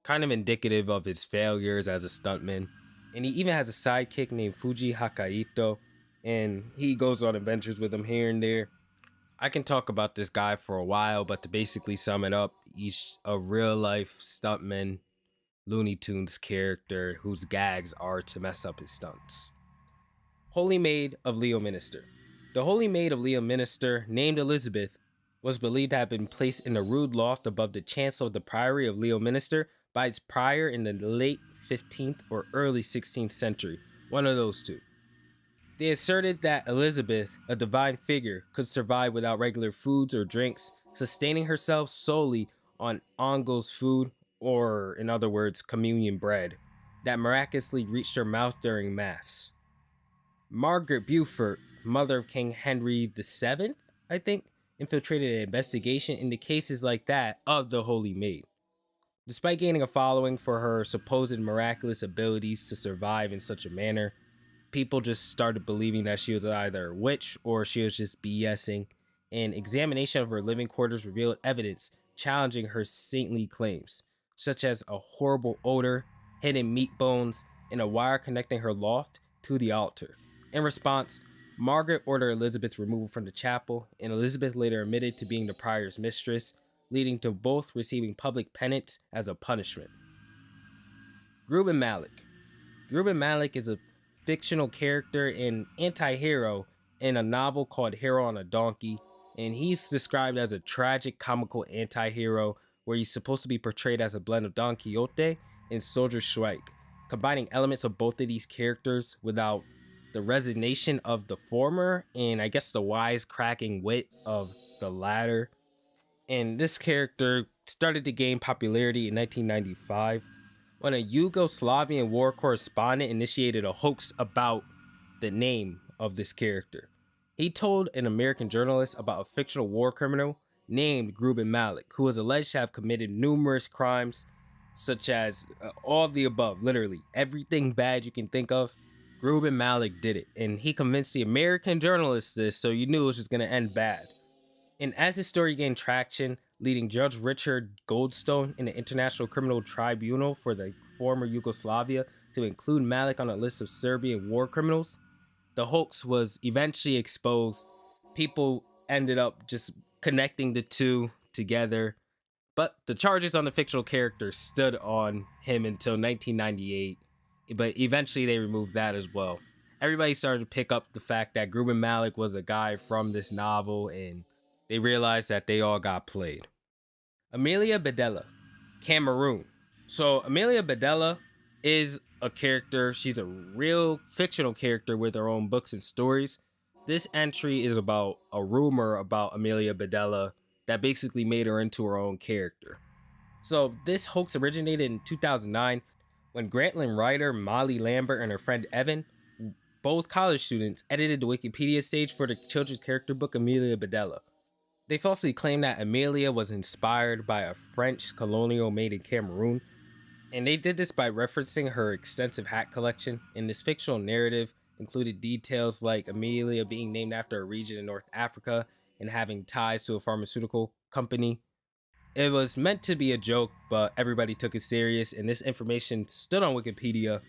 kind of indicative of his failures as a stuntman. And he even has a sidekick named Fuji Hakaito, and he goes on adventures with him here and there. I can talk about this guy for a while, but to basically sum it up, he's a real life stuntman, Looney Tunes character whose gags are to mess up his stunts. Holy Maid of Leo Minister. The Holy Maid of Leo Minister, named Elizabeth, was believed to have been placed in a rude loft above the chancel of the priory of Leo Minister by its prior in the late 15th or early 16th century, one of those two. They asserted that Elizabeth, a divine figure, could survive without regular foods or drinks, sustaining herself solely on Ongel's food, or in other words, communion bread, that miraculously reached her mouth during Mass. Margaret Beaufort, mother of King Henry VII, I think, infiltrated an investigation into cases like that of the Holy Maid. Despite gaining a following for her supposed miraculous abilities to survive in such a manner, people just started believing that she was either a witch or she was just BSing, and examination of her living quarters revealed evidence challenging her saintly claims, such as a horrible odor, hidden meat bones, and a wire connecting her loft to the altar. In response, Margaret ordered Elizabeth's removal from the chapel, and Elizabeth later admitted to being the prior's mistress, leading to both receiving public penance as a punishment. Gruben Malik. Gruben Malik is a fictional character and anti-hero in a novel called Hero on a Donkey, and he's described as a tragic comical anti-hero where he's supposed to be portrayed as a blend of Don Quixote and Soldier Schweik, combining elements of both of these characters without the resignation of the former and I guess the wisecracking wit of the latter. And this character started to gain popularity in 1995 when a Yugoslavian war correspondent initiated a hoax about the name of this character. He told an American journalist about a fictional war criminal named Gruben Malik, who was alleged to have committed numerous crimes, such as all of the above, literally everything bad you can think of. Gruben Malik did it, and he convinced the American journalist this, so you knew it was just going to end bad. And as his story gained traction, leading Judge Richard Goldstone in the International Criminal Tribunal for the former Yugoslavia to include Malik on a list of Serbian war criminals. The hoax was eventually exposed. People ended up just connecting the two together, but the charges on the fictional character stood on him until 1998, but eventually they removed that as well. Everybody started to pick up the fact that Grubin Malik was a guy from this novel, and they realized that they all got played. Amelia Bedella, Cameroon. So Amelia Bedella is a character. She's a real fictional character with her own books and stories. This entry is about a rumor about Amelia Bedella that basically made her into her own character. So this hoax originated in 2009 when Grantland writer Molly Lambert and her friend Evan, both college students, edited the Wikipedia stage for the children's character book Amelia Bedella. They falsely claimed that Amelia was inspired by a French colonial made in Cameroon, and they did this by referencing her extensive hat collection. And this fictional narrative included details like Amelia being named after a region in North Africa and having ties to a pharmaceutical company. It was meant to be a joke, but everybody took it serious, and this information stood on Wikipedia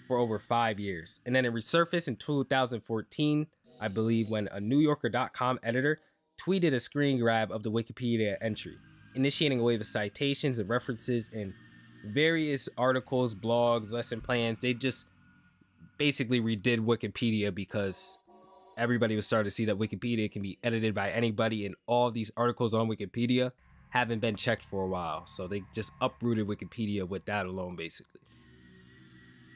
for over 5 years. And then it resurfaced in 2014, I believe, when a NewYorker.com editor tweeted a screen grab of the Wikipedia entry, initiating a wave of citations and references in various articles, blogs, lesson plans. They just basically redid Wikipedia because everybody was starting to see that Wikipedia can be edited by anybody, and all these articles on Wikipedia haven't been checked for a while. So they just uprooted Wikipedia with that alone, basically.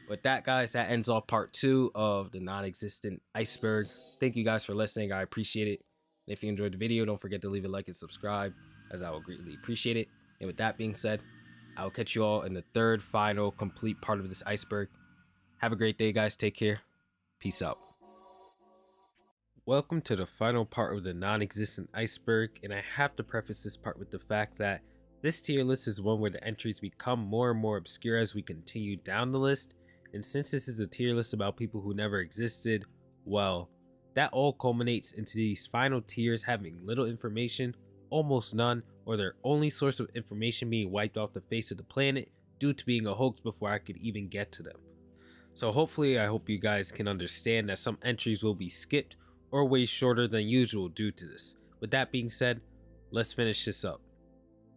With that, guys, that ends off part 2 of the non-existent iceberg. Thank you guys for listening. I appreciate it. And if you enjoyed the video, don't forget to leave a like and subscribe, as I will greatly appreciate it. And with that being said, I will catch you all in the third, final, complete part of this iceberg. Have a great day, guys. Take care. Peace out. Welcome to the final part of the non-existent iceberg, and I have to preface this part with the fact that this tier list is one where the entries become more and more obscure as we continue down the list, and since this is a tier list about people who never existed, well, that all culminates into these final tiers having little information, almost none, or their only source of information being wiped off the face of the planet due to being a hoax before I could even get to them. So hopefully, I hope you guys can understand that some entries will be skipped or way shorter than usual due to this. With that being said, let's finish this up.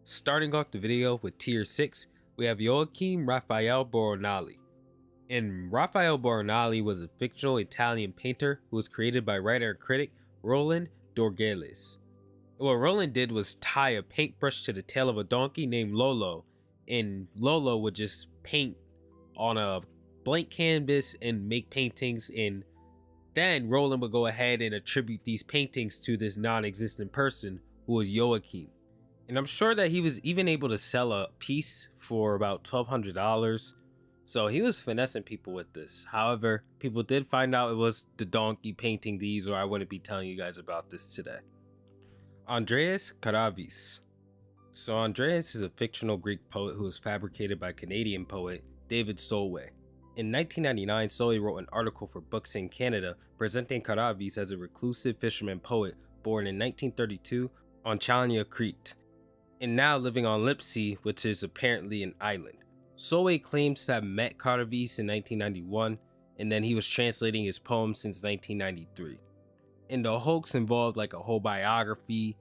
Starting off the video with tier 6, we have Joachim Raphael Boronali. And Raphael Boronali was a fictional Italian painter who was created by writer and critic Roland Dorgeles. What Roland did was tie a paintbrush to the tail of a donkey named Lolo, and Lolo would just paint on a blank canvas and make paintings, and then Roland would go ahead and attribute these paintings to this non-existent person who was Joachim. And I'm sure that he was even able to sell a piece for about $1,200. So he was finessing people with this. However, people did find out it was the donkey painting these, or I wouldn't be telling you guys about this today. Andreas Karavis. So Andreas is a fictional Greek poet who was fabricated by Canadian poet David Solway. In 1999, Solway wrote an article for Books in Canada presenting Karavis as a reclusive fisherman poet born in 1932 on Chalnia Crete, and now living on Lipsea, which is apparently an island. Solway claims to have met Karavis in 1991, and then he was translating his poems since 1993. And the hoax involved like a whole biography,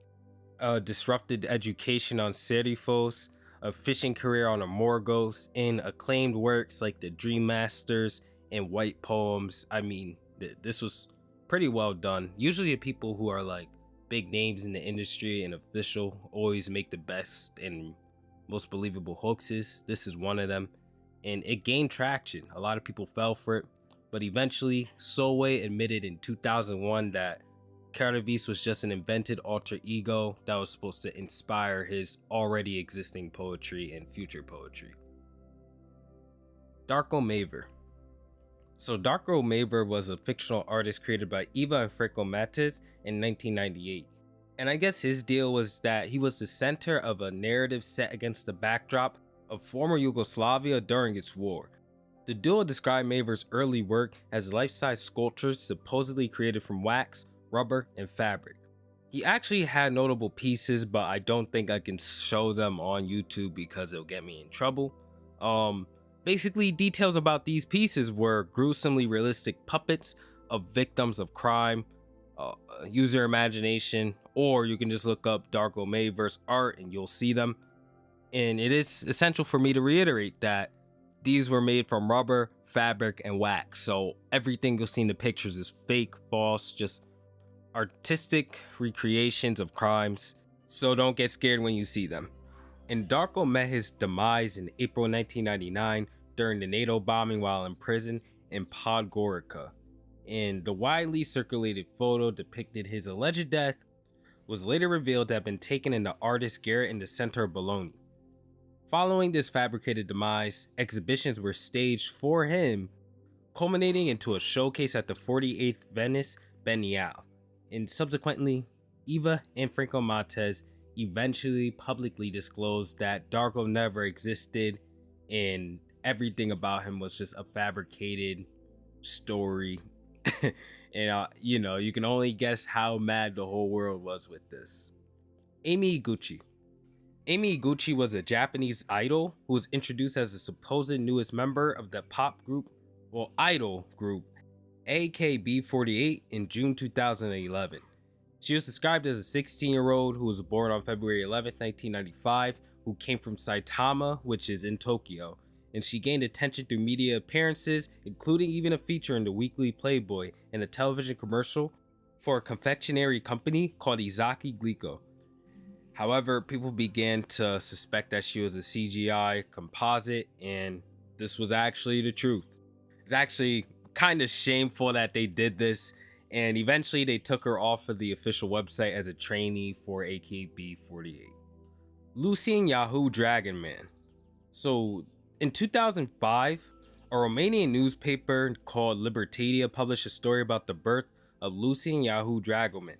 a disrupted education on Serifos, a fishing career on Amorgos, and acclaimed works like the Dream Masters and White Poems. I mean, this was pretty well done. Usually the people who are like big names in the industry and official always make the best and most believable hoaxes. This is one of them, and it gained traction. A lot of people fell for it, but eventually Solway admitted in 2001 that Karavis was just an invented alter ego that was supposed to inspire his already existing poetry and future poetry. Darko Maver. So Darko Maver was a fictional artist created by Eva and Franco Mates in 1998. And I guess his deal was that he was the center of a narrative set against the backdrop of former Yugoslavia during its war. The duo described Maver's early work as life-size sculptures supposedly created from wax, rubber, and fabric. He actually had notable pieces, but I don't think I can show them on YouTube because it'll get me in trouble. Um, Basically, details about these pieces were gruesomely realistic puppets of victims of crime. Uh, Use your imagination, or you can just look up Darko Mayverse art and you'll see them. And it is essential for me to reiterate that these were made from rubber, fabric, and wax. So everything you'll see in the pictures is fake, false, just artistic recreations of crimes, so don't get scared when you see them. And Darko met his demise in April 1999 during the NATO bombing while in prison in Podgorica. And the widely circulated photo depicted his alleged death was later revealed to have been taken in the artist's garret in the center of Bologna. Following this fabricated demise, exhibitions were staged for him, culminating into a showcase at the 48th Venice Biennale. And subsequently, Eva and Franco Montez eventually publicly disclosed that Darko never existed and everything about him was just a fabricated story. And you can only guess how mad the whole world was with this. Amy Iguchi. Amy Iguchi was a Japanese idol who was introduced as the supposed newest member of the idol group AKB48 in June 2011. She was described as a 16-year-old who was born on February 11, 1995, who came from Saitama, which is in Tokyo, and she gained attention through media appearances, including even a feature in the weekly Playboy and a television commercial for a confectionery company called Izaki Glico. However, people began to suspect that she was a CGI composite, and this was actually the truth. It's actually kind of shameful that they did this, and eventually they took her off of the official website as a trainee for AKB48. Lucien Yahoo Dragon Man. So, in 2005, a Romanian newspaper called Libertatea published a story about the birth of Lucien Yahoo Dragon Man.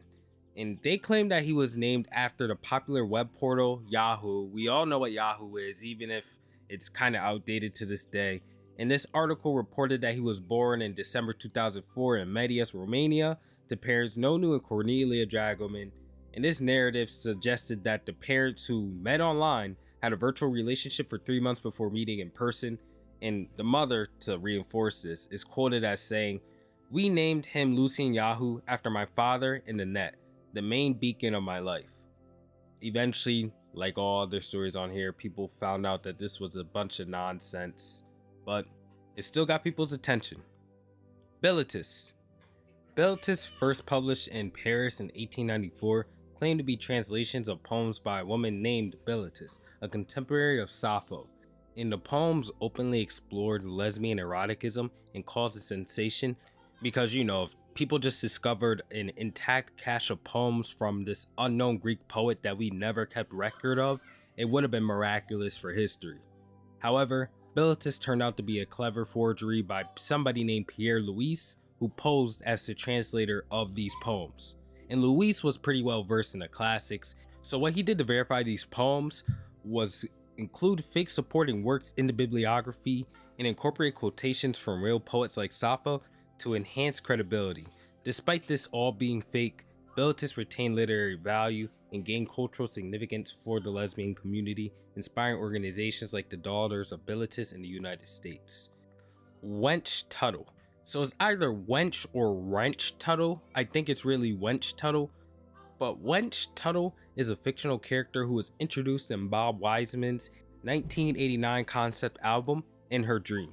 And they claimed that he was named after the popular web portal Yahoo. We all know what Yahoo is, even if it's kind of outdated to this day. And this article reported that he was born in December 2004 in Medias, Romania, to parents Nonu and Cornelia Dragoman. And this narrative suggested that the parents who met online had a virtual relationship for 3 months before meeting in person. And the mother, to reinforce this, is quoted as saying, "We named him Lucien Yahoo after my father in the net, the main beacon of my life." Eventually, like all other stories on here, people found out that this was a bunch of nonsense, but it still got people's attention. Bilitis. Bilitis, first published in Paris in 1894, claimed to be translations of poems by a woman named Bilitis, a contemporary of Sappho. And the poems openly explored lesbian eroticism and caused a sensation because, if people just discovered an intact cache of poems from this unknown Greek poet that we never kept record of, it would have been miraculous for history. However, Bilitis turned out to be a clever forgery by somebody named Pierre Louis, who posed as the translator of these poems. And Louis was pretty well versed in the classics, so what he did to verify these poems was include fake supporting works in the bibliography and incorporate quotations from real poets like Sappho to enhance credibility. Despite this all being fake, Bilitis retained literary value and gained cultural significance for the lesbian community, inspiring organizations like the Daughters of Bilitis in the United States. Wench Tuttle. So it's either Wench or Wrench Tuttle. I think it's really Wench Tuttle. But Wench Tuttle is a fictional character who was introduced in Bob Wiseman's 1989 concept album, In Her Dream.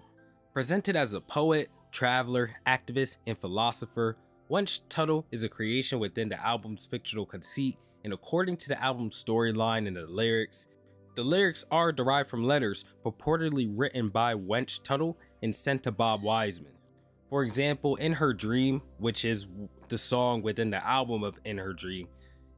Presented as a poet, traveler, activist, and philosopher, Wench Tuttle is a creation within the album's fictional conceit, and according to the album's storyline and the lyrics are derived from letters purportedly written by Wench Tuttle and sent to Bob Wiseman. For example, In Her Dream, which is the song within the album of In Her Dream,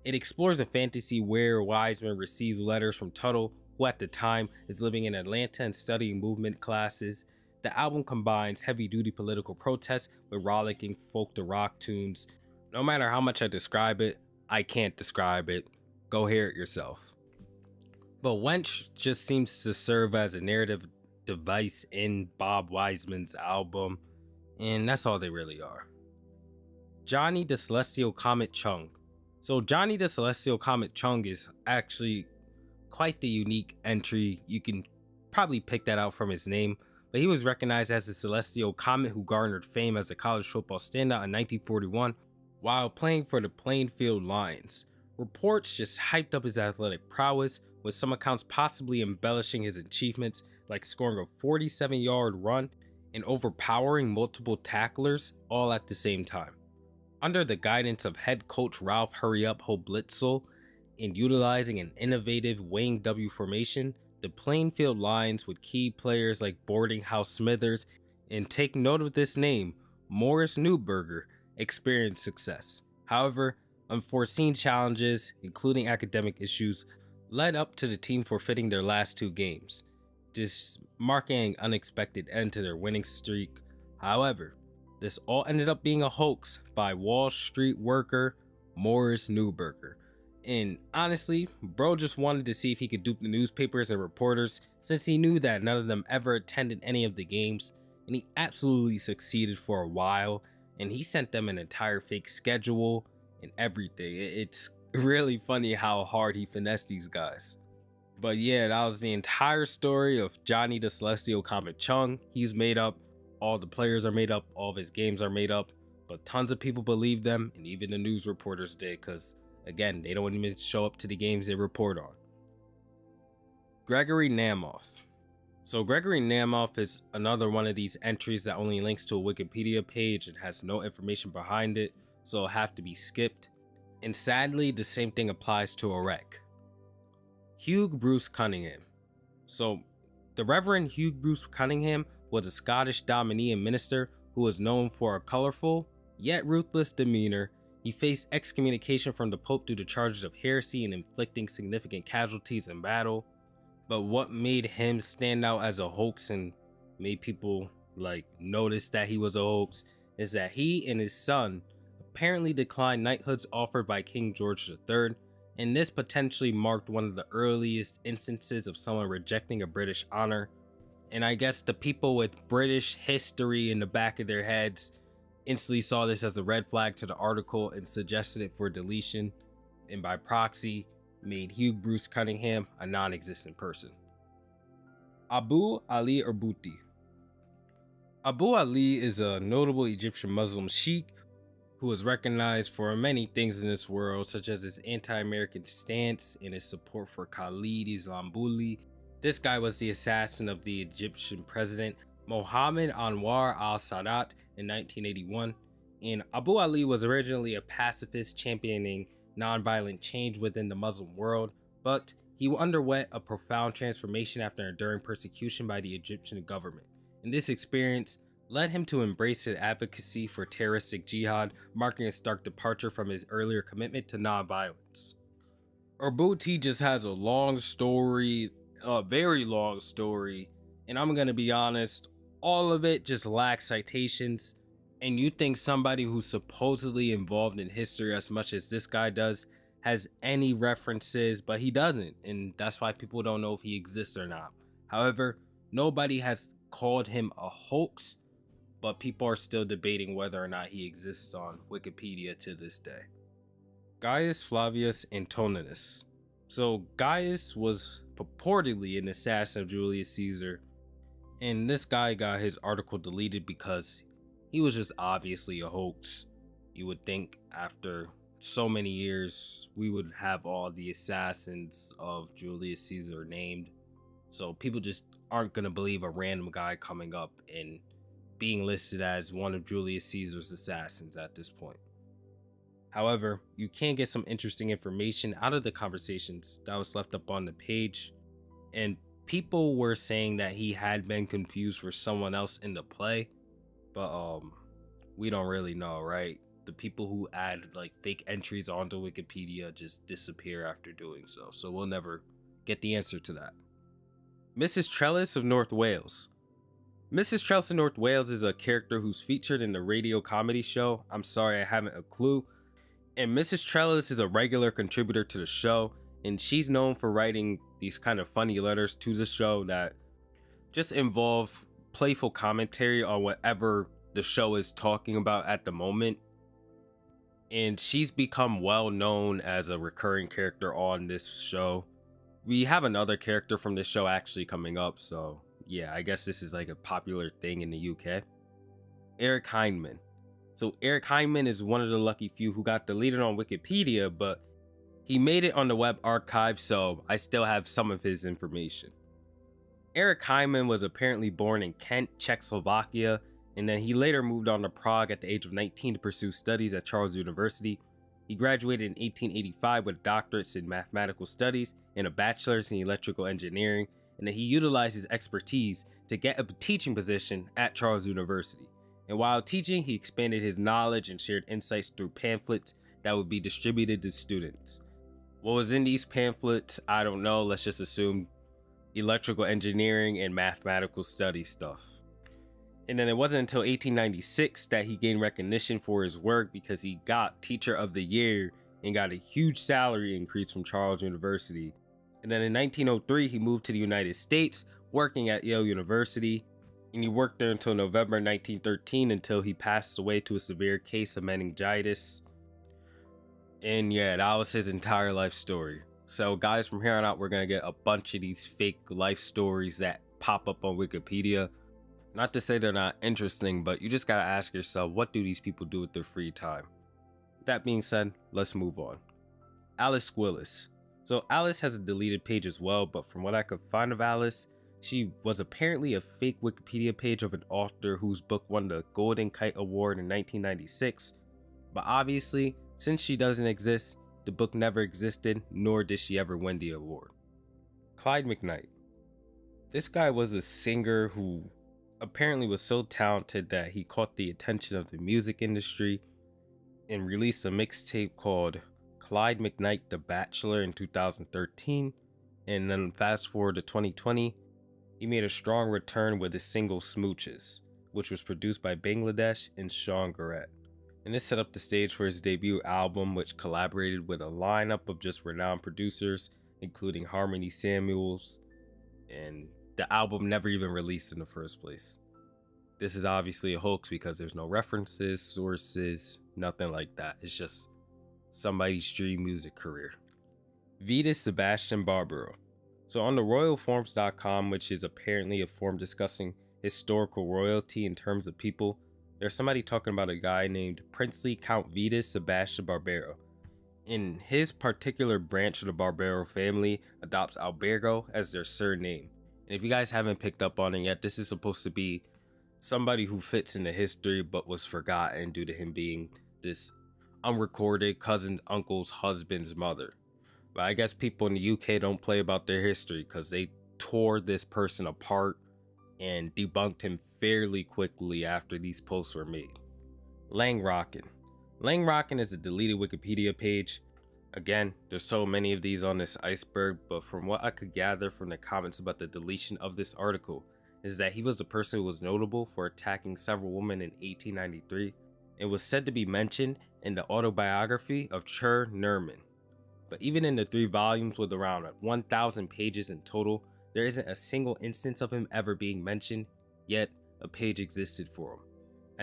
it explores a fantasy where Wiseman receives letters from Tuttle, who at the time is living in Atlanta and studying movement classes. The album combines heavy-duty political protests with rollicking folk-to-rock tunes. No matter how much I describe it, I can't describe it. Go hear it yourself. But Wench just seems to serve as a narrative device in Bob Wiseman's album, and that's all they really are. Johnny the Celestial Comet Chung. So Johnny the Celestial Comet Chung is actually quite the unique entry. You can probably pick that out from his name, but he was recognized as the Celestial Comet who garnered fame as a college football standout in 1941 while playing for the Plainfield Lions. Reports just hyped up his athletic prowess, with some accounts possibly embellishing his achievements, like scoring a 47-yard run and overpowering multiple tacklers all at the same time. Under the guidance of head coach Ralph Hurry Up Hoblitzel and utilizing an innovative wing W formation, the Plainfield Lions with key players like Boarding House Smithers and, take note of this name, Morris Newberger, experienced success. However, unforeseen challenges, including academic issues, led up to the team forfeiting their last 2 games, just marking an unexpected end to their winning streak. However, this all ended up being a hoax by Wall Street worker Morris Newberger. And honestly, bro just wanted to see if he could dupe the newspapers and reporters, since he knew that none of them ever attended any of the games, and he absolutely succeeded for a while, and he sent them an entire fake schedule and everything. It's really funny how hard he finessed these guys. But yeah, that was the entire story of Johnny the Celestial Comet Chung. He's made up, all the players are made up, all of his games are made up, but tons of people believe them, and even the news reporters did, because again, they don't even show up to the games they report on. Gregory Namoff. So Gregory Namoff is another one of these entries that only links to a Wikipedia page and has no information behind it, so it'll have to be skipped. And sadly, the same thing applies to Erec. Hugh Bruce Cunningham. So the Reverend Hugh Bruce Cunningham was a Scottish dominie and minister who was known for a colorful yet ruthless demeanor. He faced excommunication from the Pope due to charges of heresy and inflicting significant casualties in battle. But what made him stand out as a hoax and made people notice that he was a hoax is that he and his son apparently declined knighthoods offered by King George III, and this potentially marked one of the earliest instances of someone rejecting a British honor. And I guess the people with British history in the back of their heads instantly saw this as a red flag to the article and suggested it for deletion, and by proxy made Hugh Bruce Cunningham a non-existent person. Abu Ali Erbuti. Abu Ali is a notable Egyptian Muslim sheikh who is recognized for many things in this world, such as his anti-American stance and his support for Khalid Islambuli. This guy was the assassin of the Egyptian president Mohammed Anwar al-Sadat in 1981, and Abu Ali was originally a pacifist championing nonviolent change within the Muslim world, but he underwent a profound transformation after enduring persecution by the Egyptian government. And this experience led him to embrace his advocacy for terroristic jihad, marking a stark departure from his earlier commitment to nonviolence. Erbuti just has a long story, a very long story, and I'm gonna be honest, all of it just lacks citations. And you think somebody who's supposedly involved in history as much as this guy does has any references, but he doesn't, and that's why people don't know if he exists or not. However, nobody has called him a hoax, but people are still debating whether or not he exists on Wikipedia to this day. Gaius Flavius Antoninus. So Gaius was purportedly an assassin of Julius Caesar, and this guy got his article deleted because he was just obviously a hoax. You would think after so many years we would have all the assassins of Julius Caesar named, so people just aren't gonna believe a random guy coming up and being listed as one of Julius Caesar's assassins at this point. However, you can get some interesting information out of the conversations that was left up on the page, and people were saying that he had been confused for someone else in the play, but we don't really know, right? The people who add fake entries onto Wikipedia just disappear after doing so, so we'll never get the answer to that. Mrs. Trellis of North Wales. Mrs. Trellis of North Wales is a character who's featured in the radio comedy show I'm Sorry I Haven't a Clue, and Mrs. Trellis is a regular contributor to the show, and she's known for writing these kind of funny letters to the show that just involve playful commentary on whatever the show is talking about at the moment. and she's become well known as a recurring character on this show. We have another character from this show actually coming up, so yeah, I guess this is like a popular thing in the UK. Eric Hyndman. So Eric Hyndman is one of the lucky few who got deleted on Wikipedia, but he made it on the web archive, so I still have some of his information. Eric Hyndman was apparently born in Kent, Czechoslovakia, and then he later moved on to Prague at the age of 19 to pursue studies at Charles University. He graduated in 1885 with doctorates in mathematical studies and a bachelor's in electrical engineering, and then he utilized his expertise to get a teaching position at Charles University. And while teaching, he expanded his knowledge and shared insights through pamphlets that would be distributed to students. What was in these pamphlets, I don't know, let's just assume electrical engineering and mathematical study stuff. And then it wasn't until 1896 that he gained recognition for his work because he got Teacher of the Year and got a huge salary increase from Charles University. And then in 1903, he moved to the United States, working at Yale University, and he worked there until November 1913 until he passed away to a severe case of meningitis. And yeah, that was his entire life story. So guys, from here on out, we're gonna get a bunch of these fake life stories that pop up on Wikipedia. Not to say they're not interesting, but you just gotta ask yourself, what do these people do with their free time? That being said, let's move on. Alice Willis. So Alice has a deleted page as well, but from what I could find of Alice, she was apparently a fake Wikipedia page of an author whose book won the Golden Kite Award in 1996. But obviously, since she doesn't exist, the book never existed, nor did she ever win the award. Clyde McKnight. This guy was a singer who apparently was so talented that he caught the attention of the music industry and released a mixtape called Clyde McKnight The Bachelor in 2013. And then fast forward to 2020, he made a strong return with his single Smooches, which was produced by Bangladesh and Sean Garrett. And this set up the stage for his debut album, which collaborated with a lineup of just renowned producers, including Harmony Samuels, and the album never even released in the first place. This is obviously a hoax because there's no references, sources, nothing like that. It's just somebody's dream music career. Vitas Sebastian Barbaro. So on the royalforms.com, which is apparently a forum discussing historical royalty in terms of people, there's somebody talking about a guy named Princely Count Vitas Sebastian Barbaro. In his particular branch of the Barbaro family adopts Albergo as their surname. And if you guys haven't picked up on it yet, this is supposed to be somebody who fits into history but was forgotten due to him being this unrecorded cousin's uncle's husband's mother. But I guess people in the UK don't play about their history because they tore this person apart and debunked him fairly quickly after these posts were made. Lang Rockin. Lang Rockin is a deleted Wikipedia page. Again, there's so many of these on this Iceberg, but from what I could gather from the comments about the deletion of this article is that he was the person who was notable for attacking several women in 1893 and was said to be mentioned in the autobiography of Chur Nerman. But even in the 3 volumes with around 1,000 pages in total, there isn't a single instance of him ever being mentioned, yet a page existed for him.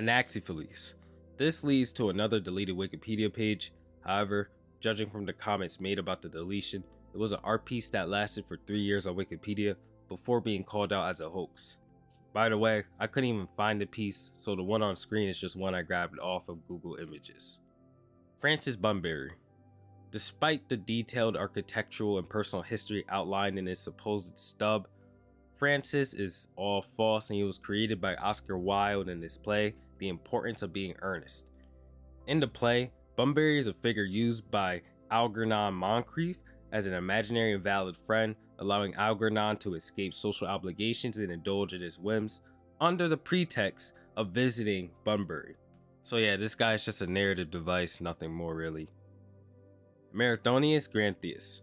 Anaxiphiles. This leads to another deleted Wikipedia page. However, judging from the comments made about the deletion, it was an art piece that lasted for 3 years on Wikipedia before being called out as a hoax. By the way, I couldn't even find the piece, so the one on screen is just one I grabbed off of Google Images. Francis Bunbury. Despite the detailed architectural and personal history outlined in his supposed stub, Francis is all false, and he was created by Oscar Wilde in his play, The Importance of Being Earnest. In the play, Bunbury is a figure used by Algernon Moncrief as an imaginary and valid friend, allowing Algernon to escape social obligations and indulge in his whims under the pretext of visiting Bunbury. So yeah, this guy is just a narrative device, nothing more really. Marathonius Granthius.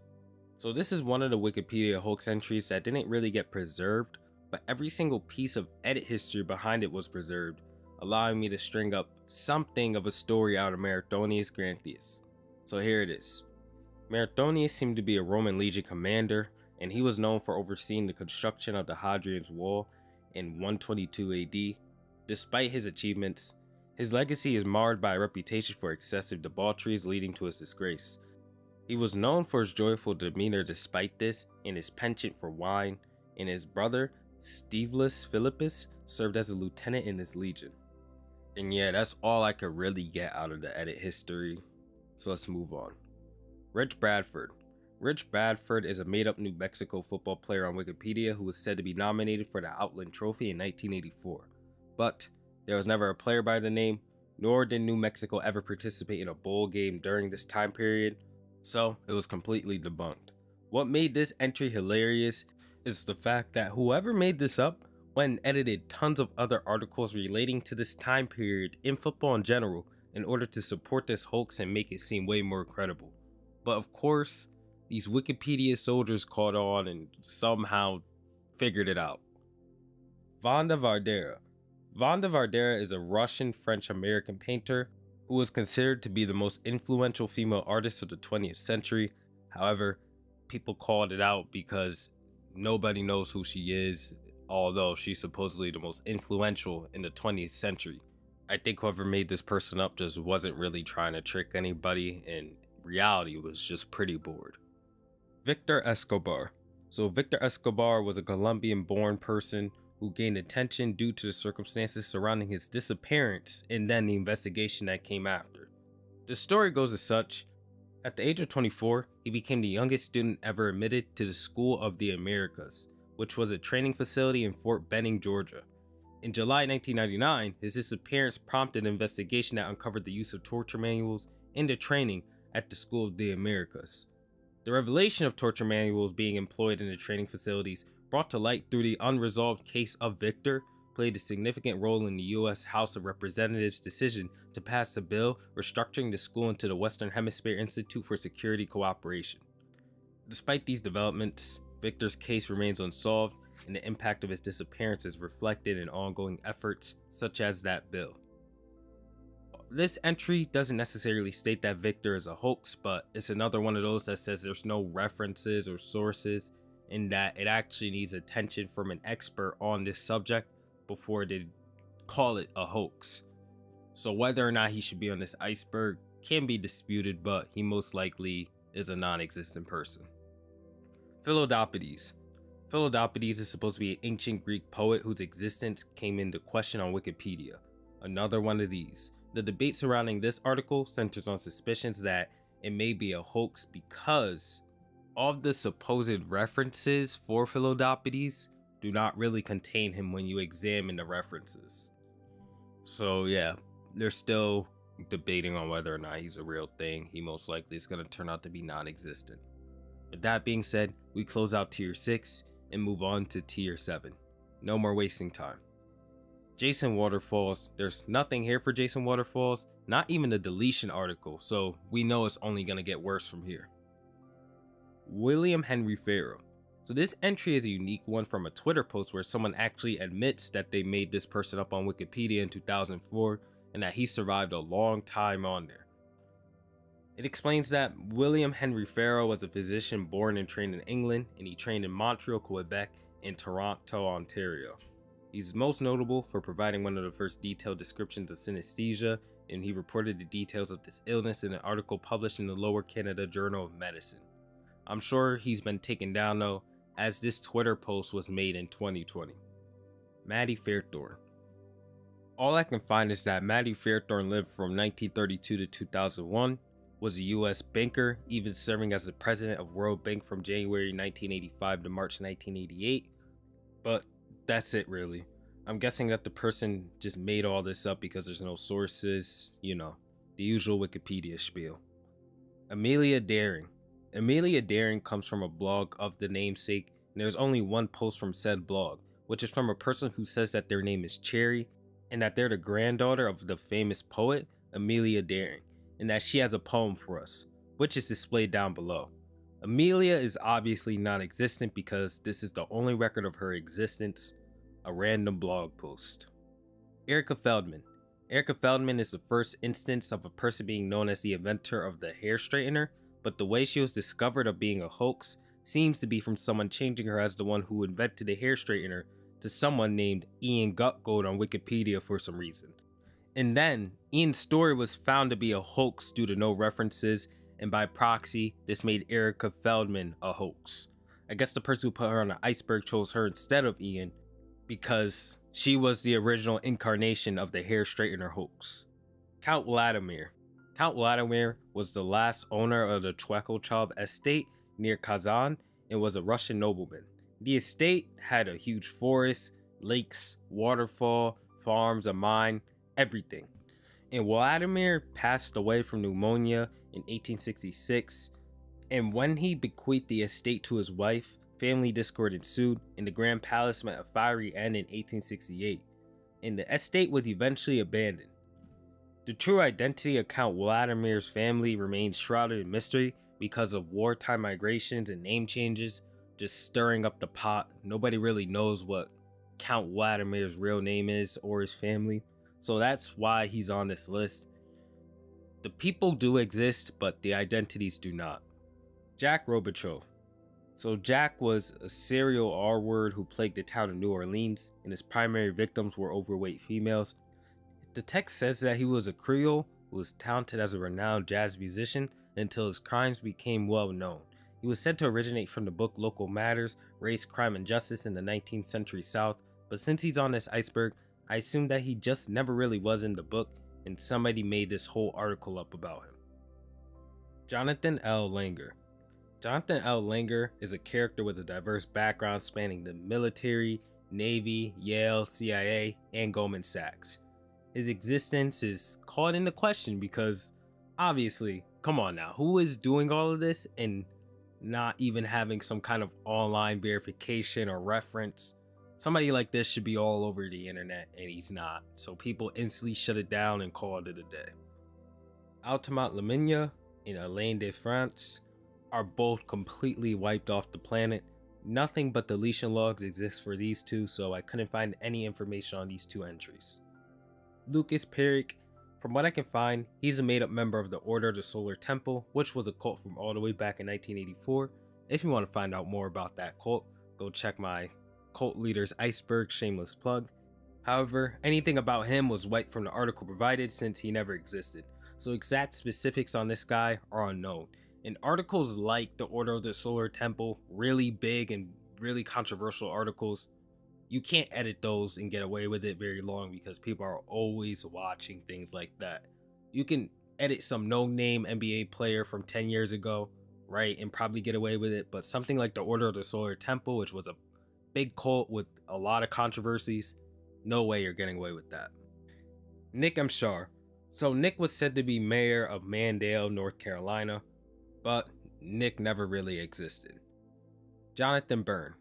So this is one of the Wikipedia hoax entries that didn't really get preserved, but every single piece of edit history behind it was preserved, allowing me to string up something of a story out of Marathonius Granthius. So here it is. Marathonius seemed to be a Roman legion commander, and he was known for overseeing the construction of the Hadrian's Wall in 122 AD. Despite his achievements, His legacy is marred by a reputation for excessive debaucheries leading to his disgrace. He was known for his joyful demeanor despite this, and his penchant for wine, and his brother, Stevulus Philippus, served as a lieutenant in his legion. And yeah, that's all I could really get out of the edit history, so let's move on. Rich Bradford. Rich Bradford is a made-up New Mexico football player on Wikipedia who was said to be nominated for the Outland Trophy in 1984. But there was never a player by the name, nor did New Mexico ever participate in a bowl game during this time period, so it was completely debunked. What made this entry hilarious is the fact that whoever made this up went and edited tons of other articles relating to this time period in football in general in order to support this hoax and make it seem way more credible. But of course, these Wikipedia soldiers caught on and somehow figured it out. Vanda Vardera. Vanda Vardera is a Russian French-American painter who was considered to be the most influential female artist of the 20th century. However, people called it out because nobody knows who she is, although she's supposedly the most influential in the 20th century. I think whoever made this person up just wasn't really trying to trick anybody, and reality was just pretty bored. Victor Escobar. So Victor Escobar was a Colombian-born person who gained attention due to the circumstances surrounding his disappearance and then the investigation that came after. The story goes as such. At the age of 24, he became the youngest student ever admitted to the School of the Americas, which was a training facility in Fort Benning, Georgia. In July 1999, his disappearance prompted an investigation that uncovered the use of torture manuals in the training at the School of the Americas. The revelation of torture manuals being employed in the training facilities brought to light through the unresolved case of Victor played a significant role in the U.S. House of Representatives' decision to pass a bill restructuring the school into the Western Hemisphere Institute for Security Cooperation. Despite these developments, Victor's case remains unsolved, and the impact of his disappearance is reflected in ongoing efforts such as that bill. This entry doesn't necessarily state that Victor is a hoax, but it's another one of those that says there's no references or sources, and that it actually needs attention from an expert on this subject before they call it a hoax. So whether or not he should be on this iceberg can be disputed, but he most likely is a non-existent person. Philodoppides. Philodoppides is supposed to be an ancient Greek poet whose existence came into question on Wikipedia. Another one of these. The debate surrounding this article centers on suspicions that it may be a hoax because of the supposed references for Philodoppides do not really contain him when you examine the references. So yeah, they're still debating on whether or not he's a real thing. He most likely is going to turn out to be non-existent. With that being said, we close out tier 6 and move on to tier 7. No more wasting time. Jason Waterfalls. There's nothing here for Jason Waterfalls, not even a deletion article, so we know it's only going to get worse from here. William Henry Farrow. So this entry is a unique one from a Twitter post where someone actually admits that they made this person up on Wikipedia in 2004 and that he survived a long time on there. It explains that William Henry Farrow was a physician born and trained in England, and he trained in Montreal, Quebec, and Toronto, Ontario. He's most notable for providing one of the first detailed descriptions of synesthesia, and he reported the details of this illness in an article published in the Lower Canada Journal of Medicine. I'm sure he's been taken down though, as this Twitter post was made in 2020. Maddie Fairthorne. All I can find is that Maddie Fairthorne lived from 1932 to 2001, was a US banker, even serving as the president of World Bank from January 1985 to March 1988, but that's it really. I'm guessing that the person just made all this up because there's no sources, you know, the usual Wikipedia spiel. Amelia Daring. Amelia Daring comes from a blog of the namesake, and there's only one post from said blog, which is from a person who says that their name is Cherry, and that they're the granddaughter of the famous poet Amelia Daring, and that she has a poem for us, which is displayed down below. Amelia is obviously non-existent because this is the only record of her existence, a random blog post. Erica Feldman. Erica Feldman is the first instance of a person being known as the inventor of the hair straightener, but the way she was discovered of being a hoax seems to be from someone changing her as the one who invented the hair straightener to someone named Ian Gutgold on Wikipedia for some reason. And then, Ian's story was found to be a hoax due to no references, and by proxy, this made Erica Feldman a hoax. I guess the person who put her on the iceberg chose her instead of Ian because she was the original incarnation of the hair straightener hoax. Count Vladimir. Count Vladimir was the last owner of the Chvekolchov estate near Kazan and was a Russian nobleman. The estate had a huge forest, lakes, waterfall, farms, a mine, everything. And Vladimir passed away from pneumonia in 1866, and when he bequeathed the estate to his wife, family discord ensued, and the Grand Palace met a fiery end in 1868, and the estate was eventually abandoned. The true identity of Count Vladimir's family remains shrouded in mystery because of wartime migrations and name changes, just stirring up the pot. Nobody really knows what Count Vladimir's real name is or his family, so that's why he's on this list. The people do exist, but the identities do not. Jack Robichaux. So Jack was a serial R-word who plagued the town of New Orleans, and his primary victims were overweight females. The text says that he was a Creole who was talented as a renowned jazz musician until his crimes became well known. He was said to originate from the book Local Matters, Race, Crime, and Justice in the 19th century South, but since he's on this iceberg, I assume that he just never really was in the book and somebody made this whole article up about him. Jonathan L. Langer. Jonathan L. Langer is a character with a diverse background spanning the military, Navy, Yale, CIA, and Goldman Sachs. His existence is called into question because, obviously, come on now, who is doing all of this and not even having some kind of online verification or reference? Somebody like this should be all over the internet, and he's not, so people instantly shut it down and called it a day. Altamont Lamine and Alain de France are both completely wiped off the planet. Nothing but deletion logs exist for these two, so I couldn't find any information on these two entries. Lucas Perrick, from what I can find, he's a made-up member of the Order of the Solar Temple, which was a cult from all the way back in 1984. If you want to find out more about that cult, go check my Cult Leaders Iceberg shameless plug. However, anything about him was wiped from the article provided since he never existed, so exact specifics on this guy are unknown. And articles like the Order of the Solar Temple, really big and really controversial articles, you can't edit those and get away with it very long because people are always watching things like that. You can edit some no-name NBA player from 10 years ago, right, and probably get away with it, but something like the Order of the Solar Temple, which was a big cult with a lot of controversies, no way you're getting away with that. Nick M. Shar. So Nick was said to be mayor of Mandale, North Carolina, but Nick never really existed. Jonathan Byrne.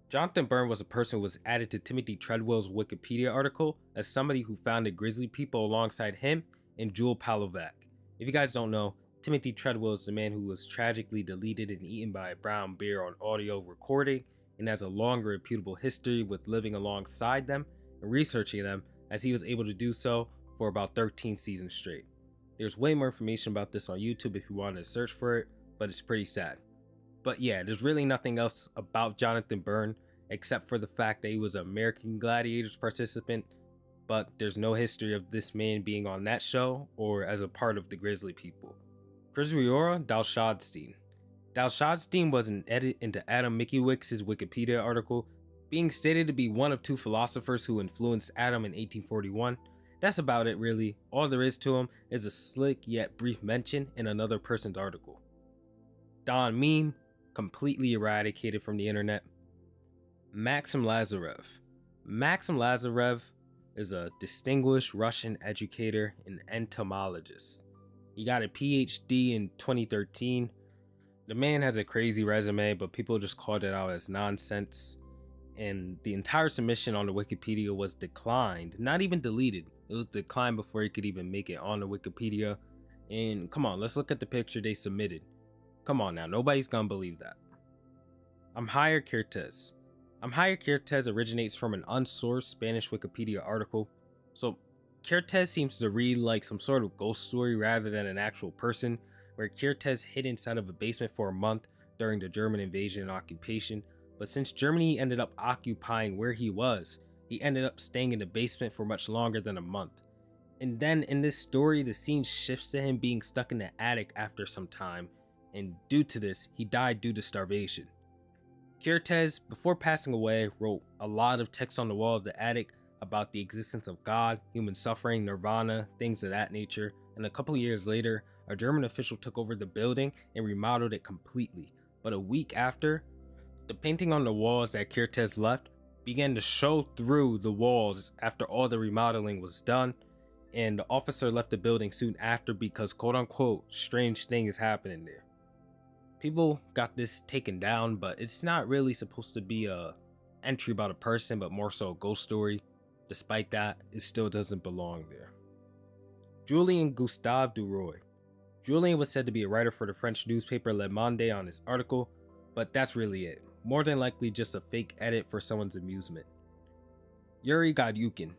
Jonathan Byrne was a person who was added to Timothy Treadwell's Wikipedia article as somebody who founded Grizzly People alongside him and Jewel Palovac. If you guys don't know, Timothy Treadwell is the man who was tragically deleted and eaten by a brown bear on audio recording and has a longer reputable history with living alongside them and researching them, as he was able to do so for about 13 seasons straight. There's way more information about this on YouTube if you wanted to search for it, but it's pretty sad. But yeah, there's really nothing else about Jonathan Byrne except for the fact that he was an American Gladiators participant, but there's no history of this man being on that show or as a part of the Grizzly People. Krisriora Dalshadstein. Dalshadstein was an edit into Adam Mickiewicz' Wikipedia article, being stated to be one of two philosophers who influenced Adam in 1841. That's about it really. All there is to him is a slick yet brief mention in another person's article. Don Meme, completely eradicated from the internet. Maxim Lazarev. Maxim Lazarev is a distinguished Russian educator and entomologist. He got a PhD in 2013. The man has a crazy resume, but people just called it out as nonsense. And the entire submission on the Wikipedia was declined, not even deleted. It was declined before he could even make it on the Wikipedia. And come on, let's look at the picture they submitted. Come on now, nobody's gonna believe that. Amhire Cortez. Amhire Cortez originates from an unsourced Spanish Wikipedia article. So Cortez seems to read like some sort of ghost story rather than an actual person, where Cortez hid inside of a basement for a month during the German invasion and occupation. But since Germany ended up occupying where he was, he ended up staying in the basement for much longer than a month. And then in this story, the scene shifts to him being stuck in the attic after some time, and due to this, he died due to starvation. Cortez, before passing away, wrote a lot of text on the wall of the attic about the existence of God, human suffering, nirvana, things of that nature, and a couple years later, a German official took over the building and remodeled it completely. But a week after, the painting on the walls that Cortez left began to show through the walls after all the remodeling was done, and the officer left the building soon after because quote-unquote strange things happening there. People got this taken down, but it's not really supposed to be a entry about a person, but more so a ghost story. Despite that, it still doesn't belong there. Julien Gustave Duroy. Julien was said to be a writer for the French newspaper Le Monde on this article, but that's really it. More than likely just a fake edit for someone's amusement. Yuri Godyukin.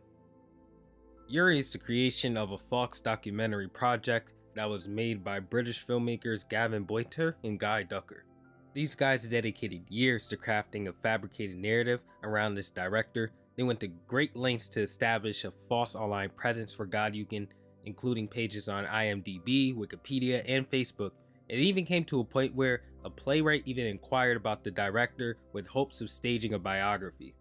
Yuri is the creation of a Fox documentary project that was made by British filmmakers Gavin Boiter and Guy Ducker. These guys dedicated years to crafting a fabricated narrative around this director. They went to great lengths to establish a false online presence for Godyukin, including pages on IMDb, Wikipedia, and Facebook. It even came to a point where a playwright even inquired about the director with hopes of staging a biography.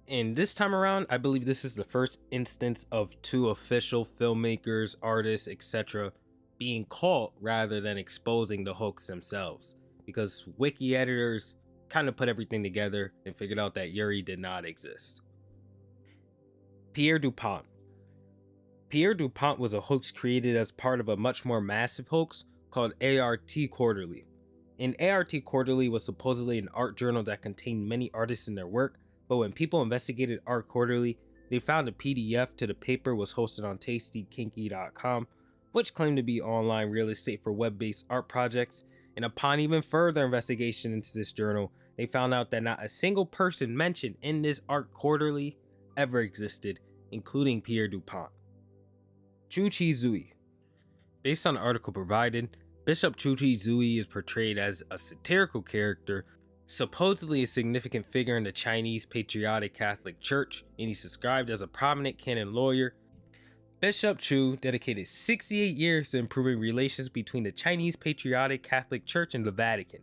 And this time around, I believe this is the first instance of two official filmmakers, artists, etc. being caught rather than exposing the hoax themselves, because wiki editors kind of put everything together and figured out that Yuri did not exist. Pierre Dupont. Pierre Dupont was a hoax created as part of a much more massive hoax called ART Quarterly. And ART Quarterly was supposedly an art journal that contained many artists and their work, but when people investigated Art Quarterly, they found a PDF to the paper was hosted on tastykinky.com, which claimed to be online real estate for web-based art projects. And upon even further investigation into this journal, they found out that not a single person mentioned in this Art Quarterly ever existed, including Pierre Dupont. Chu Chi Zui. Based on the article provided, Bishop Chu Chi Zui is portrayed as a satirical character, supposedly a significant figure in the Chinese Patriotic Catholic Church, and he's described as a prominent canon lawyer. Bishop Chu dedicated 68 years to improving relations between the Chinese Patriotic Catholic Church and the Vatican.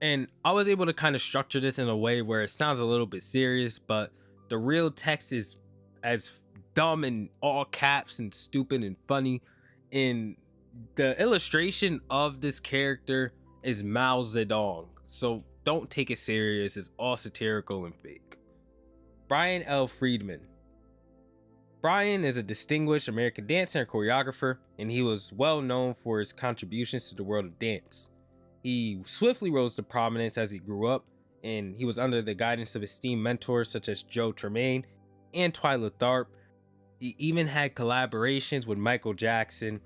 And I was able to kind of structure this in a way where it sounds a little bit serious, but the real text is as dumb and all caps and stupid and funny. And the illustration of this character is Mao Zedong, so don't take it serious. It's all satirical and fake. Brian L. Friedman. Brian is a distinguished American dancer and choreographer, and he was well known for his contributions to the world of dance. He swiftly rose to prominence as he grew up, and he was under the guidance of esteemed mentors such as Joe Tremaine and Twyla Tharp. He even had collaborations with Michael Jackson,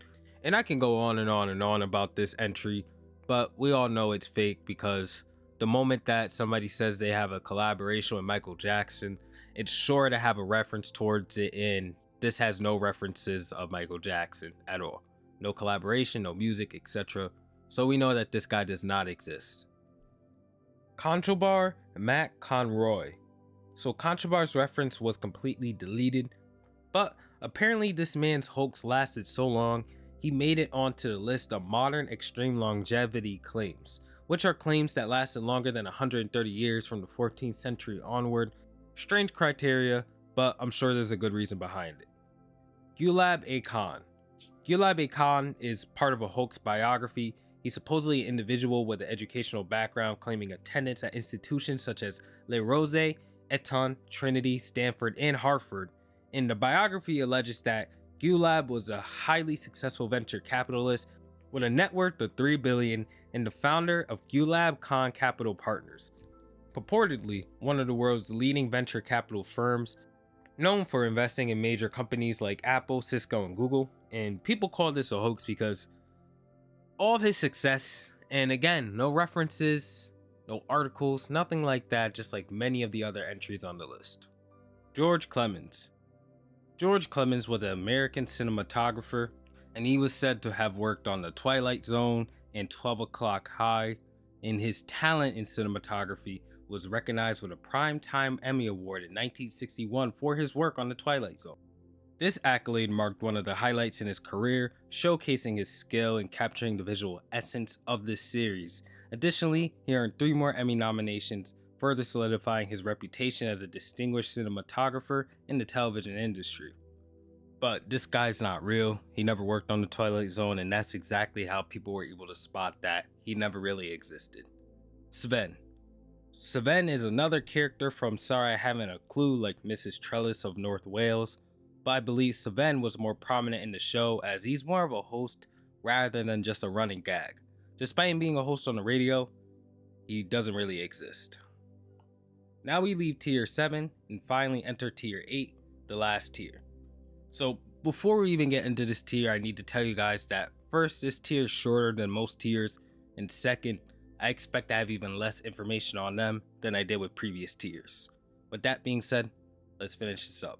and I can go on and on and on about this entry, but we all know it's fake because the moment that somebody says they have a collaboration with Michael Jackson, it's sure to have a reference towards it, and this has no references of Michael Jackson at all. No collaboration, no music, etc. So we know that this guy does not exist. Conchobar Matt Conroy. So Conchobar's reference was completely deleted, but apparently this man's hoax lasted so long, he made it onto the list of modern extreme longevity claims, which are claims that lasted longer than 130 years from the 14th century onward. Strange criteria, but I'm sure there's a good reason behind it. Gulab A. Khan. Gulab A. Khan is part of a hoax biography. He's supposedly an individual with an educational background claiming attendance at institutions such as Le Rose, Eton, Trinity, Stanford, and Harvard. And the biography alleges that Gulab was a highly successful venture capitalist with a net worth of $3 billion and the founder of Gulab Khan Capital Partners, purportedly one of the world's leading venture capital firms, known for investing in major companies like Apple, Cisco, and Google. And people call this a hoax because all of his success, and again, no references, no articles, nothing like that, just like many of the other entries on the list. George Clemens. George Clemens was an American cinematographer, and he was said to have worked on The Twilight Zone and 12 O'Clock High, and his talent in cinematography was recognized with a Primetime Emmy Award in 1961 for his work on The Twilight Zone. This accolade marked one of the highlights in his career, showcasing his skill in capturing the visual essence of this series. Additionally, he earned 3 more Emmy nominations, further solidifying his reputation as a distinguished cinematographer in the television industry. But this guy's not real. He never worked on the Twilight Zone, and that's exactly how people were able to spot that he never really existed. Sven. Sven is another character from Sorry I Haven't a Clue, like Mrs. Trellis of North Wales, but I believe Sven was more prominent in the show as he's more of a host rather than just a running gag. Despite him being a host on the radio, he doesn't really exist. Now we leave tier 7 and finally enter tier 8, the last tier. So before we even get into this tier, I need to tell you guys that first, this tier is shorter than most tiers, and second, I expect to have even less information on them than I did with previous tiers. With that being said, let's finish this up.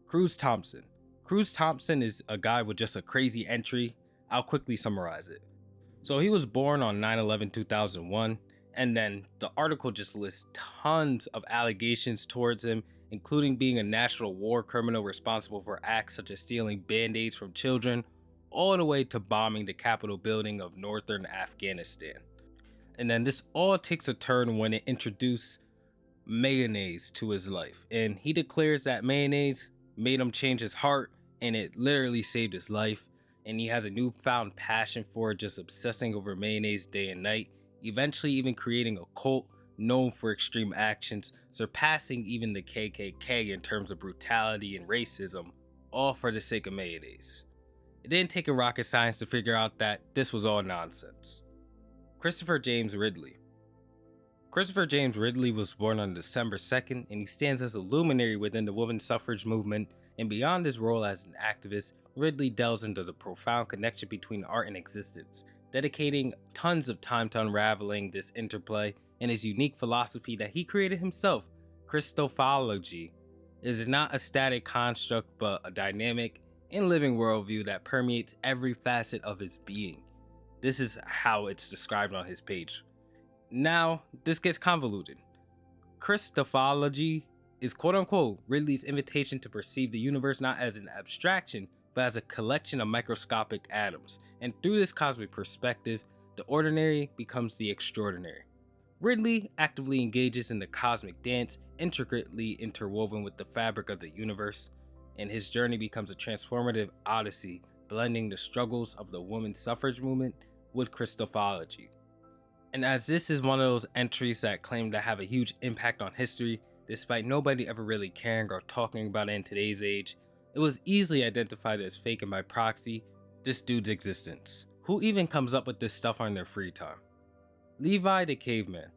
Cruz Thompson. Cruz Thompson is a guy with just a crazy entry. I'll quickly summarize it. So he was born on 9/11/2001, and then the article just lists tons of allegations towards him, including being a national war criminal responsible for acts such as stealing band-aids from children, all the way to bombing the Capitol building of northern Afghanistan. And then this all takes a turn when it introduced mayonnaise to his life, and he declares that mayonnaise made him change his heart, and it literally saved his life, and he has a newfound passion for it, just obsessing over mayonnaise day and night, eventually even creating a cult known for extreme actions, surpassing even the KKK in terms of brutality and racism, all for the sake of mayonnaise. It didn't take a rocket science to figure out that this was all nonsense. Christopher James Ridley. Christopher James Ridley was born on December 2nd, and he stands as a luminary within the women's suffrage movement, and beyond his role as an activist, Ridley delves into the profound connection between art and existence, dedicating tons of time to unraveling this interplay, and his unique philosophy that he created himself, Christophology, is not a static construct but a dynamic and living worldview that permeates every facet of his being. This is how it's described on his page. Now, this gets convoluted. Christophology is quote-unquote Ridley's invitation to perceive the universe not as an abstraction, but as a collection of microscopic atoms, and through this cosmic perspective, the ordinary becomes the extraordinary. Ridley actively engages in the cosmic dance, intricately interwoven with the fabric of the universe, and his journey becomes a transformative odyssey, blending the struggles of the women's suffrage movement with Christophology. And as this is one of those entries that claim to have a huge impact on history, despite nobody ever really caring or talking about it in today's age, it was easily identified as fake and by proxy, this dude's existence. Who even comes up with this stuff on their free time? Levi the Caveman.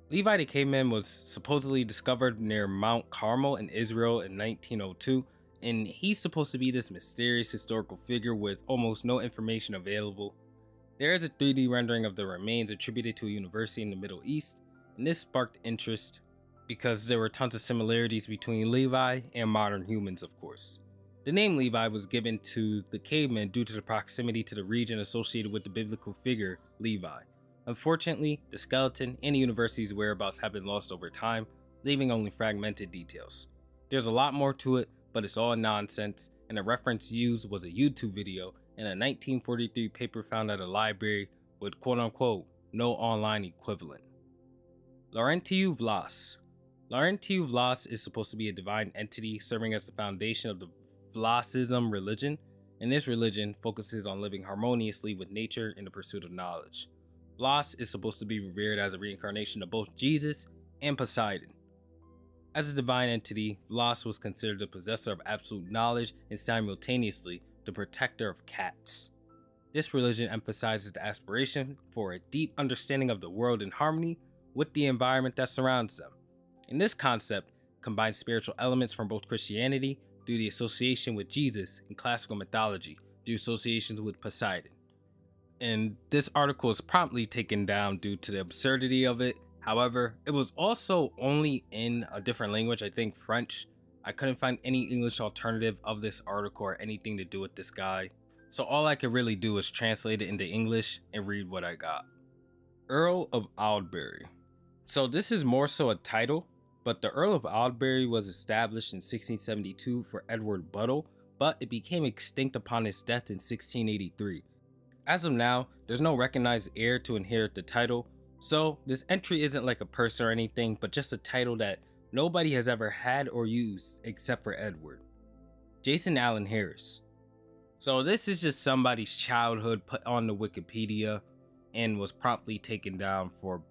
Levi the Caveman was supposedly discovered near Mount Carmel in Israel in 1902, and he's supposed to be this mysterious historical figure with almost no information available. There is a 3D rendering of the remains attributed to a university in the Middle East, and this sparked interest because there were tons of similarities between Levi and modern humans, of course. The name Levi was given to the caveman due to the proximity to the region associated with the biblical figure Levi. Unfortunately, the skeleton and the university's whereabouts have been lost over time, leaving only fragmented details. There's a lot more to it, but it's all nonsense, and the reference used was a YouTube video and a 1943 paper found at a library with quote-unquote no online equivalent. Laurentiu Vlas. Laurentiu Vlas is supposed to be a divine entity serving as the foundation of the Vlasism religion, and this religion focuses on living harmoniously with nature in the pursuit of knowledge. Vlas is supposed to be revered as a reincarnation of both Jesus and Poseidon. As a divine entity, Vlas was considered the possessor of absolute knowledge and simultaneously the protector of cats. This religion emphasizes the aspiration for a deep understanding of the world in harmony with the environment that surrounds them. And this concept combines spiritual elements from both Christianity through the association with Jesus and classical mythology through associations with Poseidon. And this article is promptly taken down due to the absurdity of it. However, it was also only in a different language, I think French. I couldn't find any English alternative of this article or anything to do with this guy. So all I could really do is translate it into English and read what I got. Earl of Aldbury. So this is more so a title, But the Earl of Albury was established in 1672 for Edward Buddle, but it became extinct upon his death in 1683. As of now, there's no recognized heir to inherit the title, so this entry isn't like a purse or anything, but just a title that nobody has ever had or used except for Edward. Jason Allen Harris. So this is just somebody's childhood put on the Wikipedia and was promptly taken down for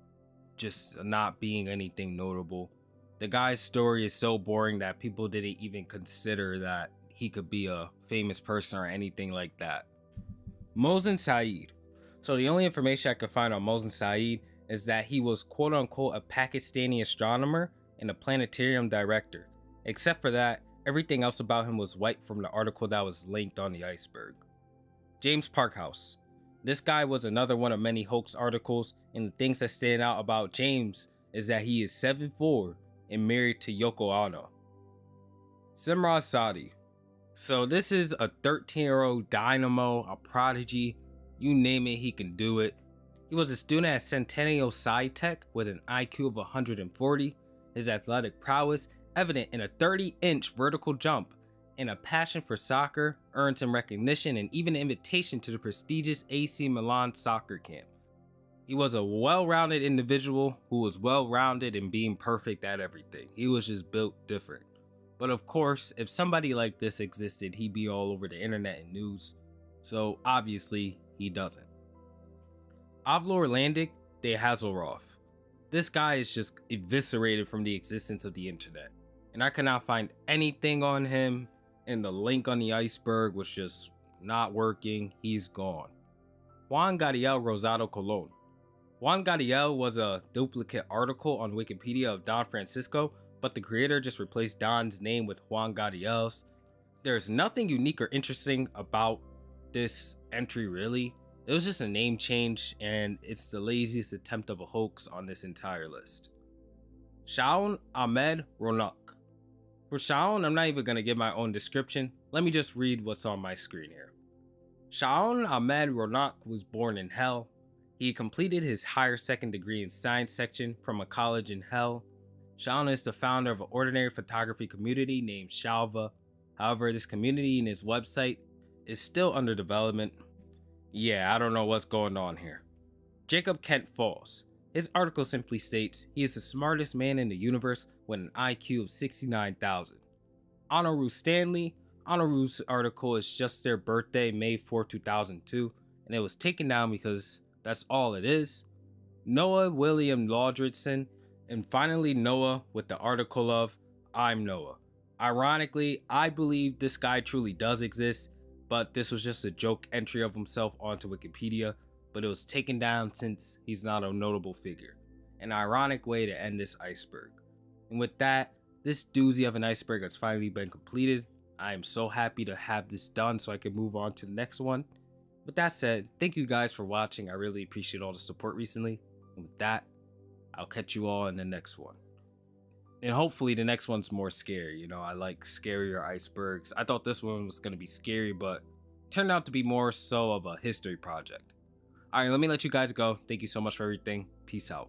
just not being anything notable. The guy's story is so boring that people didn't even consider that he could be a famous person or anything like that. Mohsen Saeed. So the only information I could find on Mohsen Saeed is that he was quote unquote a Pakistani astronomer and a planetarium director. Except for that, everything else about him was wiped from the article that was linked on the Iceberg. James Parkhouse. This guy was another one of many hoax articles, and the things that stand out about James is that he is 7'4" and married to Yoko Ono. Simraz Sadi. So this is a 13-year-old dynamo, a prodigy, you name it, he can do it. He was a student at Centennial Sci-Tech with an IQ of 140, his athletic prowess evident in a 30-inch vertical jump, and a passion for soccer earns him recognition and even an invitation to the prestigious AC Milan soccer camp. He was a well-rounded individual who was well-rounded in being perfect at everything. He was just built different. But of course, if somebody like this existed, he'd be all over the internet and news. So obviously, he doesn't. Avlor Landic de Hazelroff. This guy is just eviscerated from the existence of the internet. And I could not find anything on him, and the link on the Iceberg was just not working. He's gone. Juan Gadiel Rosado Colon. Juan Gadiel was a duplicate article on Wikipedia of Don Francisco, but the creator just replaced Don's name with Juan Gadiel's. There's nothing unique or interesting about this entry really. It was just a name change, and it's the laziest attempt of a hoax on this entire list. Shaun Ahmed Ronak. For Shaun, I'm not even going to give my own description. Let me just read what's on my screen here. Shaun Ahmed Ronak was born in Hell. He completed his higher second degree in science section from a college in Hell. Shaun is the founder of an ordinary photography community named Shalva. However, this community and his website is still under development. Yeah, I don't know what's going on here. Jacob Kent Falls. His article simply states he is the smartest man in the universe with an IQ of 69,000. Honoru Stanley. Honoru's article is just their birthday, May 4, 2002, and it was taken down because that's all it is. Noah William Laudridson, and finally Noah with the article of I'm Noah. Ironically, I believe this guy truly does exist, but this was just a joke entry of himself onto Wikipedia, but it was taken down since he's not a notable figure. An ironic way to end this iceberg. And with that, this doozy of an iceberg has finally been completed. I am so happy to have this done so I can move on to the next one. With that said, thank you guys for watching. I really appreciate all the support recently. And with that, I'll catch you all in the next one. And hopefully the next one's more scary. You know, I like scarier icebergs. I thought this one was going to be scary, but turned out to be more so of a history project. All right, let me let you guys go. Thank you so much for everything. Peace out.